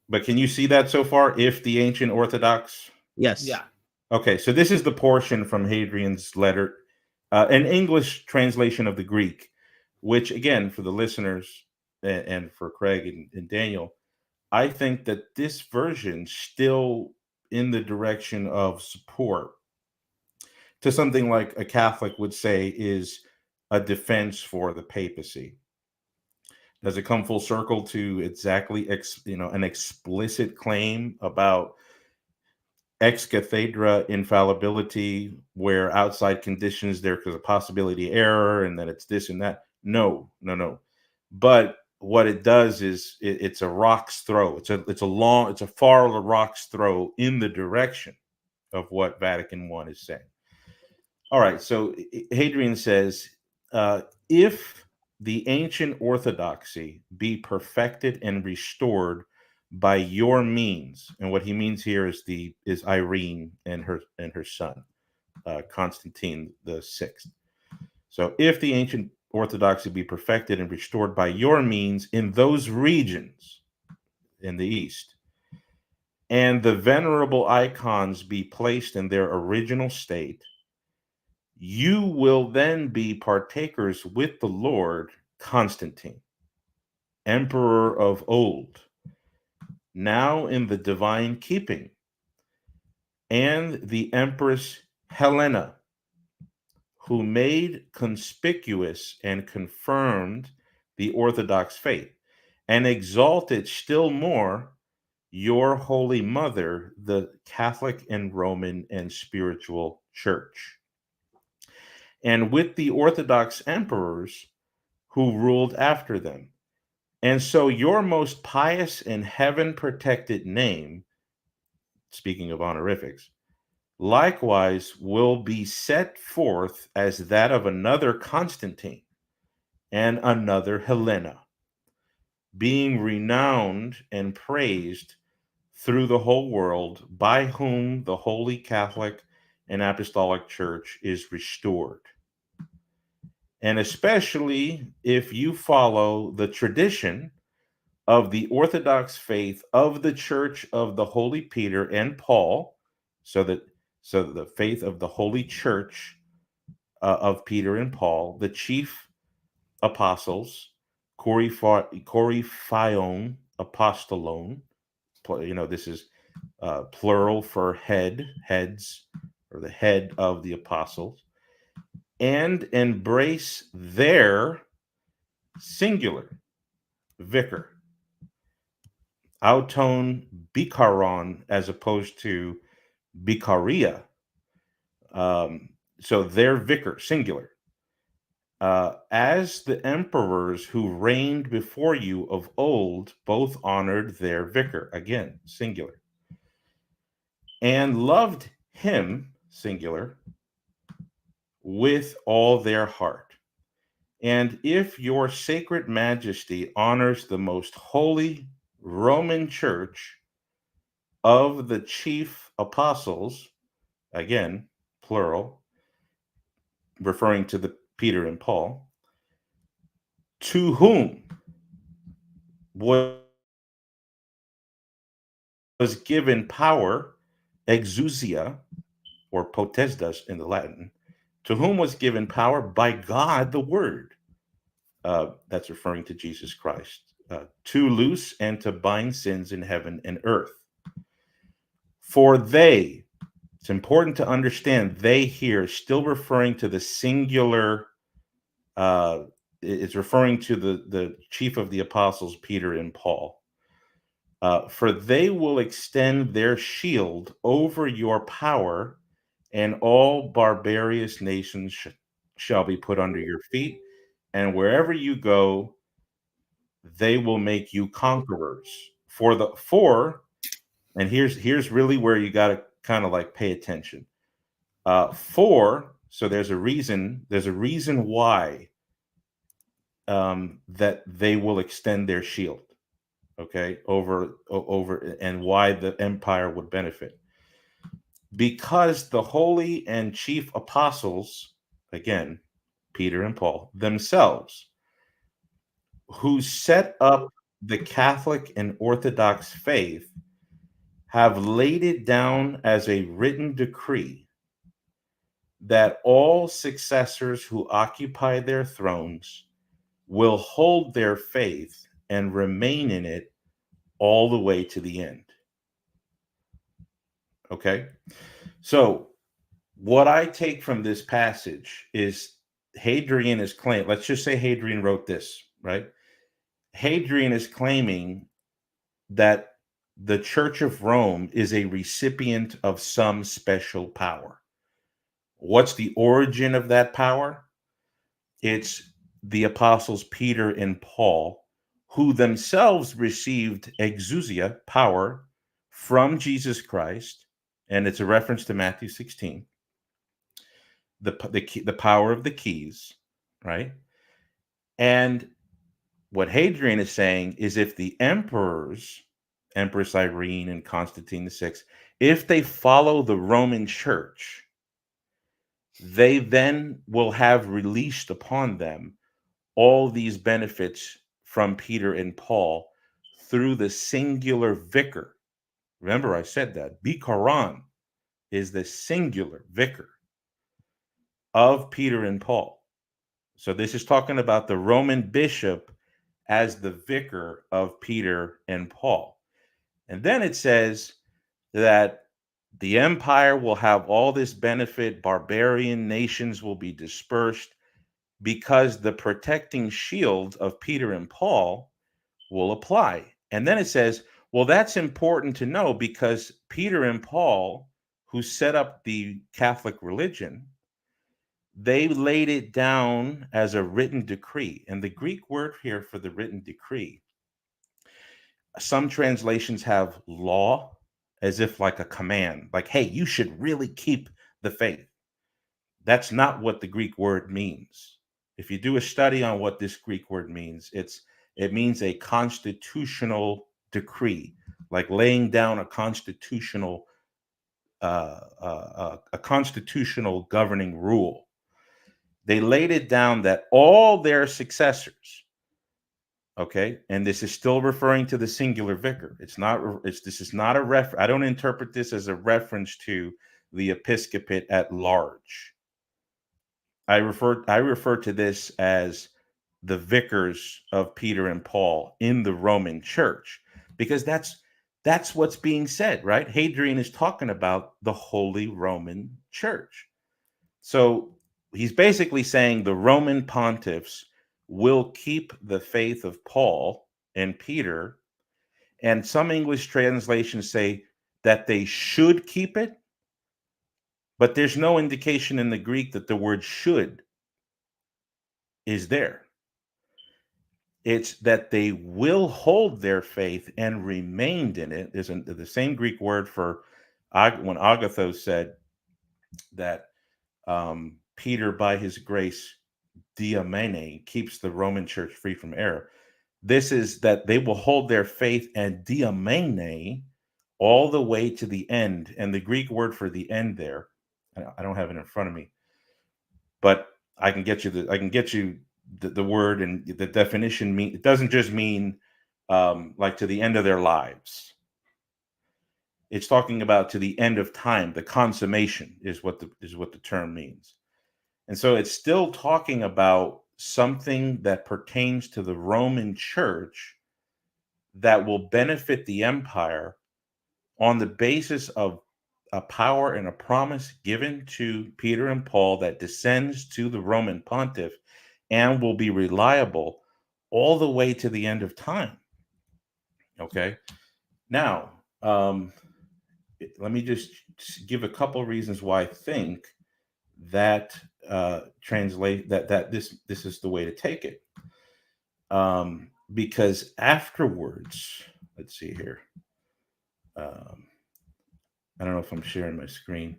Speaker 2: But can you see that so far? If the ancient Orthodox?
Speaker 1: Yes.
Speaker 3: Yeah.
Speaker 2: Okay, so this is the portion from Hadrian's letter, an English translation of the Greek, which, again, for the listeners and for Craig and Daniel, I think that this version still in the direction of support to something like a Catholic would say is a defense for the papacy. Does it come full circle to exactly an explicit claim about ex cathedra infallibility, where outside conditions there's a possibility of error and that it's this and that? No. But what it does is it's a rock's throw. It's a far rock's throw in the direction of what Vatican I is saying. All right, so Hadrian says, if the ancient orthodoxy be perfected and restored by your means, and what he means here is Irene and her son, Constantine the Sixth. So if the ancient orthodoxy be perfected and restored by your means in those regions in the East, and the venerable icons be placed in their original state, you will then be partakers with the Lord Constantine, emperor of old, now in the divine keeping, and the Empress Helena, who made conspicuous and confirmed the Orthodox faith, and exalted still more your holy mother, the Catholic and Roman and spiritual church. And with the Orthodox emperors who ruled after them. And so your most pious and heaven-protected name, speaking of honorifics, likewise will be set forth as that of another Constantine and another Helena, being renowned and praised through the whole world, by whom the Holy Catholic and Apostolic Church is restored. And especially if you follow the tradition of the Orthodox faith of the Church of the Holy Peter and Paul, so that the faith of the Holy Church of Peter and Paul, the chief apostles, Koryphaion apostolon, this is plural for heads, or the head of the apostles, and embrace their singular vicar, auton bikaron, as opposed to bikaria. So their vicar, singular, as the emperors who reigned before you of old both honored their vicar, again, singular, and loved him, singular, with all their heart. And if your sacred majesty honors the most holy Roman Church of the chief apostles, again, plural, referring to the Peter and Paul, to whom was given power, exousia, or potestas in the Latin, to whom was given power by God the Word. That's referring to Jesus Christ, to loose and to bind sins in heaven and earth. For they, it's important to understand, they here still referring to the singular, it's referring to the chief of the apostles, Peter and Paul. For they will extend their shield over your power, and all barbarous nations shall be put under your feet, and wherever you go, they will make you conquerors. And here's really where you got to kind of like pay attention. So there's a reason why that they will extend their shield, okay, over, and why the empire would benefit. Because the holy and chief apostles, again, Peter and Paul themselves, who set up the Catholic and Orthodox faith, have laid it down as a written decree that all successors who occupy their thrones will hold their faith and remain in it all the way to the end. Okay? So, what I take from this passage is Hadrian is claiming, let's just say Hadrian wrote this, right? Hadrian is claiming that the Church of Rome is a recipient of some special power. What's the origin of that power? It's the apostles Peter and Paul, who themselves received exousia, power, from Jesus Christ, and it's a reference to Matthew 16, the power of the keys, right? And what Hadrian is saying is, if the emperors, Empress Irene and Constantine VI, if they follow the Roman Church, they then will have released upon them all these benefits from Peter and Paul through the singular vicar. Remember, I said that. Bikaran is the singular vicar of Peter and Paul. So this is talking about the Roman bishop as the vicar of Peter and Paul. And then it says that the empire will have all this benefit, barbarian nations will be dispersed, because the protecting shield of Peter and Paul will apply. And then it says, well, that's important to know because Peter and Paul, who set up the Catholic religion, they laid it down as a written decree. And the Greek word here for the written decree, some translations have law, as if like a command, like, hey, you should really keep the faith. That's not what the Greek word means. If you do a study on what this Greek word means, it means a constitutional decree, like laying down a constitutional governing rule. They laid it down that all their successors, okay, and this is still referring to the singular vicar. This is not a reference. I don't interpret this as a reference to the episcopate at large. I refer to this as the vicars of Peter and Paul in the Roman Church, because that's what's being said, right? Hadrian is talking about the Holy Roman Church. So he's basically saying the Roman pontiffs will keep the faith of Paul and Peter, and some English translations say that they should keep it, but there's no indication in the Greek that the word should is there. It's that they will hold their faith and remained in it. There's the same Greek word for when Agatho said that Peter, by his grace, diamene, keeps the Roman church free from error. This is that they will hold their faith and diamene all the way to the end. And the Greek word for the end there, I don't have it in front of me, but I can get you the word, and the definition. It doesn't just mean like to the end of their lives. It's talking about to the end of time. The consummation is what the term means. And so it's still talking about something that pertains to the Roman Church that will benefit the empire on the basis of a power and a promise given to Peter and Paul that descends to the Roman pontiff and will be reliable all the way to the end of time. Okay. Now, let me just give a couple reasons why I think that translate that this is the way to take it. Because afterwards, let's see here. I don't know if I'm sharing my screen.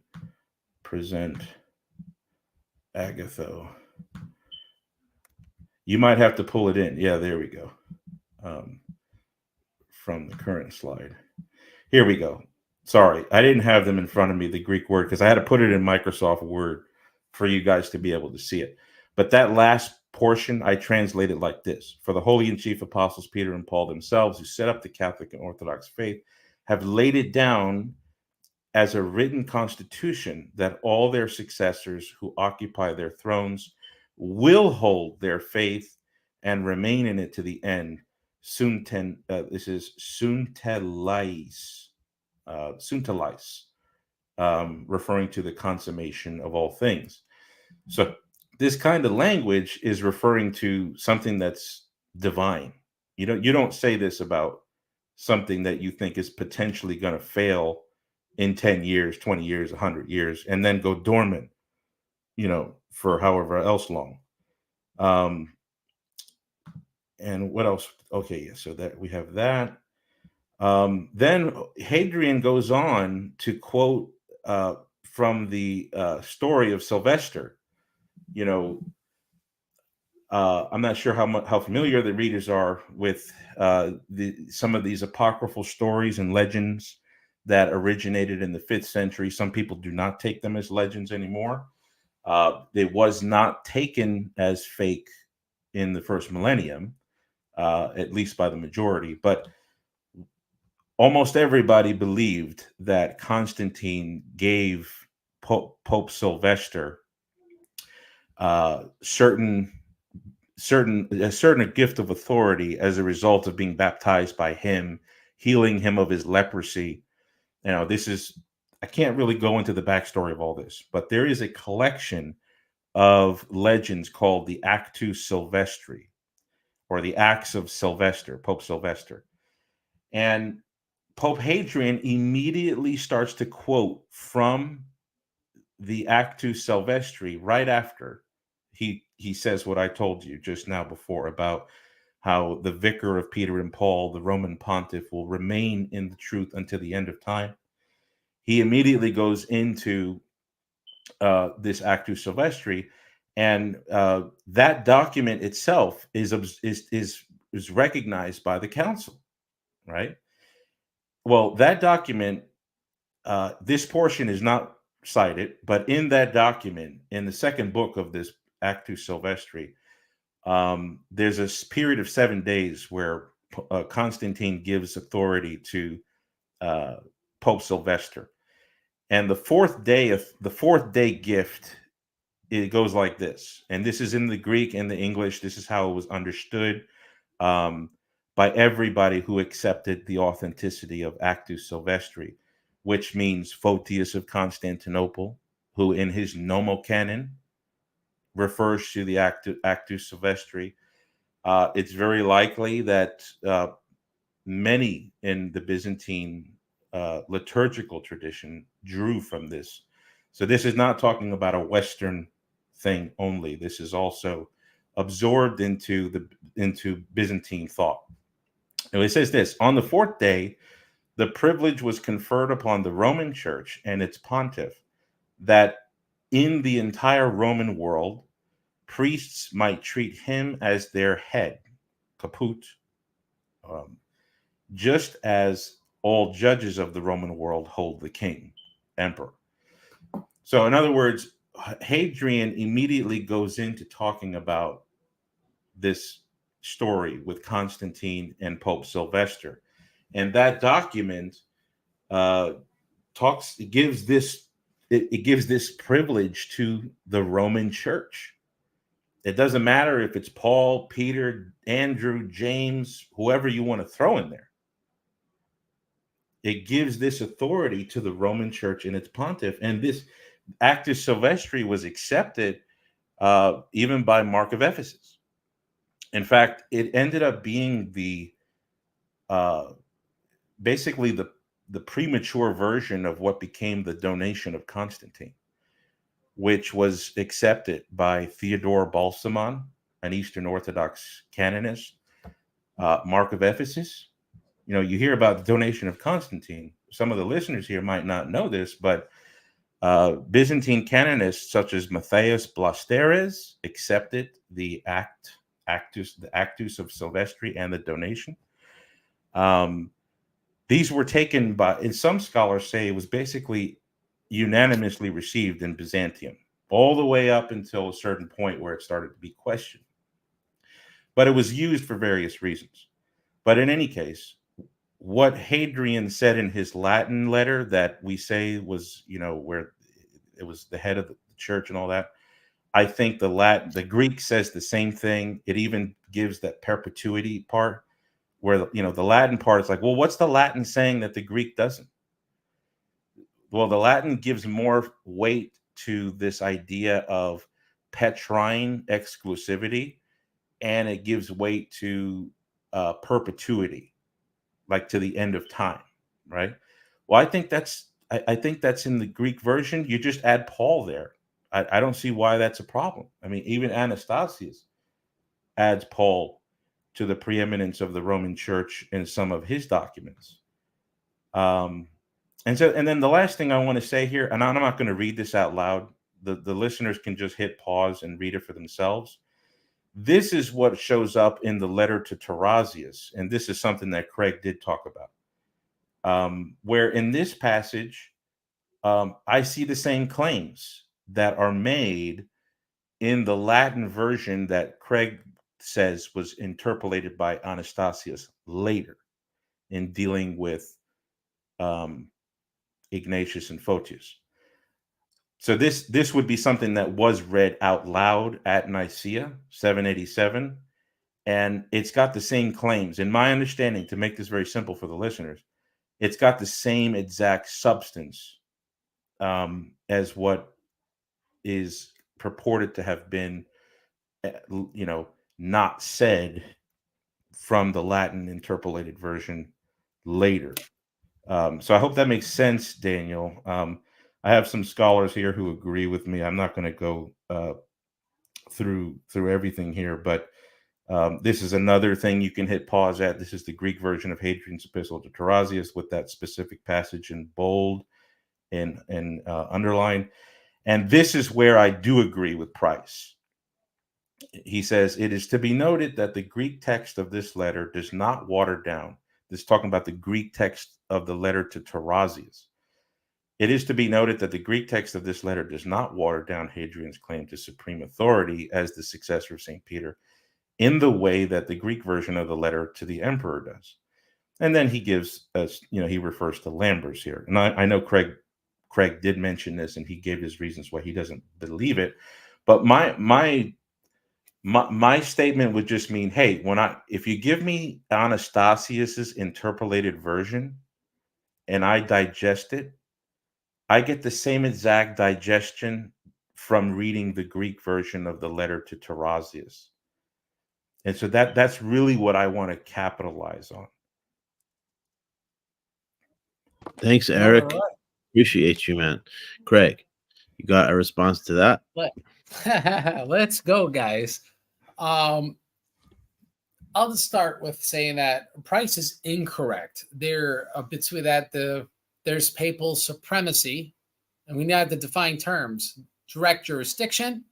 Speaker 2: Present Agatho. You might have to pull it in. Yeah, there we go. From the current slide. Here we go. Sorry, I didn't have them in front of me, the Greek word, because I had to put it in Microsoft Word for you guys to be able to see it. But that last portion, I translated like this. For the holy and chief apostles, Peter and Paul themselves, who set up the Catholic and Orthodox faith, have laid it down as a written constitution that all their successors who occupy their thrones will hold their faith and remain in it to the end. This is suntelais, referring to the consummation of all things. So this kind of language is referring to something that's divine. You don't say this about something that you think is potentially going to fail in 10 years, 20 years, 100 years, and then go dormant, for however else long. And what else? Okay, yeah, so that we have that. Then Hadrian goes on to quote from the story of Sylvester. I'm not sure how familiar the readers are with some of these apocryphal stories and legends that originated in the 5th century. Some people do not take them as legends anymore. It was not taken as fake in the first millennium, at least by the majority. But almost everybody believed that Constantine gave Pope Sylvester a certain gift of authority as a result of being baptized by him, healing him of his leprosy. I can't really go into the backstory of all this, but there is a collection of legends called the Actus Sylvestri, or the Acts of Sylvester, Pope Sylvester. And Pope Hadrian immediately starts to quote from the Actus Sylvestri right after he says what I told you just now before about how the vicar of Peter and Paul, the Roman pontiff, will remain in the truth until the end of time. He immediately goes into this Actus Sylvestri, and that document itself is recognized by the council, right? Well, that document, this portion is not cited, but in that document, in the second book of this Actus Sylvestri, there's a period of 7 days where Constantine gives authority to Pope Sylvester. And the fourth day gift, it goes like this. And this is in the Greek and the English. This is how it was understood by everybody who accepted the authenticity of Actus Sylvestri, which means Photius of Constantinople, who in his Nomocanon refers to the Actus Sylvestri. It's very likely that many in the Byzantine liturgical tradition drew from this. So this is not talking about a Western thing only. This is also absorbed into Byzantine thought. And it says this: on the 4th day, the privilege was conferred upon the Roman Church and its pontiff that in the entire Roman world, priests might treat him as their head, caput, just as all judges of the Roman world hold the king, emperor. So in other words, Hadrian immediately goes into talking about this story with Constantine and Pope Sylvester, and that document it gives this privilege to the Roman Church. It doesn't matter if it's Paul, Peter, Andrew, James, whoever you want to throw in there. It gives this authority to the Roman Church and its pontiff. And this Actus Sylvestri was accepted even by Mark of Ephesus. In fact, it ended up being basically the premature version of what became the Donation of Constantine, which was accepted by Theodore Balsamon, an Eastern Orthodox canonist, Mark of Ephesus. You know, you hear about the Donation of Constantine. Some of the listeners here might not know this, but Byzantine canonists such as Matthias Blasteres accepted the Actus of Sylvestri and the Donation. These were taken by, and some scholars say it was basically unanimously received in Byzantium, all the way up until a certain point where it started to be questioned. But it was used for various reasons. But in any case, what Hadrian said in his Latin letter that we say was, you know, where it was the head of the church and all that, I think the Greek says the same thing. It even gives that perpetuity part where, you know, the Latin part is like, well, what's the Latin saying that the Greek doesn't? Well, the Latin gives more weight to this idea of Petrine exclusivity, and it gives weight to perpetuity, like to the end of time, right? Well, I think that's in the Greek version. You just add Paul there. I don't see why that's a problem. I mean, even Anastasius adds Paul to the preeminence of the Roman Church in some of his documents. And then the last thing I want to say here, and I'm not going to read this out loud. The listeners can just hit pause and read it for themselves. This is what shows up in the letter to Tarasius, and this is something that Craig did talk about, where in this passage, I see the same claims that are made in the Latin version that Craig says was interpolated by Anastasius later in dealing with Ignatius and Photius. So this would be something that was read out loud at Nicaea 787, and it's got the same claims. In my understanding, to make this very simple for the listeners, it's got the same exact substance as what is purported to have been, you know, not said from the Latin interpolated version later. So I hope that makes sense, Daniel. I have some scholars here who agree with me. I'm not going to go through everything here, but this is another thing you can hit pause at. This is the Greek version of Hadrian's Epistle to Tarasius with that specific passage in bold and underline. And this is where I do agree with Price. He says, it is to be noted that the Greek text of this letter does not water down. This is talking about the Greek text of the letter to Tarasius. It is to be noted that the Greek text of this letter does not water down Hadrian's claim to supreme authority as the successor of St. Peter in the way that the Greek version of the letter to the emperor does. And then he gives us, you know, he refers to Lambers here. And I know Craig did mention this, and he gave his reasons why he doesn't believe it. But my statement would just mean, hey, if you give me Anastasius's interpolated version and I digest it, I get the same exact digestion from reading the Greek version of the letter to Tarasius. And so that's really what I want to capitalize on.
Speaker 1: Thanks, Eric. Right. Appreciate you, man. Craig, you got a response to that?
Speaker 3: Let's go, guys. I'll just start with saying that Price is incorrect. There, between that, there's papal supremacy, and we have to define terms. Direct jurisdiction.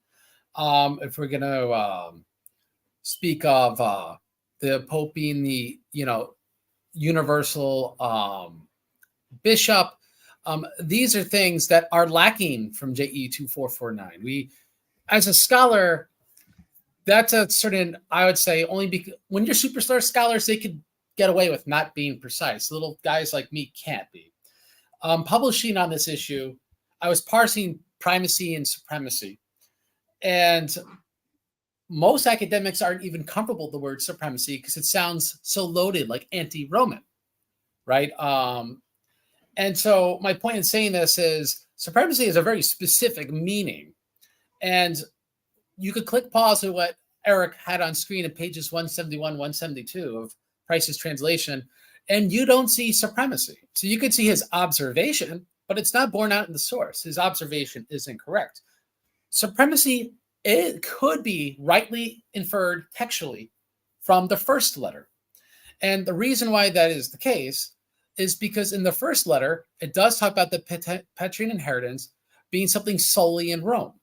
Speaker 3: If we're going to speak of the Pope being the, you know, universal bishop, These are things that are lacking from JE 2449. We, as a scholar, that's a certain, I would say, only because when you're superstar scholars, they could get away with not being precise. Little guys like me can't be. Publishing on this issue, I was parsing primacy and supremacy. And most academics aren't even comfortable with the word supremacy because it sounds so loaded, like anti-Roman, right? And so my point in saying this is supremacy is a very specific meaning. And you could click pause at what Erick had on screen at pages 171, 172 of Price's translation, and you don't see supremacy. So you could see his observation, but it's not borne out in the source. His observation is incorrect. Supremacy, it could be rightly inferred textually from the first letter. And the reason why that is the case is because in the first letter, it does talk about the Petrine inheritance being something solely in Rome.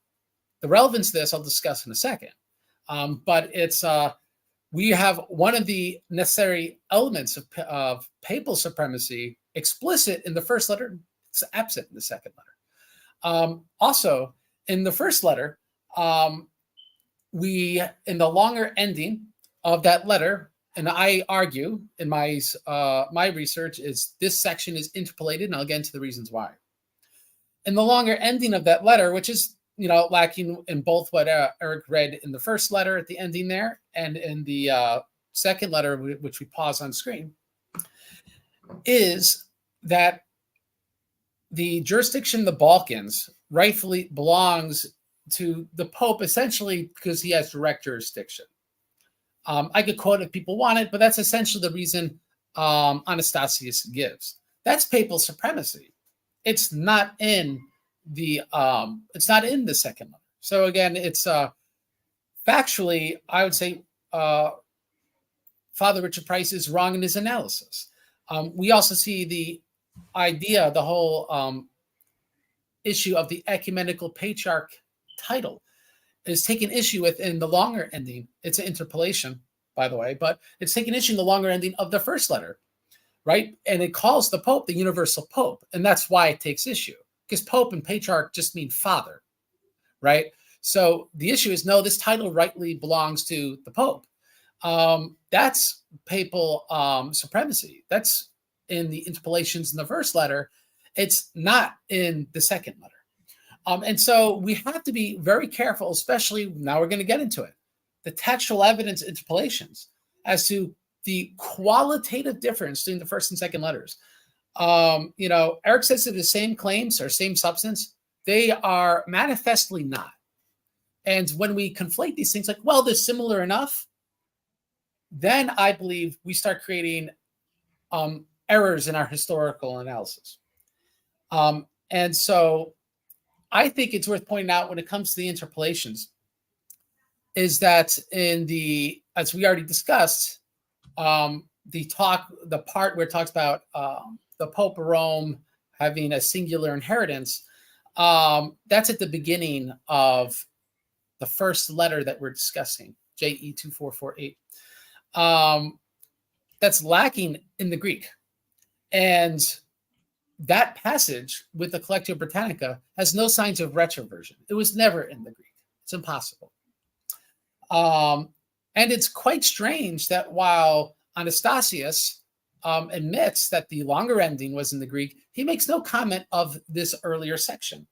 Speaker 3: The relevance of this I'll discuss in a second. But it's we have one of the necessary elements of papal supremacy explicit in the first letter. It's absent in the second letter. Also, in the first letter, we, in the longer ending of that letter, and I argue in my my research is this section is interpolated, and I'll get into the reasons why. In the longer ending of that letter, which is lacking in both what Erick read in the first letter at the ending there, and in the second letter, which we pause on screen, is that the jurisdiction of the Balkans rightfully belongs to the Pope, essentially because he has direct jurisdiction. I could quote if people want it, but that's essentially the reason Anastasius gives. That's papal supremacy. It's not in the second letter. So again, it's factually, I would say Father Richard Price is wrong in his analysis. We also see the idea, the whole issue of the ecumenical patriarch title is taken issue with in the longer ending. It's an interpolation, by the way, but it's taken issue in the longer ending of the first letter, right? And it calls the Pope the universal Pope, and that's why it takes issue, because Pope and patriarch just mean father, right? So the issue is, no, this title rightly belongs to the Pope. That's papal supremacy. That's in the interpolations in the first letter. It's not in the second letter. And so we have to be very careful, especially now we're going to get into it, the textual evidence interpolations as to the qualitative difference between the first and second letters. Erick says that the same claims or same substance, they are manifestly not. And when we conflate these things like, well, they're similar enough, then I believe we start creating errors in our historical analysis. And so I think it's worth pointing out when it comes to the interpolations is that as we already discussed, the part where it talks about the Pope of Rome having a singular inheritance, that's at the beginning of the first letter that we're discussing, JE 2448. That's lacking in the Greek. And that passage with the Collectio Britannica has no signs of retroversion. It was never in the Greek. It's impossible. And it's quite strange that while Anastasius admits that the longer ending was in the Greek, he makes no comment of this earlier section,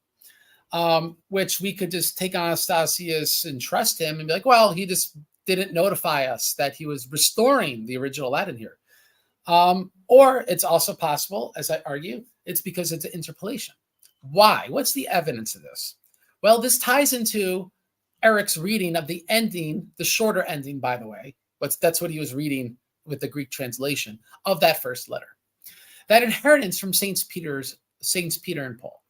Speaker 3: which we could just take Anastasius and trust him and be like, well, he just didn't notify us that he was restoring the original Latin here. Or it's also possible, as I argue, it's because it's an interpolation. Why? What's the evidence of this? Well, this ties into Erick's reading of the ending, the shorter ending, by the way. That's what he was reading with the Greek translation of that first letter. That inheritance from Saints Peter and Paul.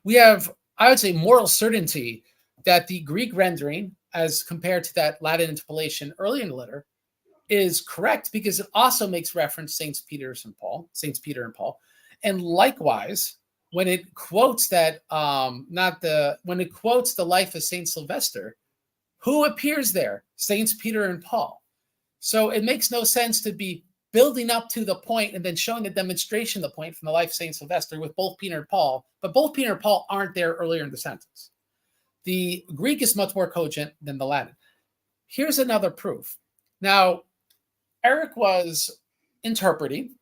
Speaker 3: We have, I would say, moral certainty that the Greek rendering, as compared to that Latin interpolation early in the letter, is correct because it also makes reference to Saints Peter and Paul. And likewise, when it quotes that, when it quotes the life of Saint Sylvester, who appears there? Saints Peter and Paul. So it makes no sense to be building up to the point and then showing the demonstration of the point from the life of St. Sylvester with both Peter and Paul, but both Peter and Paul aren't there earlier in the sentence. The Greek is much more cogent than the Latin. Here's another proof. Now, Erick was interpreting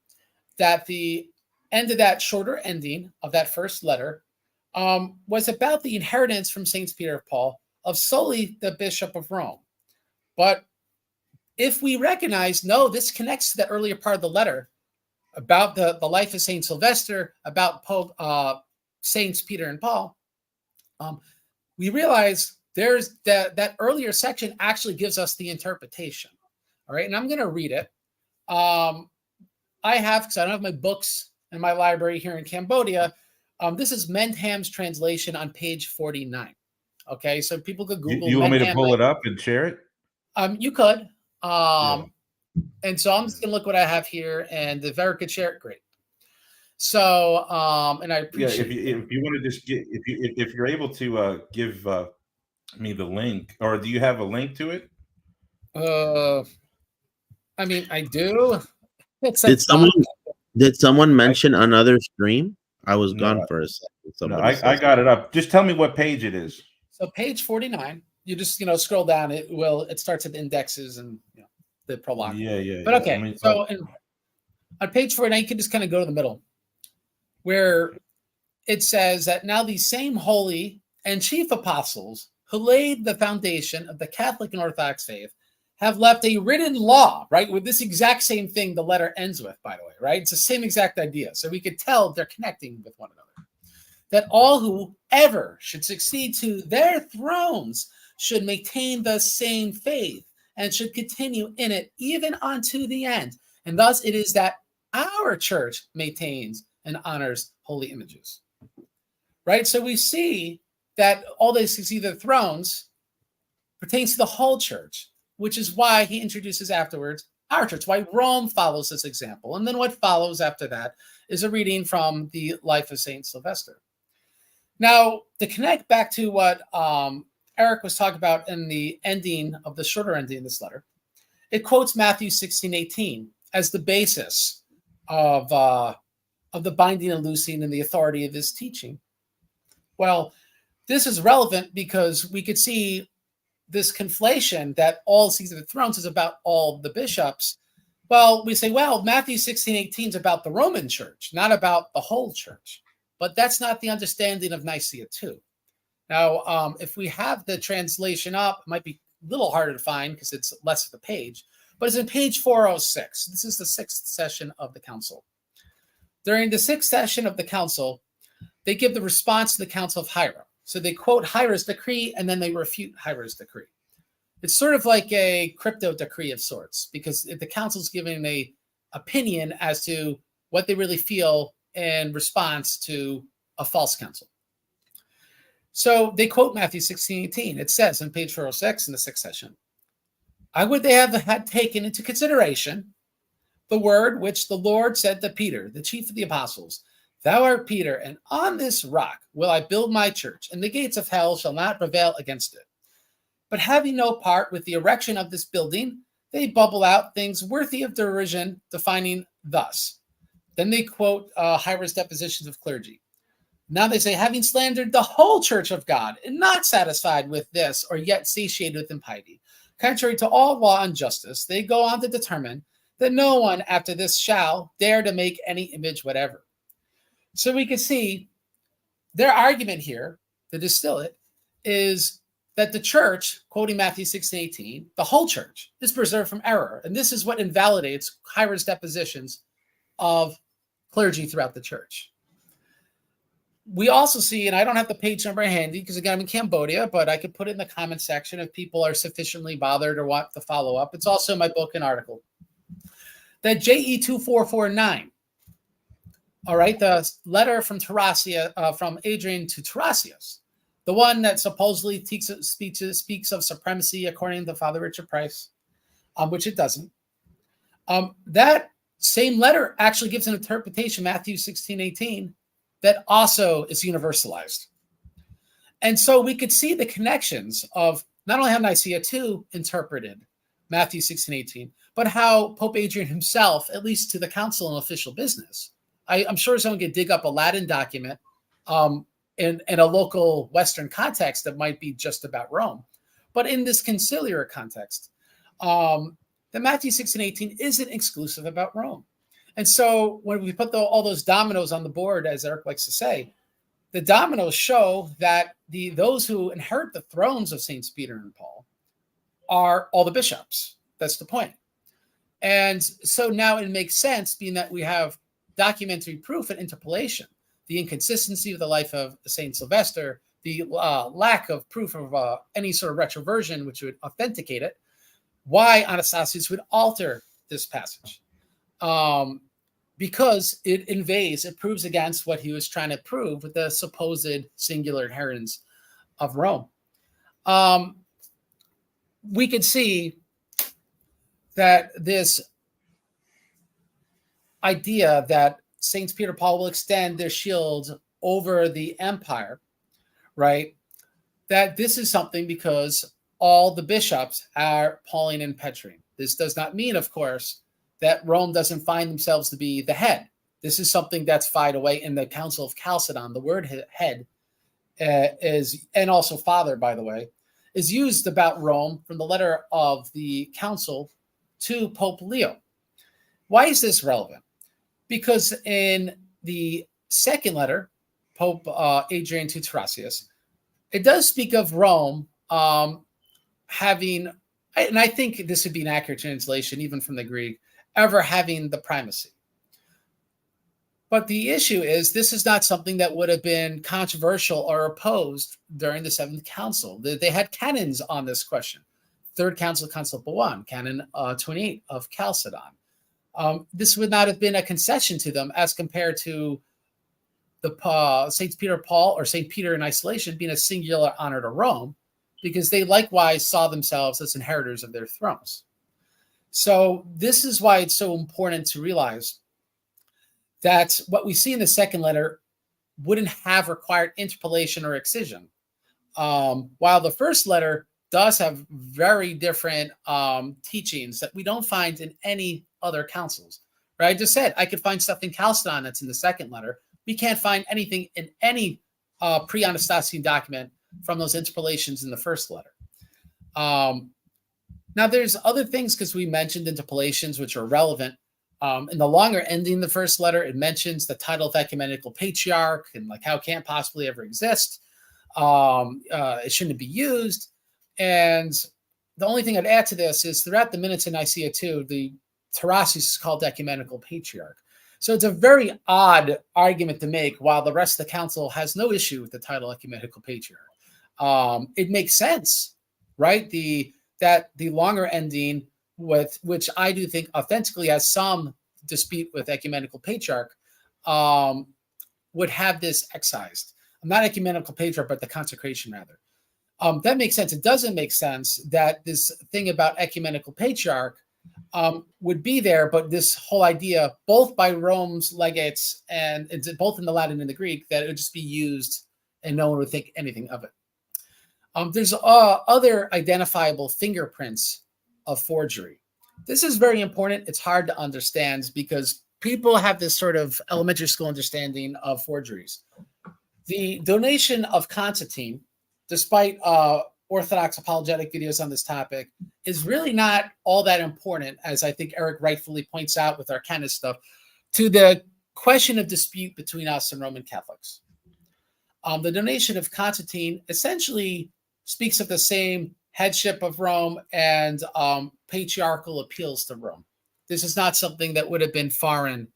Speaker 3: that the end of that shorter ending of that first letter was about the inheritance from Saints Peter and Paul of solely the Bishop of Rome. But if we recognize, no, this connects to the earlier part of the letter about the life of Saint Sylvester, about Pope Saints Peter and Paul, we realize there's that earlier section actually gives us the interpretation. All right, and I'm going to read it. I have, because I don't have my books in my library here in Cambodia. This is Mendham's translation on page 49. Okay, so people could Google.
Speaker 2: You want me to pull it up and share it?
Speaker 3: You could. And so I'm just gonna look what I have here, and if Erick could share it, great. So, and I appreciate.
Speaker 2: Yeah, if you want to just get, if you're able to give me the link, or do you have a link to it?
Speaker 3: I mean, I do.
Speaker 1: Did someone mention another stream? I was gone for a second.
Speaker 2: No, I got it up. Just tell me what page it is.
Speaker 3: So page 49. You just scroll down. It starts at the indexes and the prologue.
Speaker 2: Yeah.
Speaker 3: But okay, so on page 49, you can just kind of go to the middle, where it says that now these same holy and chief apostles who laid the foundation of the Catholic and Orthodox faith have left a written law, right? With this exact same thing the letter ends with, by the way, right? It's the same exact idea. So we could tell they're connecting with one another. That all who ever should succeed to their thrones should maintain the same faith and should continue in it even unto the end. And thus it is that our church maintains and honors holy images, right? So we see that all they succeed their thrones pertains to the whole church, which is why he introduces afterwards our church, why Rome follows this example. And then what follows after that is a reading from the life of Saint Sylvester. Now, to connect back to what Erick was talking about in the ending of the shorter ending of this letter, it quotes Matthew 16:18 as the basis of the binding and loosing and the authority of his teaching. Well, this is relevant because we could see this conflation that all seats of the thrones is about all the bishops. Well, we say, well, Matthew 16:18 is about the Roman church, not about the whole church. But that's not the understanding of Nicaea II. Now, if we have the translation up, it might be a little harder to find because it's less of the page, but it's in page 406. This is the sixth session of the council. During the sixth session of the council, they give the response to the Council of Hiera. So they quote Hiera's decree, and then they refute Hiera's decree. It's sort of like a crypto decree of sorts, because the council's giving an opinion as to what they really feel in response to a false council. So they quote Matthew 16:18. It says on page 406 in the sixth session, I would they had taken into consideration the word which the Lord said to Peter, the chief of the apostles, Thou art Peter, and on this rock will I build my church, and the gates of hell shall not prevail against it. But having no part with the erection of this building, they bubble out things worthy of derision, defining thus. Then they quote Hiera's depositions of clergy. Now they say, having slandered the whole church of God, and not satisfied with this, or yet satiated with impiety, contrary to all law and justice, they go on to determine that no one after this shall dare to make any image whatever. So we can see their argument here, to distill it, is that the church, quoting Matthew 16:18, the whole church is preserved from error. And this is what invalidates Hiera's depositions of clergy throughout the church. We also see, and I don't have the page number handy because again, I'm in Cambodia, but I could put it in the comment section if people are sufficiently bothered or want to follow up. It's also in my book and article. That JE 2449. All right, the letter from from Hadrian to Tarasius, the one that supposedly speaks of supremacy according to Father Richard Price, which it doesn't. That same letter actually gives an interpretation, Matthew 16:18, that also is universalized. And so we could see the connections of not only how Nicaea II interpreted Matthew 16:18, but how Pope Adrian himself, at least to the council and official business, I'm sure someone could dig up a Latin document in a local Western context that might be just about Rome. But in this conciliar context, the Matthew 6 and 18 isn't exclusive about Rome. And so when we put all those dominoes on the board, as Eric likes to say, the dominoes show that those who inherit the thrones of Saints Peter and Paul are all the bishops. That's the point. And so now it makes sense, being that we have documentary proof and interpolation, the inconsistency of the life of Saint Sylvester, the lack of proof of any sort of retroversion which would authenticate it, why Anastasius would alter this passage. Because it invades, it proves against what he was trying to prove with the supposed singular inheritance of Rome. We could see that this idea that Saints Peter Paul will extend their shield over the empire, right? That this is something because all the bishops are Pauline and Petrine. This does not mean, of course, that Rome doesn't find themselves to be the head. This is something that's filed away in the Council of Chalcedon. The word head is, and also father, by the way, is used about Rome from the letter of the council to Pope Leo. Why is this relevant? Because in the second letter, Pope Hadrian to Tarasius, it does speak of Rome having, and I think this would be an accurate translation, even from the Greek, ever having the primacy. But the issue is this is not something that would have been controversial or opposed during the Seventh Council. They had canons on this question. Third Council, Constantine I, Canon 28 of Chalcedon. This would not have been a concession to them as compared to the Saint Peter Paul or Saint Peter in isolation being a singular honor to Rome, because they likewise saw themselves as inheritors of their thrones. So this is why it's so important to realize that what we see in the second letter wouldn't have required interpolation or excision, while the first letter does have very different teachings that we don't find in any other councils. Right? I just said I could find stuff in Chalcedon that's in the second letter. We can't find anything in any pre-Anastasian document from those interpolations in the first letter. Now, there's other things, because we mentioned interpolations, which are relevant. In the longer ending the first letter, it mentions the title of ecumenical patriarch and like how it can't possibly ever exist. It shouldn't be used. And the only thing I'd add to this is throughout the minutes in Nicaea II, the Tarasius is called ecumenical patriarch. So it's a very odd argument to make, while the rest of the council has no issue with the title ecumenical patriarch. It makes sense, right? That the longer ending, with which I do think authentically has some dispute with ecumenical patriarch, would have this excised. Not ecumenical patriarch, but the consecration rather. That makes sense. It doesn't make sense that this thing about ecumenical patriarch would be there, but this whole idea, both by Rome's legates and both in the Latin and the Greek, that it would just be used and no one would think anything of it. There's other identifiable fingerprints of forgery. This is very important. It's hard to understand because people have this sort of elementary school understanding of forgeries. The donation of Constantine, despite Orthodox apologetic videos on this topic, is really not all that important, as I think Eric rightfully points out with our canon stuff, to the question of dispute between us and Roman Catholics. The donation of Constantine essentially speaks of the same headship of Rome and patriarchal appeals to Rome. This is not something that would have been foreign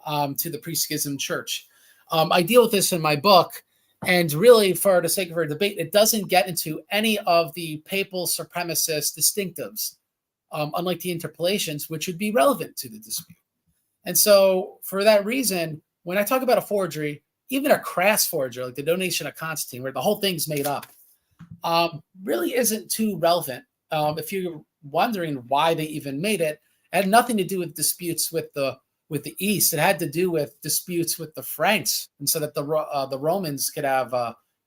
Speaker 3: to the pre-schism church. I deal with this in my book, and really, for the sake of our debate, it doesn't get into any of the papal supremacist distinctives, unlike the interpolations, which would be relevant to the dispute. And so, for that reason, when I talk about a forgery, even a crass forgery, like the donation of Constantine, where the whole thing's made up, really isn't too relevant. If you're wondering why they even made it, it had nothing to do with disputes with the East. It had to do with disputes with the Franks, and so that the Romans could have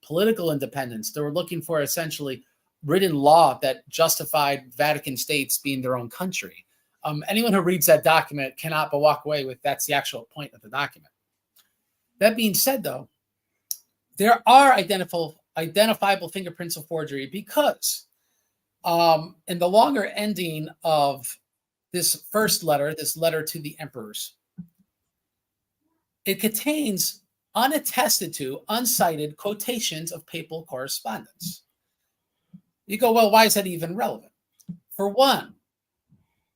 Speaker 3: political independence. They were looking for essentially written law that justified Vatican states being their own country. Anyone who reads that document cannot but walk away with that's the actual point of the document. That being said, though, there are identifiable fingerprints of forgery because in the longer ending of this first letter, this letter to the emperors, it contains unattested to, uncited quotations of papal correspondence. You go, well, why is that even relevant? For one,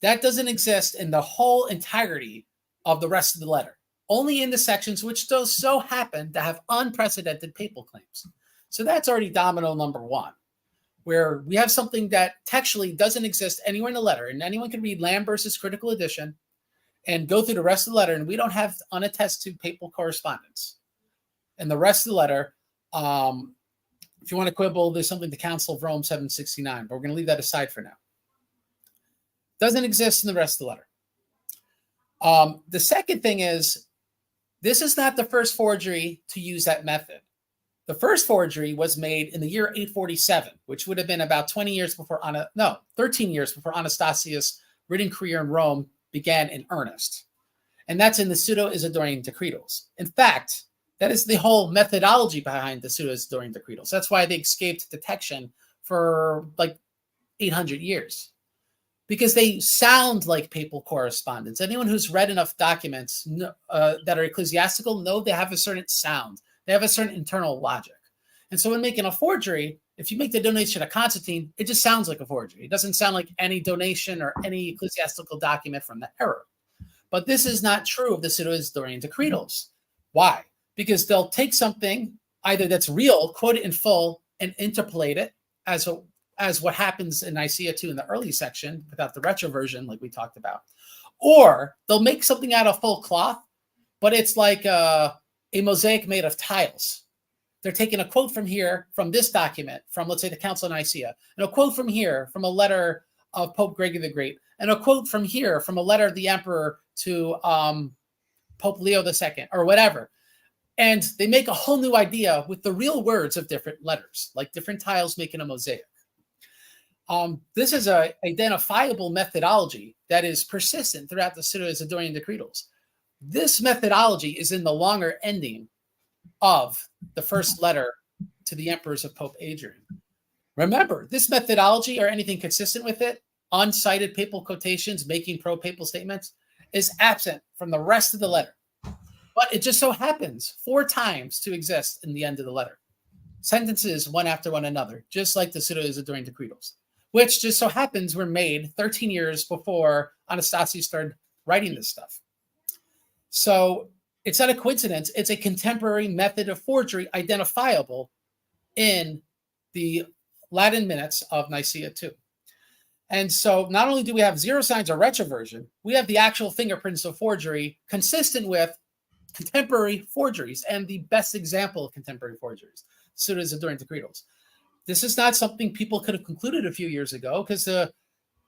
Speaker 3: that doesn't exist in the whole entirety of the rest of the letter, only in the sections which does so happen to have unprecedented papal claims. So that's already domino number one, where we have something that textually doesn't exist anywhere in the letter. And anyone can read Lamb versus Critical Edition and go through the rest of the letter, and we don't have unattested papal correspondence. And the rest of the letter, if you want to quibble, there's something, the Council of Rome 769, but we're going to leave that aside for now. Doesn't exist in the rest of the letter. The second thing is, this is not the first forgery to use that method. The first forgery was made in the year 847, which would have been about 13 years before Anastasius' written career in Rome began in earnest. And that's in the Pseudo-Isidorian Decretals. In fact, that is the whole methodology behind the Pseudo-Isidorian Decretals. That's why they escaped detection for like 800 years. Because they sound like papal correspondence. Anyone who's read enough documents that are ecclesiastical know they have a certain sound. They have a certain internal logic. And so when making a forgery, if you make the donation to Constantine, it just sounds like a forgery. It doesn't sound like any donation or any ecclesiastical document from the era. But this is not true of the Pseudo-Isidorian Decretals. Why? Because they'll take something either that's real, quote it in full, and interpolate it as what happens in Nicaea 2 in the early section, without the retroversion like we talked about. Or they'll make something out of full cloth, but it's like a mosaic made of tiles. They're taking a quote from here, from this document, from, let's say, the Council of Nicaea, and a quote from here, from a letter of Pope Gregory the Great, and a quote from here, from a letter of the emperor to Pope Leo II, or whatever. And they make a whole new idea with the real words of different letters, like different tiles making a mosaic. This is an identifiable methodology that is persistent throughout the Pseudo-Isidorian Decretals. This methodology is in the longer ending of the first letter to the emperors of Pope Hadrian. Remember, this methodology or anything consistent with it, uncited papal quotations making pro-papal statements, is absent from the rest of the letter. But it just so happens 4 times to exist in the end of the letter. Sentences one after one another, just like the Pseudo-Isidorian Decretals, which just so happens were made 13 years before Anastasius started writing this stuff. So it's not a coincidence. It's a contemporary method of forgery identifiable in the Latin minutes of Nicaea 2. And so not only do we have zero signs of retroversion, we have the actual fingerprints of forgery consistent with contemporary forgeries and the best example of contemporary forgeries, Pseudo-Isidorian Decretals. This is not something people could have concluded a few years ago, because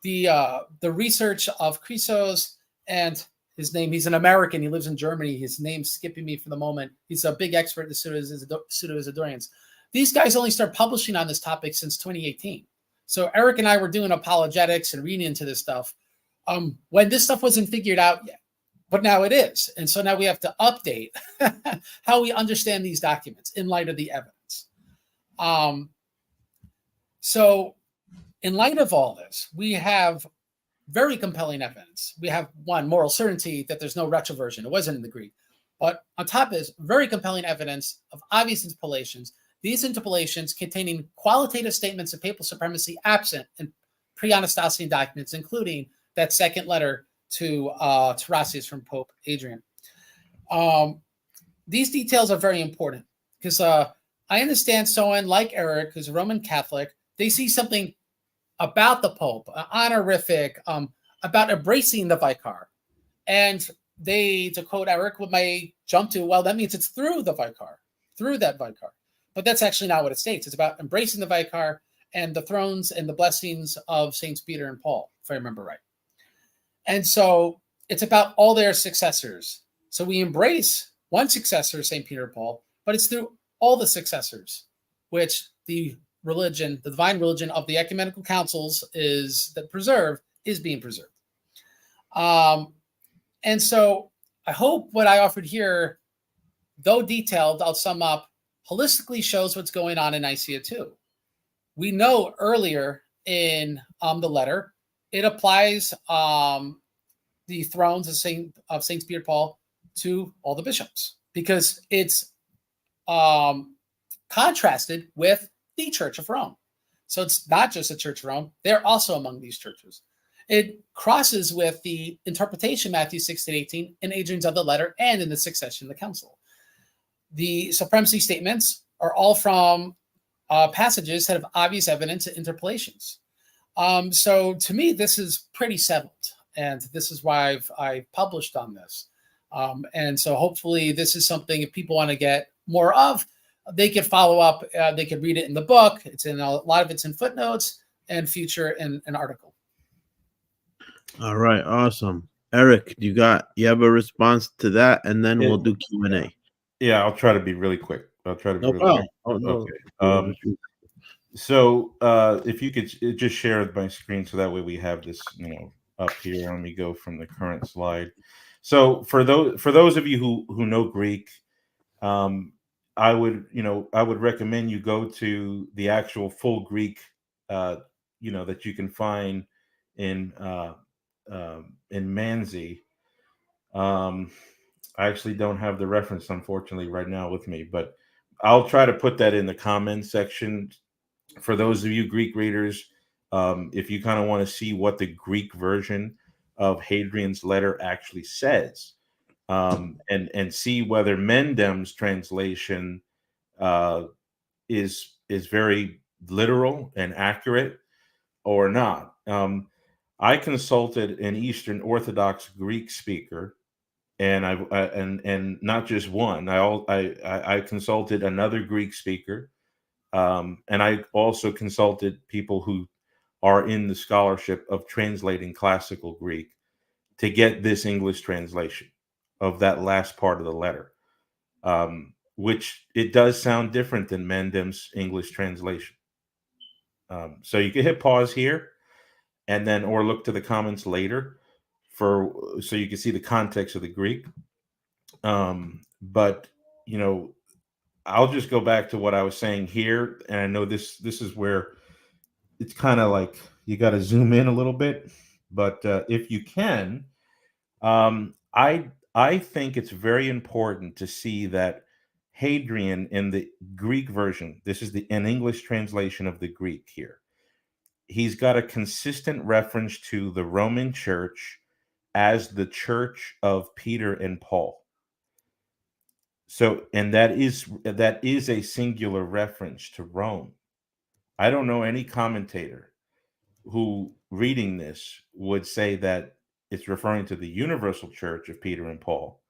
Speaker 3: the research of Chrysos, and his name, he's an American, he lives in Germany, his name's skipping me for the moment. He's a big expert in the Pseudo-Isidorians. These guys only start publishing on this topic since 2018. So Eric and I were doing apologetics and reading into this stuff when this stuff wasn't figured out yet. But now it is. And so now we have to update how we understand these documents in light of the evidence. So in light of all this, we have very compelling evidence. We have, one, moral certainty that there's no retroversion. It wasn't in the Greek. But on top of this, very compelling evidence of obvious interpolations. These interpolations containing qualitative statements of papal supremacy absent in pre-Anastasian documents, including that second letter to Tarasius from Pope Hadrian. These details are very important because I understand someone like Eric, who's a Roman Catholic, they see something about the Pope, honorific, about embracing the Vicar. And they, to quote Eric, may jump to, well, that means it's through the Vicar, through that Vicar. But that's actually not what it states. It's about embracing the Vicar and the thrones and the blessings of Saints Peter and Paul, if I remember right. And so it's about all their successors. So we embrace one successor, St. Peter and Paul, but it's through all the successors, which the divine religion of the ecumenical councils is being preserved. And so I hope what I offered here, though detailed, I'll sum up, holistically shows what's going on in Nicaea too. We know earlier in the letter, it applies the thrones of Saints Peter Paul to all the bishops because it's contrasted with the Church of Rome. So it's not just the Church of Rome. They're also among these churches. It crosses with the interpretation, Matthew 16:18, in Hadrian's other letter and in the sixth session of the council. The supremacy statements are all from passages that have obvious evidence of interpolations. So to me, this is pretty settled. And this is why I published on this. And so hopefully this is something if people want to get more of, they could follow up. They could read it in the book. It's in a lot of it's in footnotes and feature in an article.
Speaker 1: All right, awesome. Eric, you have a response to that, and then we'll do Q&A.
Speaker 2: Yeah, I'll try to be really quick. I'll try to be really quick.
Speaker 1: Oh, no.
Speaker 2: Okay. So if you could just share my screen so that way we have this, up here. Let me go from the current slide. So for those of you who know Greek, I would recommend you go to the actual full Greek, that you can find in Manzi. I actually don't have the reference, unfortunately, right now with me, but I'll try to put that in the comments section for those of you Greek readers. If you kind of want to see what the Greek version of Hadrian's letter actually says, and see whether Mendem's translation is very literal and accurate or not. I consulted an Eastern Orthodox Greek speaker, and and not just one. I consulted another Greek speaker, and I also consulted people who are in the scholarship of translating classical Greek to get this English translation of that last part of the letter, which it does sound different than Mendem's English translation. So you can hit pause here, and then or look to the comments later so you can see the context of the Greek. But I'll just go back to what I was saying here, and I know this is where it's kind of like you got to zoom in a little bit, but if you can, I think it's very important to see that Hadrian in the Greek version, this is an English translation of the Greek here. He's got a consistent reference to the Roman Church as the Church of Peter and Paul. So, and that is a singular reference to Rome. I don't know any commentator who reading this would say that it's referring to the universal church of Peter and Paul.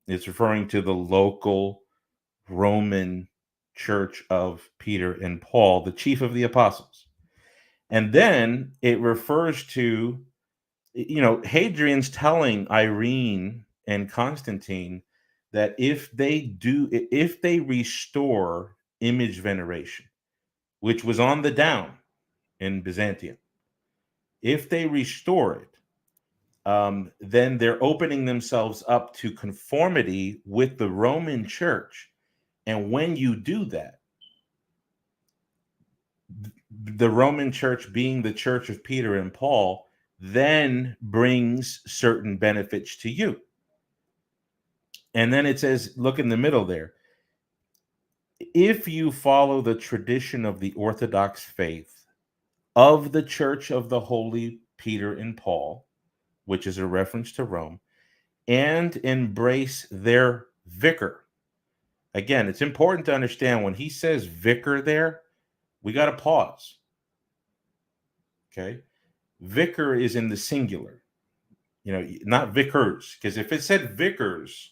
Speaker 2: It's referring to the local Roman church of Peter and Paul, the chief of the apostles. And then it refers to, Hadrian's telling Irene and Constantine that if they restore image veneration, which was on the down in Byzantium, if they restore it, then they're opening themselves up to conformity with the Roman Church. And when you do that, the Roman Church, being the Church of Peter and Paul, then brings certain benefits to you. And then it says, look in the middle there, if you follow the tradition of the Orthodox faith of the Church of the Holy Peter and Paul, which is a reference to Rome, and embrace their vicar. Again, it's important to understand when he says vicar there, we got to pause. Okay. Vicar is in the singular, not vicars, because if it said vicars,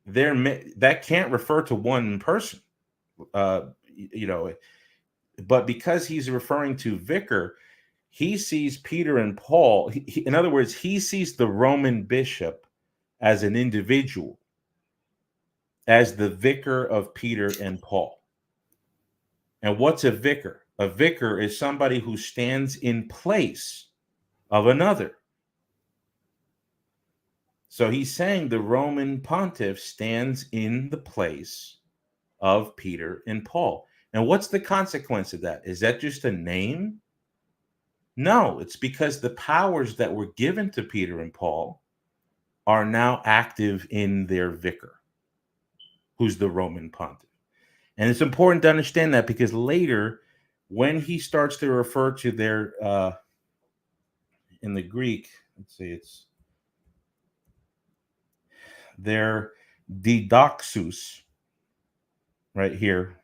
Speaker 2: that can't refer to one person, but because he's referring to vicar, he sees Peter and Paul. In other words, he sees the Roman bishop as an individual, as the vicar of Peter and Paul. And what's a vicar? A vicar is somebody who stands in place of another. So he's saying the Roman pontiff stands in the place of Peter and Paul. And what's the consequence of that? Is that just a name? No, it's because the powers that were given to Peter and Paul are now active in their vicar, who's the Roman pontiff. And it's important to understand that, because later, when he starts to refer to their, in the Greek, let's see, it's their didoxus, right here,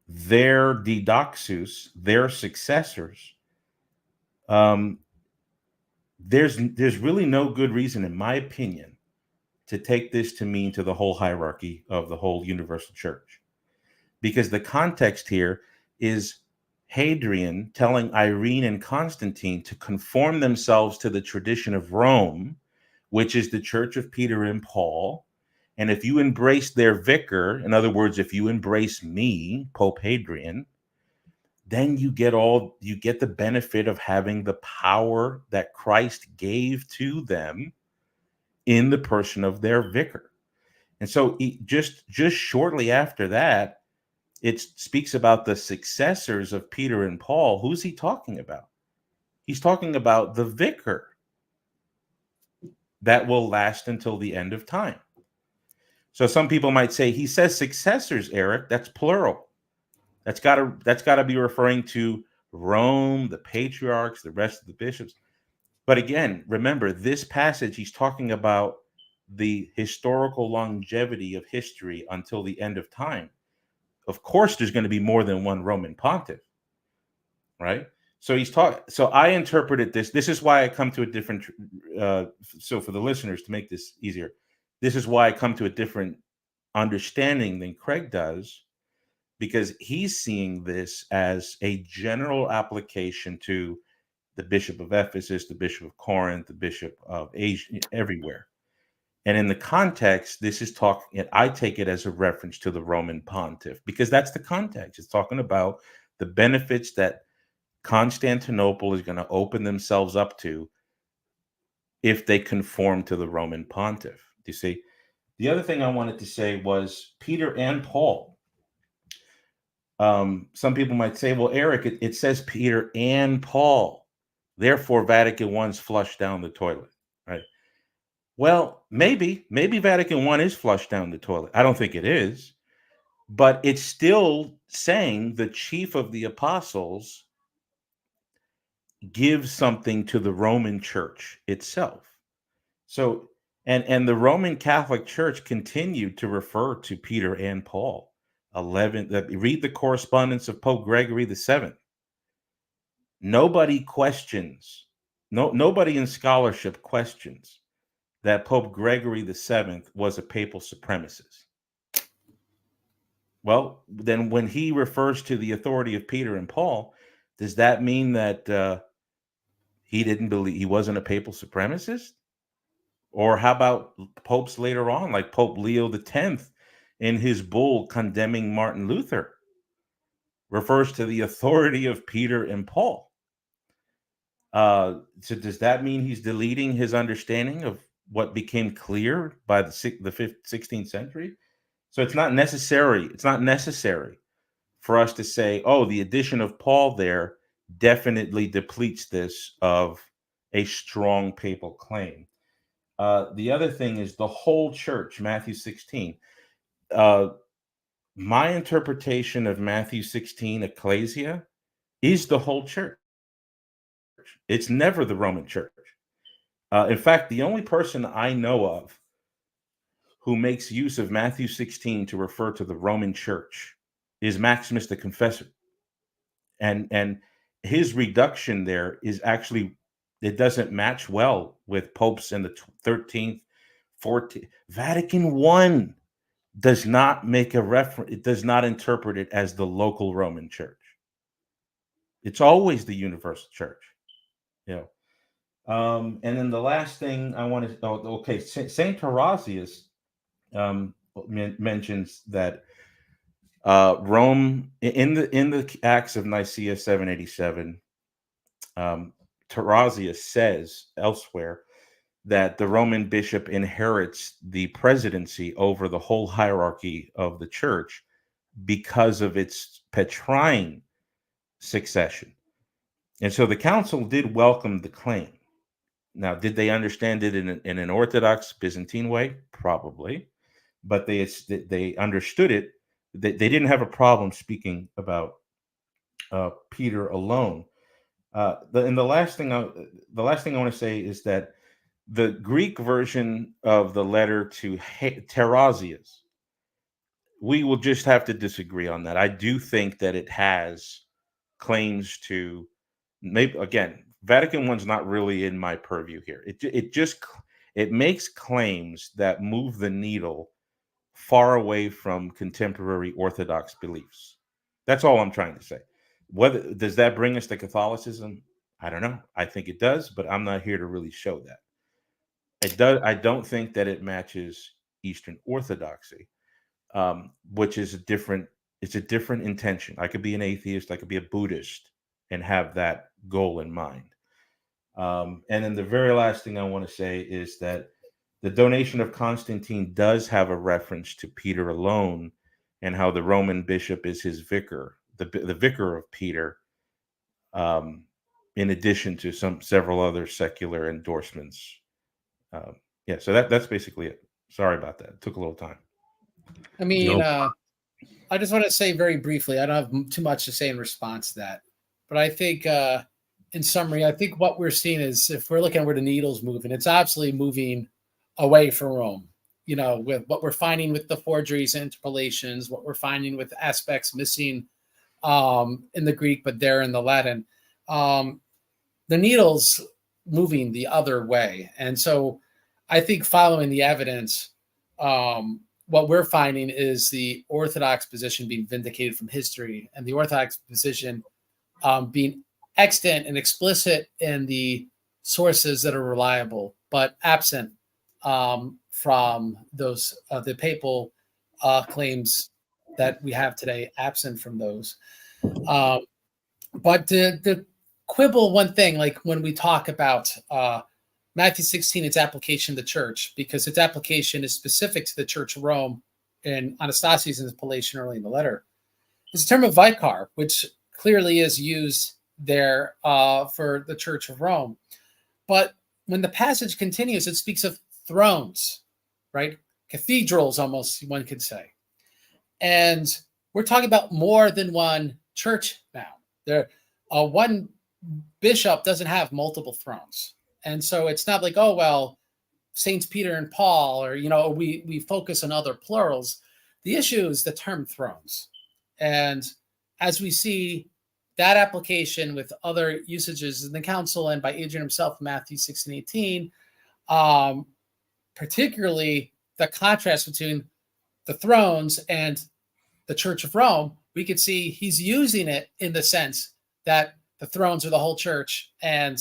Speaker 2: their didoxus, their successors. There's really no good reason, in my opinion, to take this to mean to the whole hierarchy of the whole universal church, because the context here is Hadrian telling Irene and Constantine to conform themselves to the tradition of Rome, which is the church of Peter and Paul. And if you embrace their vicar, in other words, if you embrace me, Pope Hadrian, then you get the benefit of having the power that Christ gave to them in the person of their vicar. And so just shortly after that, it speaks about the successors of Peter and Paul. Who's he talking about? He's talking about the vicar that will last until the end of time. So some people might say, he says successors, Eric, that's plural. That's got to be referring to Rome, the patriarchs, the rest of the bishops. But again, remember, this passage, he's talking about the historical longevity of history until the end of time. Of course, there's going to be more than one Roman pontiff, right? So So I interpreted this. This is why I come to a different. So for the listeners, to make this easier, this is why I come to a different understanding than Craig does, because he's seeing this as a general application to the Bishop of Ephesus, the Bishop of Corinth, the Bishop of Asia, everywhere. And in the context, this is talking, I take it as a reference to the Roman pontiff, because that's the context. It's talking about the benefits that Constantinople is going to open themselves up to if they conform to the Roman pontiff. Do you see? The other thing I wanted to say was Peter and Paul. Some people might say, well, Eric, it says Peter and Paul. Therefore, Vatican I's flushed down the toilet, right? Well, maybe Vatican I is flushed down the toilet. I don't think it is, but it's still saying the chief of the apostles gives something to the Roman Church itself. So, and the Roman Catholic Church continued to refer to Peter and Paul. Read the correspondence of Pope Gregory VII. Nobody in scholarship questions that Pope Gregory VII was a papal supremacist. Well, then when he refers to the authority of Peter and Paul, does that mean that he didn't believe, he wasn't a papal supremacist? Or how about popes later on, like Pope Leo X in his bull condemning Martin Luther, refers to the authority of Peter and Paul? So does that mean he's deleting his understanding of what became clear by the 16th century? So it's not necessary for us to say, oh, the addition of Paul there definitely depletes this of a strong papal claim. The other thing is the whole church, Matthew 16. My interpretation of Matthew 16, ecclesia, is the whole church. It's never the Roman church. In fact, the only person I know of who makes use of Matthew 16 to refer to the Roman church is Maximus the Confessor. And his reduction there is actually, it doesn't match well with popes in the 13th, 14th. Vatican I does not make a reference, it does not interpret it as the local Roman church. It's always the universal church. You know. And then the last thing I want to, Saint Tarasius mentions that Rome in the Acts of Nicaea 787, Tarasius says elsewhere that the Roman bishop inherits the presidency over the whole hierarchy of the church because of its Petrine succession. And so the council did welcome the claim. Now, did they understand it in an Orthodox Byzantine way? Probably. But they understood it. They didn't have a problem speaking about Peter alone. The last thing I want to say is that the Greek version of the letter to Tarasius, we will just have to disagree on that. I do think that it has claims to, maybe, again, Vatican I's not really in my purview here. It makes claims that move the needle far away from contemporary Orthodox beliefs. That's all I'm trying to say. Whether does that bring us to Catholicism? I don't know. I think it does, but I'm not here to really show that. It does. I don't think that it matches Eastern Orthodoxy, which is a different. It's a different intention. I could be an atheist. I could be a Buddhist and have that goal in mind. And then the very last thing I want to say is that the donation of Constantine does have a reference to Peter alone, and how the Roman bishop is his vicar, the vicar of Peter, in addition to several other secular endorsements. Yeah, so that's basically it. Sorry about that. It took a little time.
Speaker 3: I mean, I just want to say very briefly, I don't have too much to say in response to that, but I think in summary, I think what we're seeing is, if we're looking at where the needle's moving, it's absolutely moving away from Rome. You know, with what we're finding with the forgeries and interpolations, what we're finding with aspects missing in the Greek, but they're in the Latin. The needle's moving the other way. And so I think, following the evidence, what we're finding is the Orthodox position being vindicated from history, and the Orthodox position being extant and explicit in the sources that are reliable, but absent from those the papal claims that we have today, absent from those. But to quibble one thing, like when we talk about Matthew 16, its application to the church, because its application is specific to the Church of Rome, and Anastasius' interpolation early in the letter, is a term of vicar, which clearly is used there for the Church of Rome. But when the passage continues, it speaks of thrones, right? Cathedrals, almost, one could say. And we're talking about more than one church now. One bishop doesn't have multiple thrones. And so it's not like, oh, well, Saints Peter and Paul, or, you know, we focus on other plurals. The issue is the term thrones. And as we see that application with other usages in the council and by Hadrian himself, Matthew 16:18, particularly the contrast between the thrones and the Church of Rome, we could see he's using it in the sense that the thrones are the whole church, and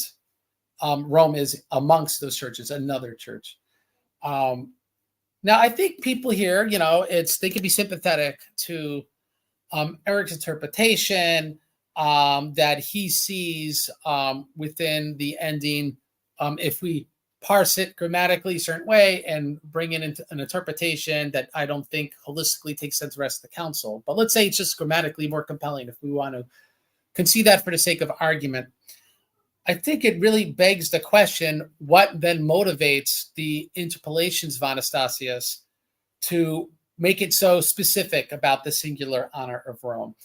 Speaker 3: Rome is amongst those churches, another church. Now, I think people here, you know, they can be sympathetic to Erick's interpretation that he sees within the ending. If we parse it grammatically a certain way and bring it into an interpretation that I don't think holistically takes sense to the rest of the council, but let's say it's just grammatically more compelling if we want to concede that for the sake of argument, I think it really begs the question, what then motivates the interpolations of Anastasius to make it so specific about the singular honor of Rome?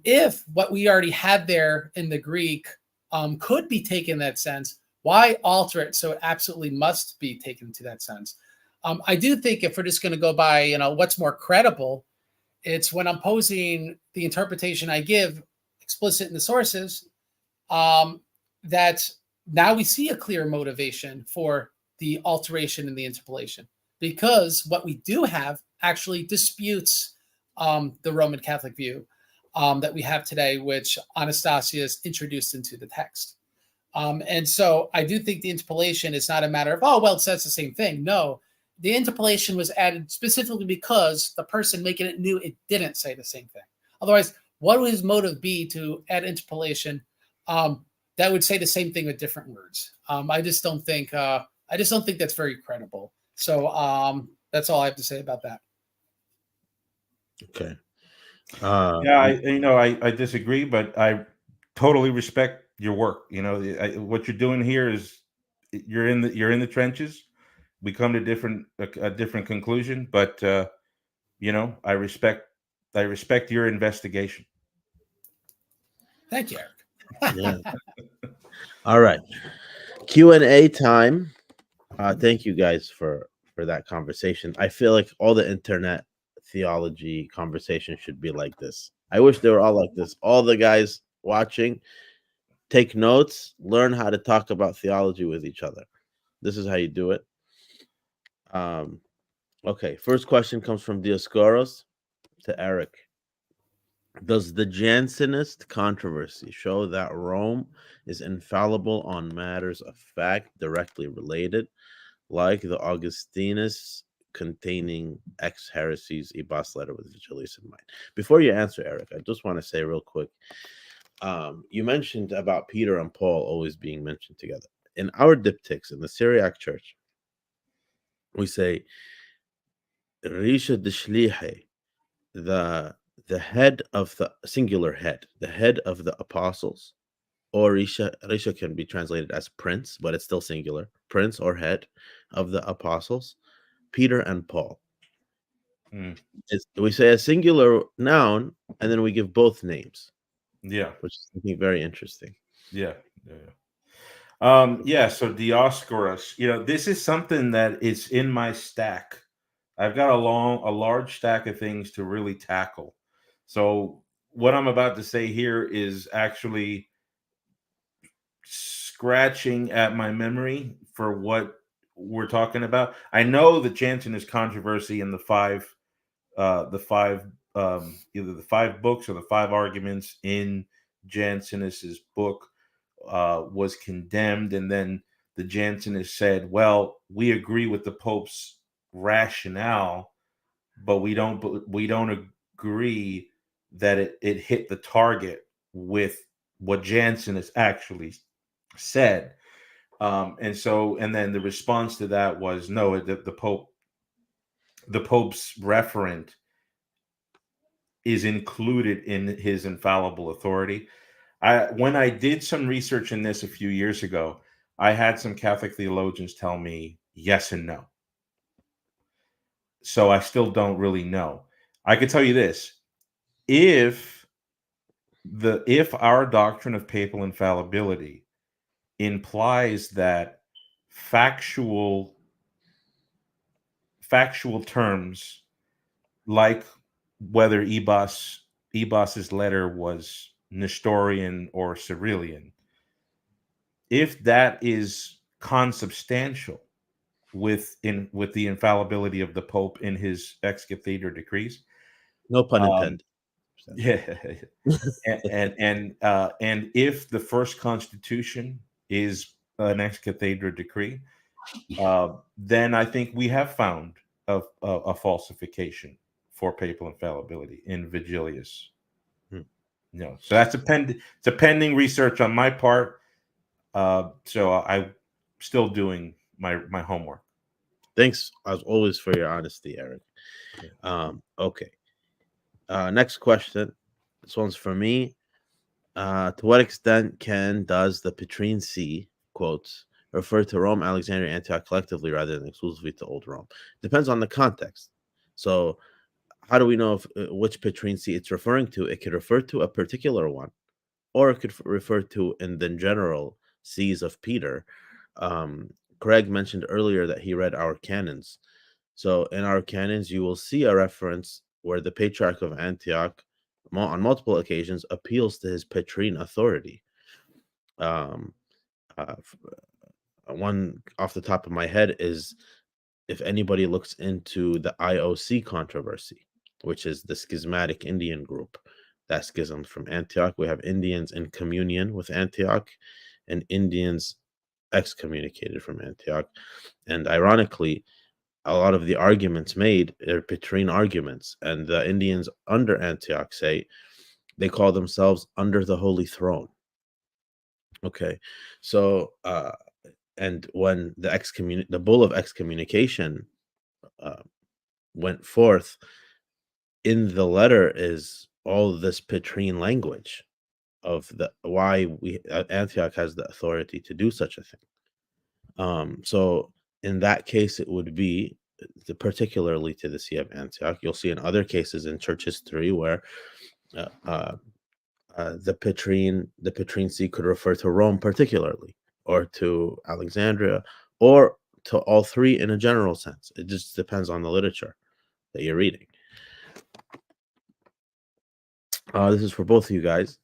Speaker 3: If what we already had there in the Greek could be taken in that sense, why alter it so it absolutely must be taken to that sense? I do think if we're just going to go by, you know, what's more credible, it's when I'm posing the interpretation I give explicit in the sources, that now we see a clear motivation for the alteration in the interpolation, because what we do have actually disputes the Roman Catholic view that we have today, which Anastasius introduced into the text. And so I do think the interpolation is not a matter of, oh, well, it says the same thing. No, the interpolation was added specifically because the person making it knew it didn't say the same thing. Otherwise, what would his motive be to add interpolation that would say the same thing with different words? I just don't think I just don't think that's very credible. So that's all I have to say about that.
Speaker 1: Okay.
Speaker 2: Yeah, I disagree, but I totally respect your work. What you're doing here is you're in the trenches. We come to a different conclusion, but I respect your investigation.
Speaker 3: Thank you, Eric.
Speaker 1: Yeah. All right. Q&A time. Thank you guys for that conversation. I feel like all the internet theology conversation should be like this. I wish they were all like this. All the guys watching, take notes, learn how to talk about theology with each other. This is how you do it. Okay, first question comes from Dioscoros to Eric. Does the Jansenist controversy show that Rome is infallible on matters of fact directly related, like the Augustinists containing ex heresies, Ibas letter with Vigilius in mind? Before you answer, Eric, I just want to say real quick. You mentioned about Peter and Paul always being mentioned together. In our diptychs in the Syriac Church, we say Risha Dishlihe, the head of the singular head, the head of the apostles, or Risha can be translated as prince, but it's still singular, prince or head of the apostles, Peter and Paul. We say a singular noun, and then we give both names.
Speaker 2: Yeah,
Speaker 1: which is, I think, very interesting.
Speaker 2: Yeah. So Dioscorus, this is something that is in my stack. I've got a large stack of things to really tackle. So what I'm about to say here is actually scratching at my memory for what we're talking about. I know the Jansenist controversy and either the 5 books or the 5 arguments in Jansenist's book was condemned, and then the Jansenists said, well, we agree with the Pope's rationale, but we don't agree that it hit the target with what Jansenist actually said. And then the response to that was, no, the Pope's referent is included in his infallible authority. When I did some research in this a few years ago, I had some Catholic theologians tell me yes and no. So I still don't really know. I could tell you this: if our doctrine of papal infallibility implies that factual terms, like whether Ibas's letter was Nestorian or Cyrillian, if that is consubstantial with the infallibility of the Pope in his ex cathedra decrees,
Speaker 1: no pun intended.
Speaker 2: Yeah, and if the first constitution is an ex cathedra decree, then I think we have found a falsification for papal infallibility in Vigilius. So that's a pending research on my part. So I'm still doing my homework.
Speaker 1: Thanks as always for your honesty, Eric. Okay. Next question. This one's for me. To what extent does the Petrine See, quotes, refer to Rome, Alexandria, Antioch collectively rather than exclusively to Old Rome? Depends on the context. So how do we know which Petrine See it's referring to? It could refer to a particular one, or it could refer to in the general sees of Peter. Craig mentioned earlier that he read our canons. So in our canons, you will see a reference where the Patriarch of Antioch, on multiple occasions, appeals to his Petrine authority. One off the top of my head is, if anybody looks into the IOC controversy, which is the schismatic Indian group that schismed from Antioch. We have Indians in communion with Antioch and Indians excommunicated from Antioch. And ironically, a lot of the arguments made are Petrine arguments, and the Indians under Antioch say they call themselves under the Holy Throne. Okay, so and when the bull of excommunication went forth, in the letter is all this Petrine language of why Antioch has the authority to do such a thing. So in that case, it would be particularly to the See of Antioch. You'll see in other cases in church history where the Petrine See could refer to Rome particularly, or to Alexandria, or to all three in a general sense. It just depends on the literature that you're reading. This is for both of you guys.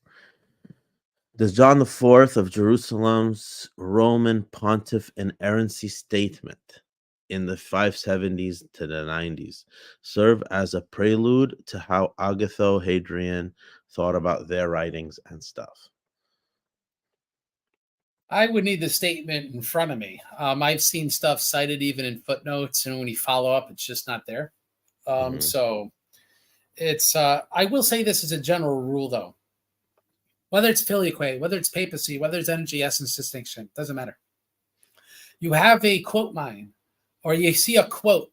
Speaker 1: Does John IV of Jerusalem's Roman pontiff inerrancy statement in the 570s to the 90s serve as a prelude to how Agatho, Hadrian thought about their writings and stuff?
Speaker 3: I would need the statement in front of me. I've seen stuff cited even in footnotes, and when you follow up, it's just not there. So it's, I will say this as a general rule, though. Whether it's filioque, whether it's papacy, whether it's energy essence distinction, doesn't matter. You have a quote mine, or you see a quote,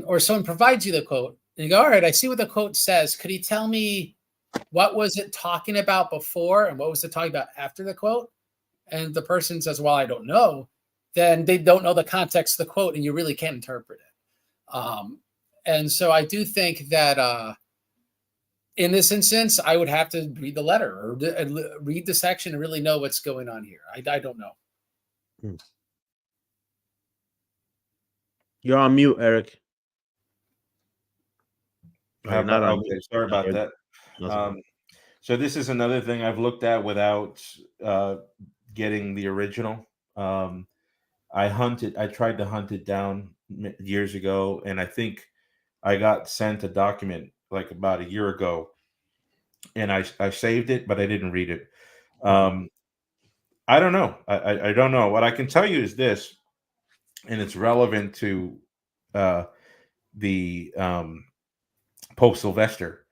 Speaker 3: or someone provides you the quote, and you go, all right, I see what the quote says. Could he tell me what was it talking about before and what was it talking about after the quote? And the person says, well, I don't know. Then they don't know the context of the quote, and you really can't interpret it. And so I do think that in this instance, I would have to read the letter or read the section and really know what's going on here. I don't know.
Speaker 1: You're on mute, Eric.
Speaker 2: Okay, sorry about that. So this is another thing I've looked at without getting the original. I tried to hunt it down years ago, and I think I got sent a document like about a year ago, and I saved it, but I didn't read it. I don't know. I don't know. What I can tell you is this, and it's relevant to the Pope Sylvester,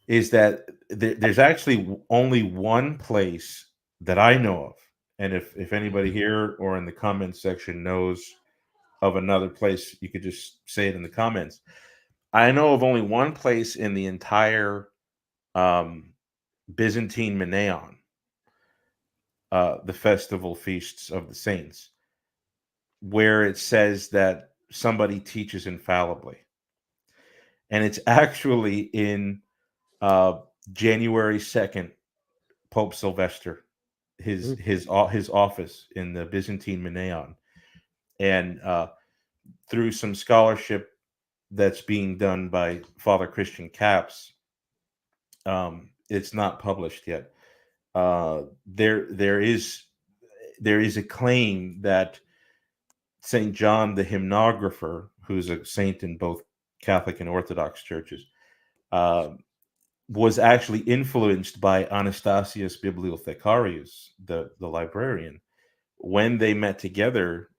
Speaker 2: is that there's actually only one place that I know of, and if anybody here or in the comments section knows of another place, you could just say it in the comments. I know of only one place in the entire Byzantine Meneon, the festival feasts of the saints, where it says that somebody teaches infallibly, and it's actually in January 2nd, Pope Sylvester, his office in the Byzantine Meneon, and through some scholarship that's being done by Father Christian Capps, it's not published yet. There is a claim that St. John the hymnographer, who's a saint in both Catholic and Orthodox churches, was actually influenced by Anastasius Bibliothecarius, the librarian, when they met together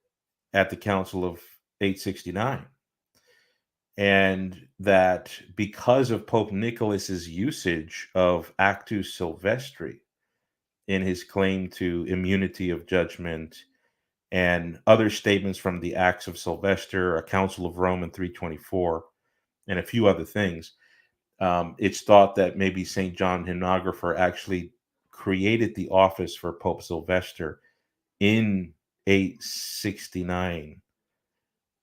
Speaker 2: at the Council of 869. And that because of Pope Nicholas's usage of Actus Sylvestri in his claim to immunity of judgment and other statements from the Acts of Sylvester, a Council of Rome in 324, and a few other things, it's thought that maybe St. John Hymnographer actually created the office for Pope Sylvester in 869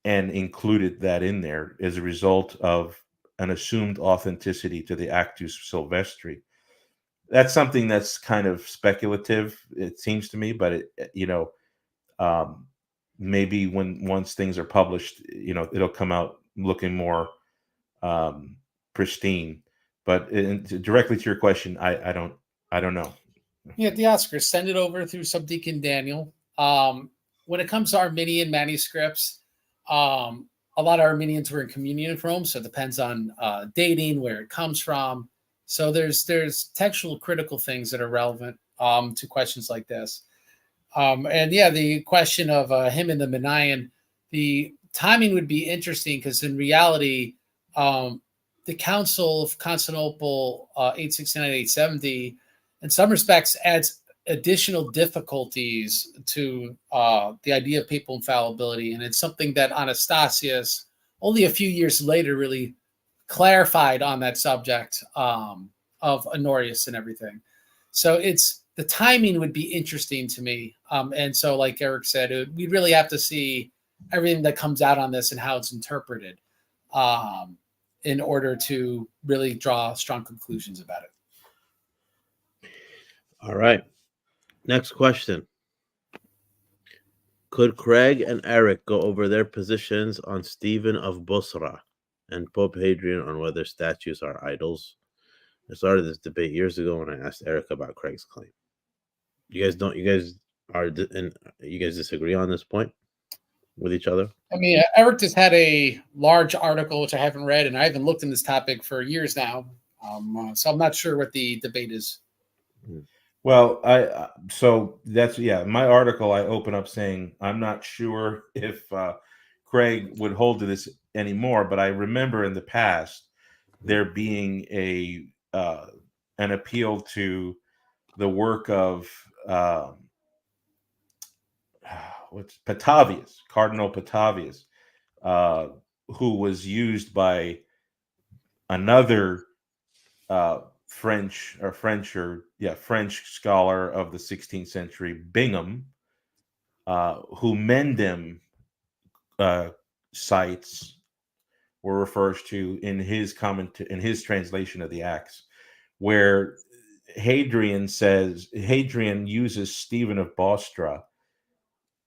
Speaker 2: and included that in there as a result of an assumed authenticity to the Actus Sylvestri. That's something that's kind of speculative, it seems to me, but maybe once things are published, it'll come out looking more pristine. But directly to your question, I don't know.
Speaker 3: Yeah, the Oscars, send it over through Subdeacon Daniel. When it comes to Arminian manuscripts, a lot of Arminians were in communion in Rome, so it depends on dating, where it comes from. So there's textual critical things that are relevant to questions like this. And yeah, the question of him and the Menaean, the timing would be interesting because in reality, the Council of Constantinople, 869-870, in some respects adds additional difficulties to the idea of papal infallibility, and it's something that Anastasius, only a few years later, really clarified on that subject of Honorius and everything. So the timing would be interesting to me, and so, like Eric said, we'd really have to see everything that comes out on this and how it's interpreted in order to really draw strong conclusions about it.
Speaker 1: All right. Next question. Could Craig and Eric go over their positions on Stephen of Bosra and Pope Hadrian on whether statues are idols? I started this debate years ago when I asked Eric about Craig's claim. You guys disagree on this point with each other?
Speaker 3: I mean, Eric just had a large article, which I haven't read, and I haven't looked in this topic for years now. So I'm not sure what the debate is.
Speaker 2: Well, so that's, my article, I open up saying, I'm not sure if Craig would hold to this anymore, but I remember in the past there being an appeal to the work of Cardinal Petavius, who was used by another French scholar of the 16th century, Bingham, who Mendham cites or refers to in his translation of the Acts, where Hadrian uses Stephen of Bostra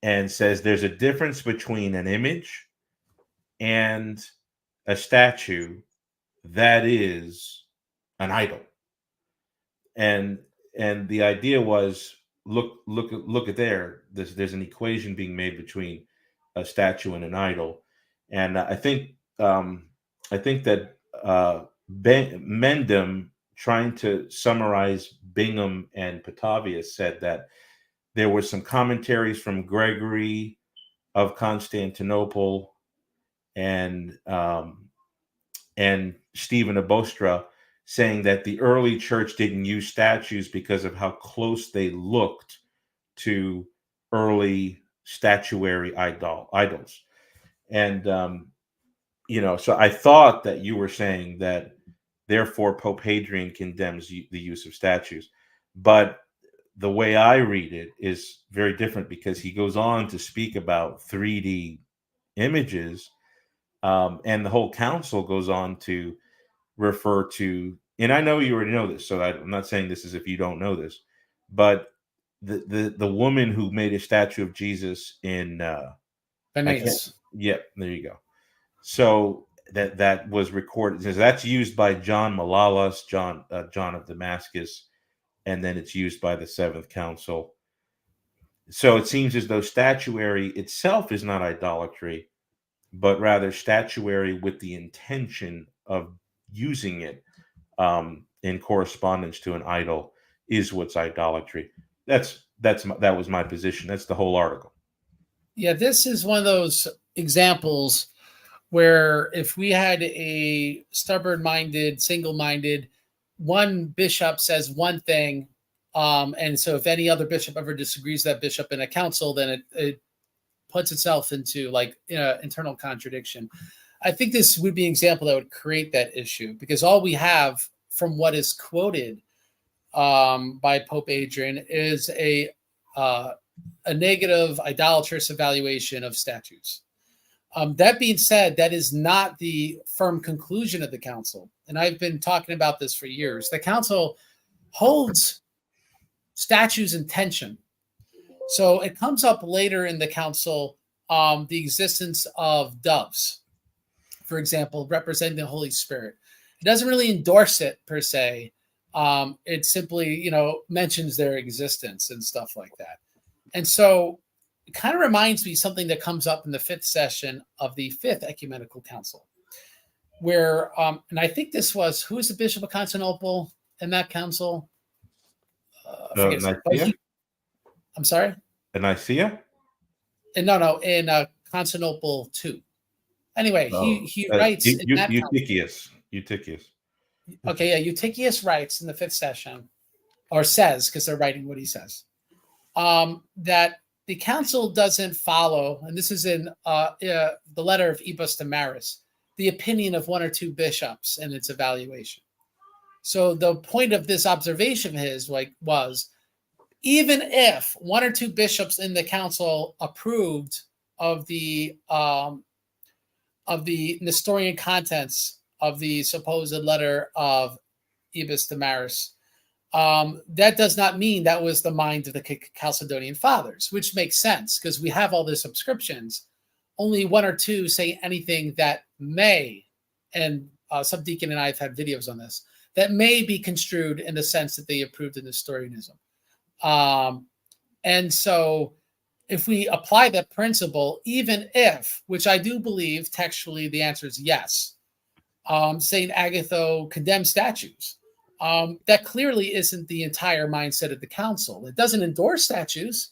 Speaker 2: and says there's a difference between an image and a statue that is an idol. And the idea was, look at there. There's an equation being made between a statue and an idol, and I think that Mendham, trying to summarize Bingham and Petavius, said that there were some commentaries from Gregory of Constantinople and Stephen of Bostra, saying that the early church didn't use statues because of how close they looked to early statuary idols. And, so I thought that you were saying that therefore Pope Hadrian condemns the use of statues. But the way I read it is very different, because he goes on to speak about 3D images, and the whole council goes on to refer to, and I know you already know this, so I'm not saying this as if you don't know this, but the woman who made a statue of Jesus in
Speaker 3: Venice.
Speaker 2: There you go. So that was recorded. That's used by John Malalas, John of Damascus, and then it's used by the Seventh Council. So it seems as though statuary itself is not idolatry, but rather statuary with the intention of using it in correspondence to an idol is what's idolatry. That was my position. That's the whole article.
Speaker 3: Yeah, this is one of those examples where if we had a stubborn-minded, single-minded, one bishop says one thing, and so if any other bishop ever disagrees with that bishop in a council, then it puts itself into internal contradiction. I think this would be an example that would create that issue, because all we have from what is quoted by Pope Hadrian is a negative, idolatrous evaluation of statues. That being said, that is not the firm conclusion of the council. And I've been talking about this for years. The council holds statues in tension. So it comes up later in the council, the existence of doves, for example, representing the Holy Spirit. It doesn't really endorse it per se. It simply, mentions their existence and stuff like that. And so it kind of reminds me of something that comes up in the 5th session of the 5th Ecumenical Council, where, and I think this was, who is the Bishop of Constantinople in that council? I'm sorry?
Speaker 2: In Nicaea?
Speaker 3: No, in Constantinople 2. Anyway, he writes in that
Speaker 2: Eutychius.
Speaker 3: Okay, yeah, Eutychius writes in the 5th session, or says, because they're writing what he says. that the council doesn't follow, and this is in the letter of Ebus to Maris, the opinion of one or two bishops in its evaluation. So the point of this observation of his was, even if one or two bishops in the council approved of the Nestorian contents of the supposed letter of Ebus to Maris, that does not mean that was the mind of the Chalcedonian fathers, which makes sense because we have all the subscriptions. Only one or two say anything that may, and Subdeacon and I have had videos on this, that may be construed in the sense that they approved of Nestorianism. And so if we apply that principle, even if, which I do believe textually the answer is yes, St. Agatho condemned statues. That clearly isn't the entire mindset of the council. It doesn't endorse statues.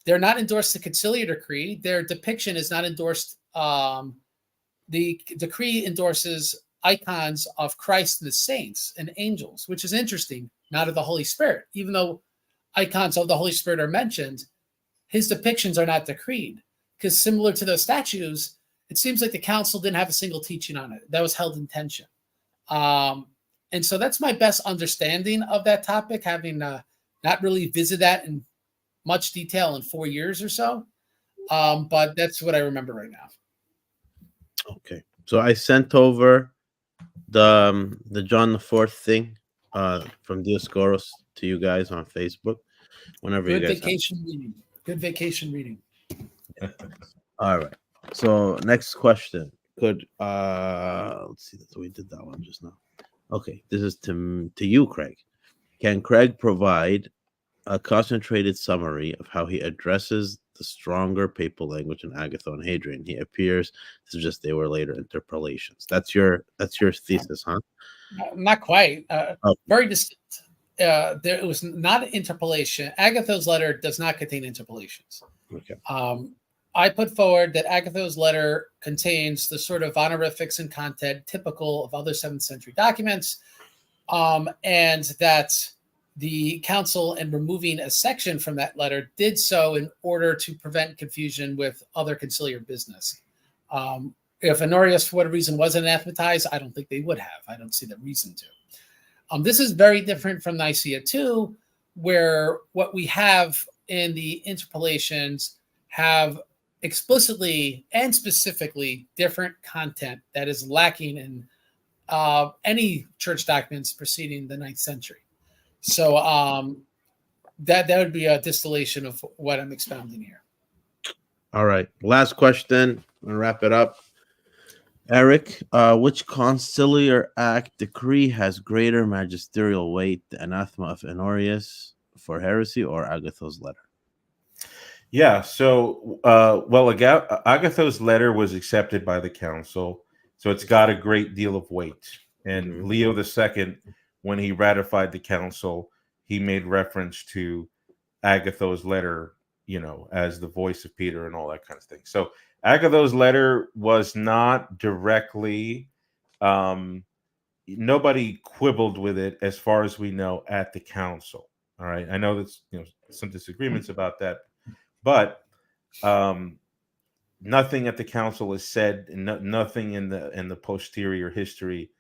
Speaker 3: They're not endorsed the Conciliar decree. Their depiction is not endorsed. The decree endorses icons of Christ and the saints and angels, which is interesting, not of the Holy Spirit. Even though icons of the Holy Spirit are mentioned, his depictions are not decreed. Because similar to those statues, it seems like the council didn't have a single teaching on it. That was held in tension. And so that's my best understanding of that topic, having not really visited that in much detail in 4 years or so. But that's what I remember right now.
Speaker 1: Okay. So I sent over the John IV thing from Dioscoros to you guys on Facebook. Whenever
Speaker 3: Good
Speaker 1: you guys
Speaker 3: vacation reading. Good vacation reading.
Speaker 1: All right. So next question. Could let's see. We did that one just now. Okay, this is to you, Craig. Can Craig provide a concentrated summary of how he addresses the stronger papal language in Agatho and Hadrian? He appears to suggest they were later interpolations. That's your thesis, huh?
Speaker 3: Not quite.
Speaker 1: Oh.
Speaker 3: Very distinct. It was not an interpolation. Agatho's letter does not contain interpolations.
Speaker 1: Okay.
Speaker 3: I put forward that Agatho's letter contains the sort of honorifics and content typical of other 7th century documents, and that the council, in removing a section from that letter, did so in order to prevent confusion with other conciliar business. If Honorius, for whatever reason, wasn't anathematized, I don't think they would have. I don't see the reason to. This is very different from Nicaea II, where what we have in the interpolations have explicitly and specifically different content that is lacking in any church documents preceding the 9th century. So that would be a distillation of what I'm expounding here.
Speaker 1: All right. Last question. I'm gonna wrap it up. Eric, which conciliar act decree has greater magisterial weight, the anathema of Honorius for heresy or Agatho's letter?
Speaker 2: Yeah, so Agatho's letter was accepted by the council, so it's got a great deal of weight. And Leo II, when he ratified the council, he made reference to Agatho's letter, as the voice of Peter and all that kind of thing. So Agatho's letter was not directly, nobody quibbled with it as far as we know at the council. All right, I know there's some disagreements about that. But nothing at the council is said, and nothing in the posterior history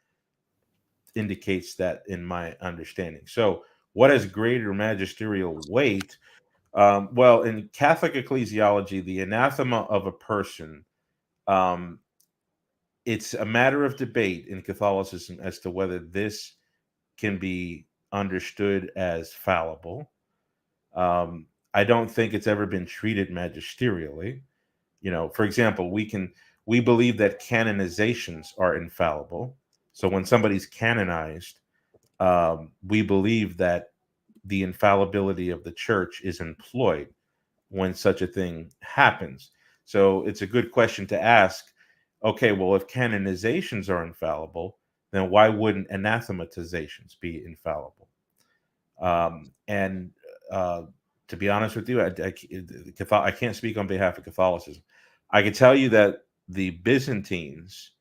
Speaker 2: indicates that, in my understanding. So, what has greater magisterial weight? Well, in Catholic ecclesiology, the anathema of a person, it's a matter of debate in Catholicism as to whether this can be understood as fallible. I don't think it's ever been treated magisterially. For example, we believe that canonizations are infallible. So when somebody's canonized, we believe that the infallibility of the church is employed when such a thing happens. So it's a good question to ask. Okay, well, if canonizations are infallible, then why wouldn't anathematizations be infallible? To be honest with you, I can't speak on behalf of Catholicism. I can tell you that the Byzantines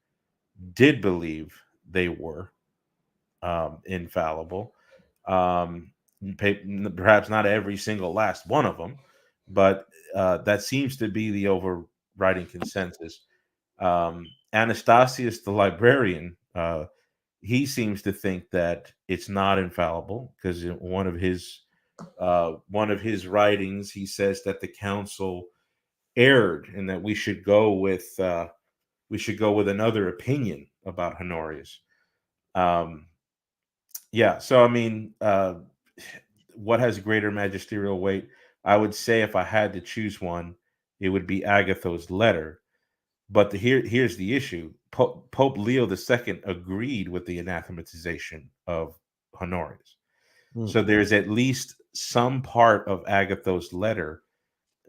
Speaker 2: did believe they were infallible. perhaps not every single last one of them, but that seems to be the overriding consensus. Anastasius, the librarian, he seems to think that it's not infallible, because in one of his writings, he says that the council erred and that we should go with another opinion about Honorius. Yeah, so I mean, what has greater magisterial weight? I would say if I had to choose one, it would be Agatho's letter. But here's the issue: Pope Leo II agreed with the anathematization of Honorius. So there's at least some part of Agatho's letter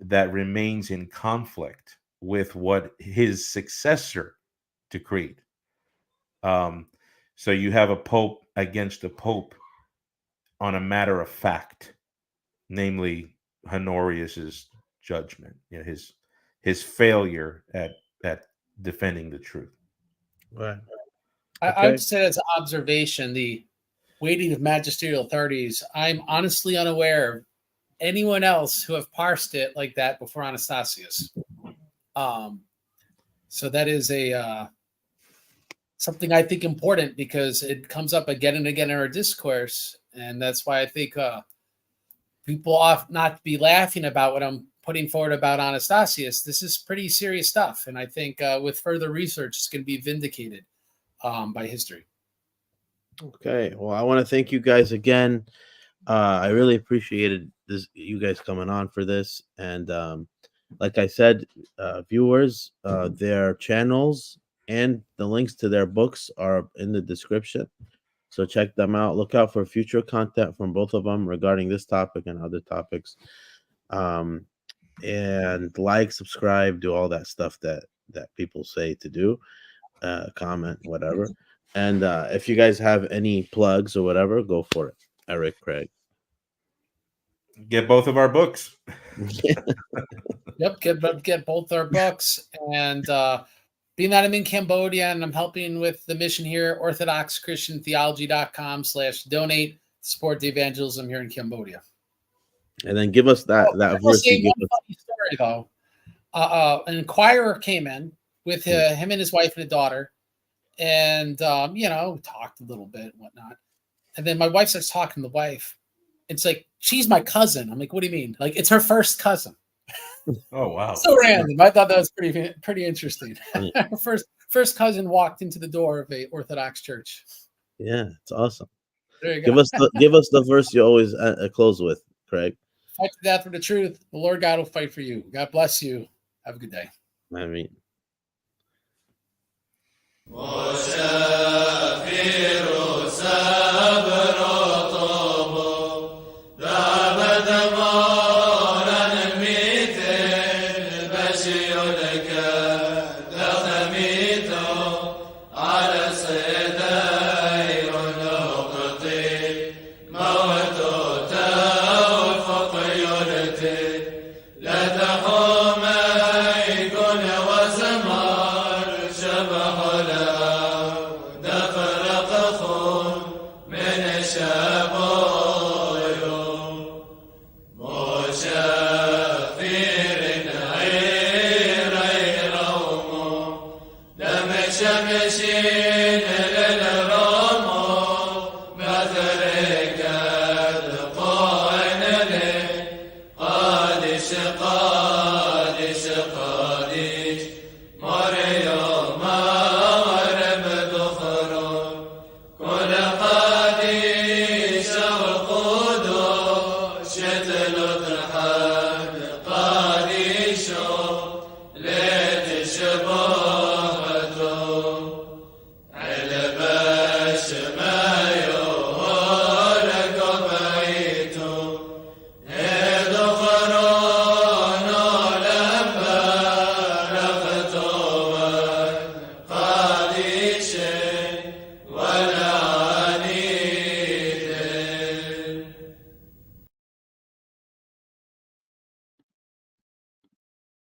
Speaker 2: that remains in conflict with what his successor decreed. So you have a pope against a pope on a matter of fact, namely Honorius's judgment, his failure at defending the truth.
Speaker 1: Right.
Speaker 3: I would say that's an observation. The weighting of magisterial authorities. I'm honestly unaware of anyone else who have parsed it like that before Anastasius. So that is a something I think important, because it comes up again and again in our discourse, and that's why I think people ought not to be laughing about what I'm putting forward about Anastasius. This is pretty serious stuff, and I think with further research, it's going to be vindicated by history.
Speaker 1: Okay, well, I want to thank you guys again. I really appreciated you guys coming on for this, and like I said, viewers, their channels and the links to their books are in the description, so check them out. Look out for future content from both of them regarding this topic and other topics. And like, subscribe, do all that stuff that people say to do, comment, whatever. And if you guys have any plugs or whatever, go for it. Eric, Craig.
Speaker 2: Get both of our books.
Speaker 3: Yep, get both our books. And being that I'm in Cambodia and I'm helping with the mission here, orthodoxchristiantheology.com/donate, support the evangelism here in Cambodia.
Speaker 1: And then give us that verse.
Speaker 3: One funny story though. An inquirer came in with him and his wife and a daughter, and talked a little bit and whatnot. And then my wife starts talking to the wife. It's like, she's my cousin. I'm like, what do you mean? Like, it's her first cousin.
Speaker 2: Oh wow!
Speaker 3: So random. I thought that was pretty interesting. Her first cousin walked into the door of a Orthodox church.
Speaker 1: Yeah, it's awesome.
Speaker 3: There you
Speaker 1: give
Speaker 3: go.
Speaker 1: Give us the verse you always close with, Craig.
Speaker 3: Fight to death for the truth. The Lord God will fight for you. God bless you. Have a good day.
Speaker 1: I mean.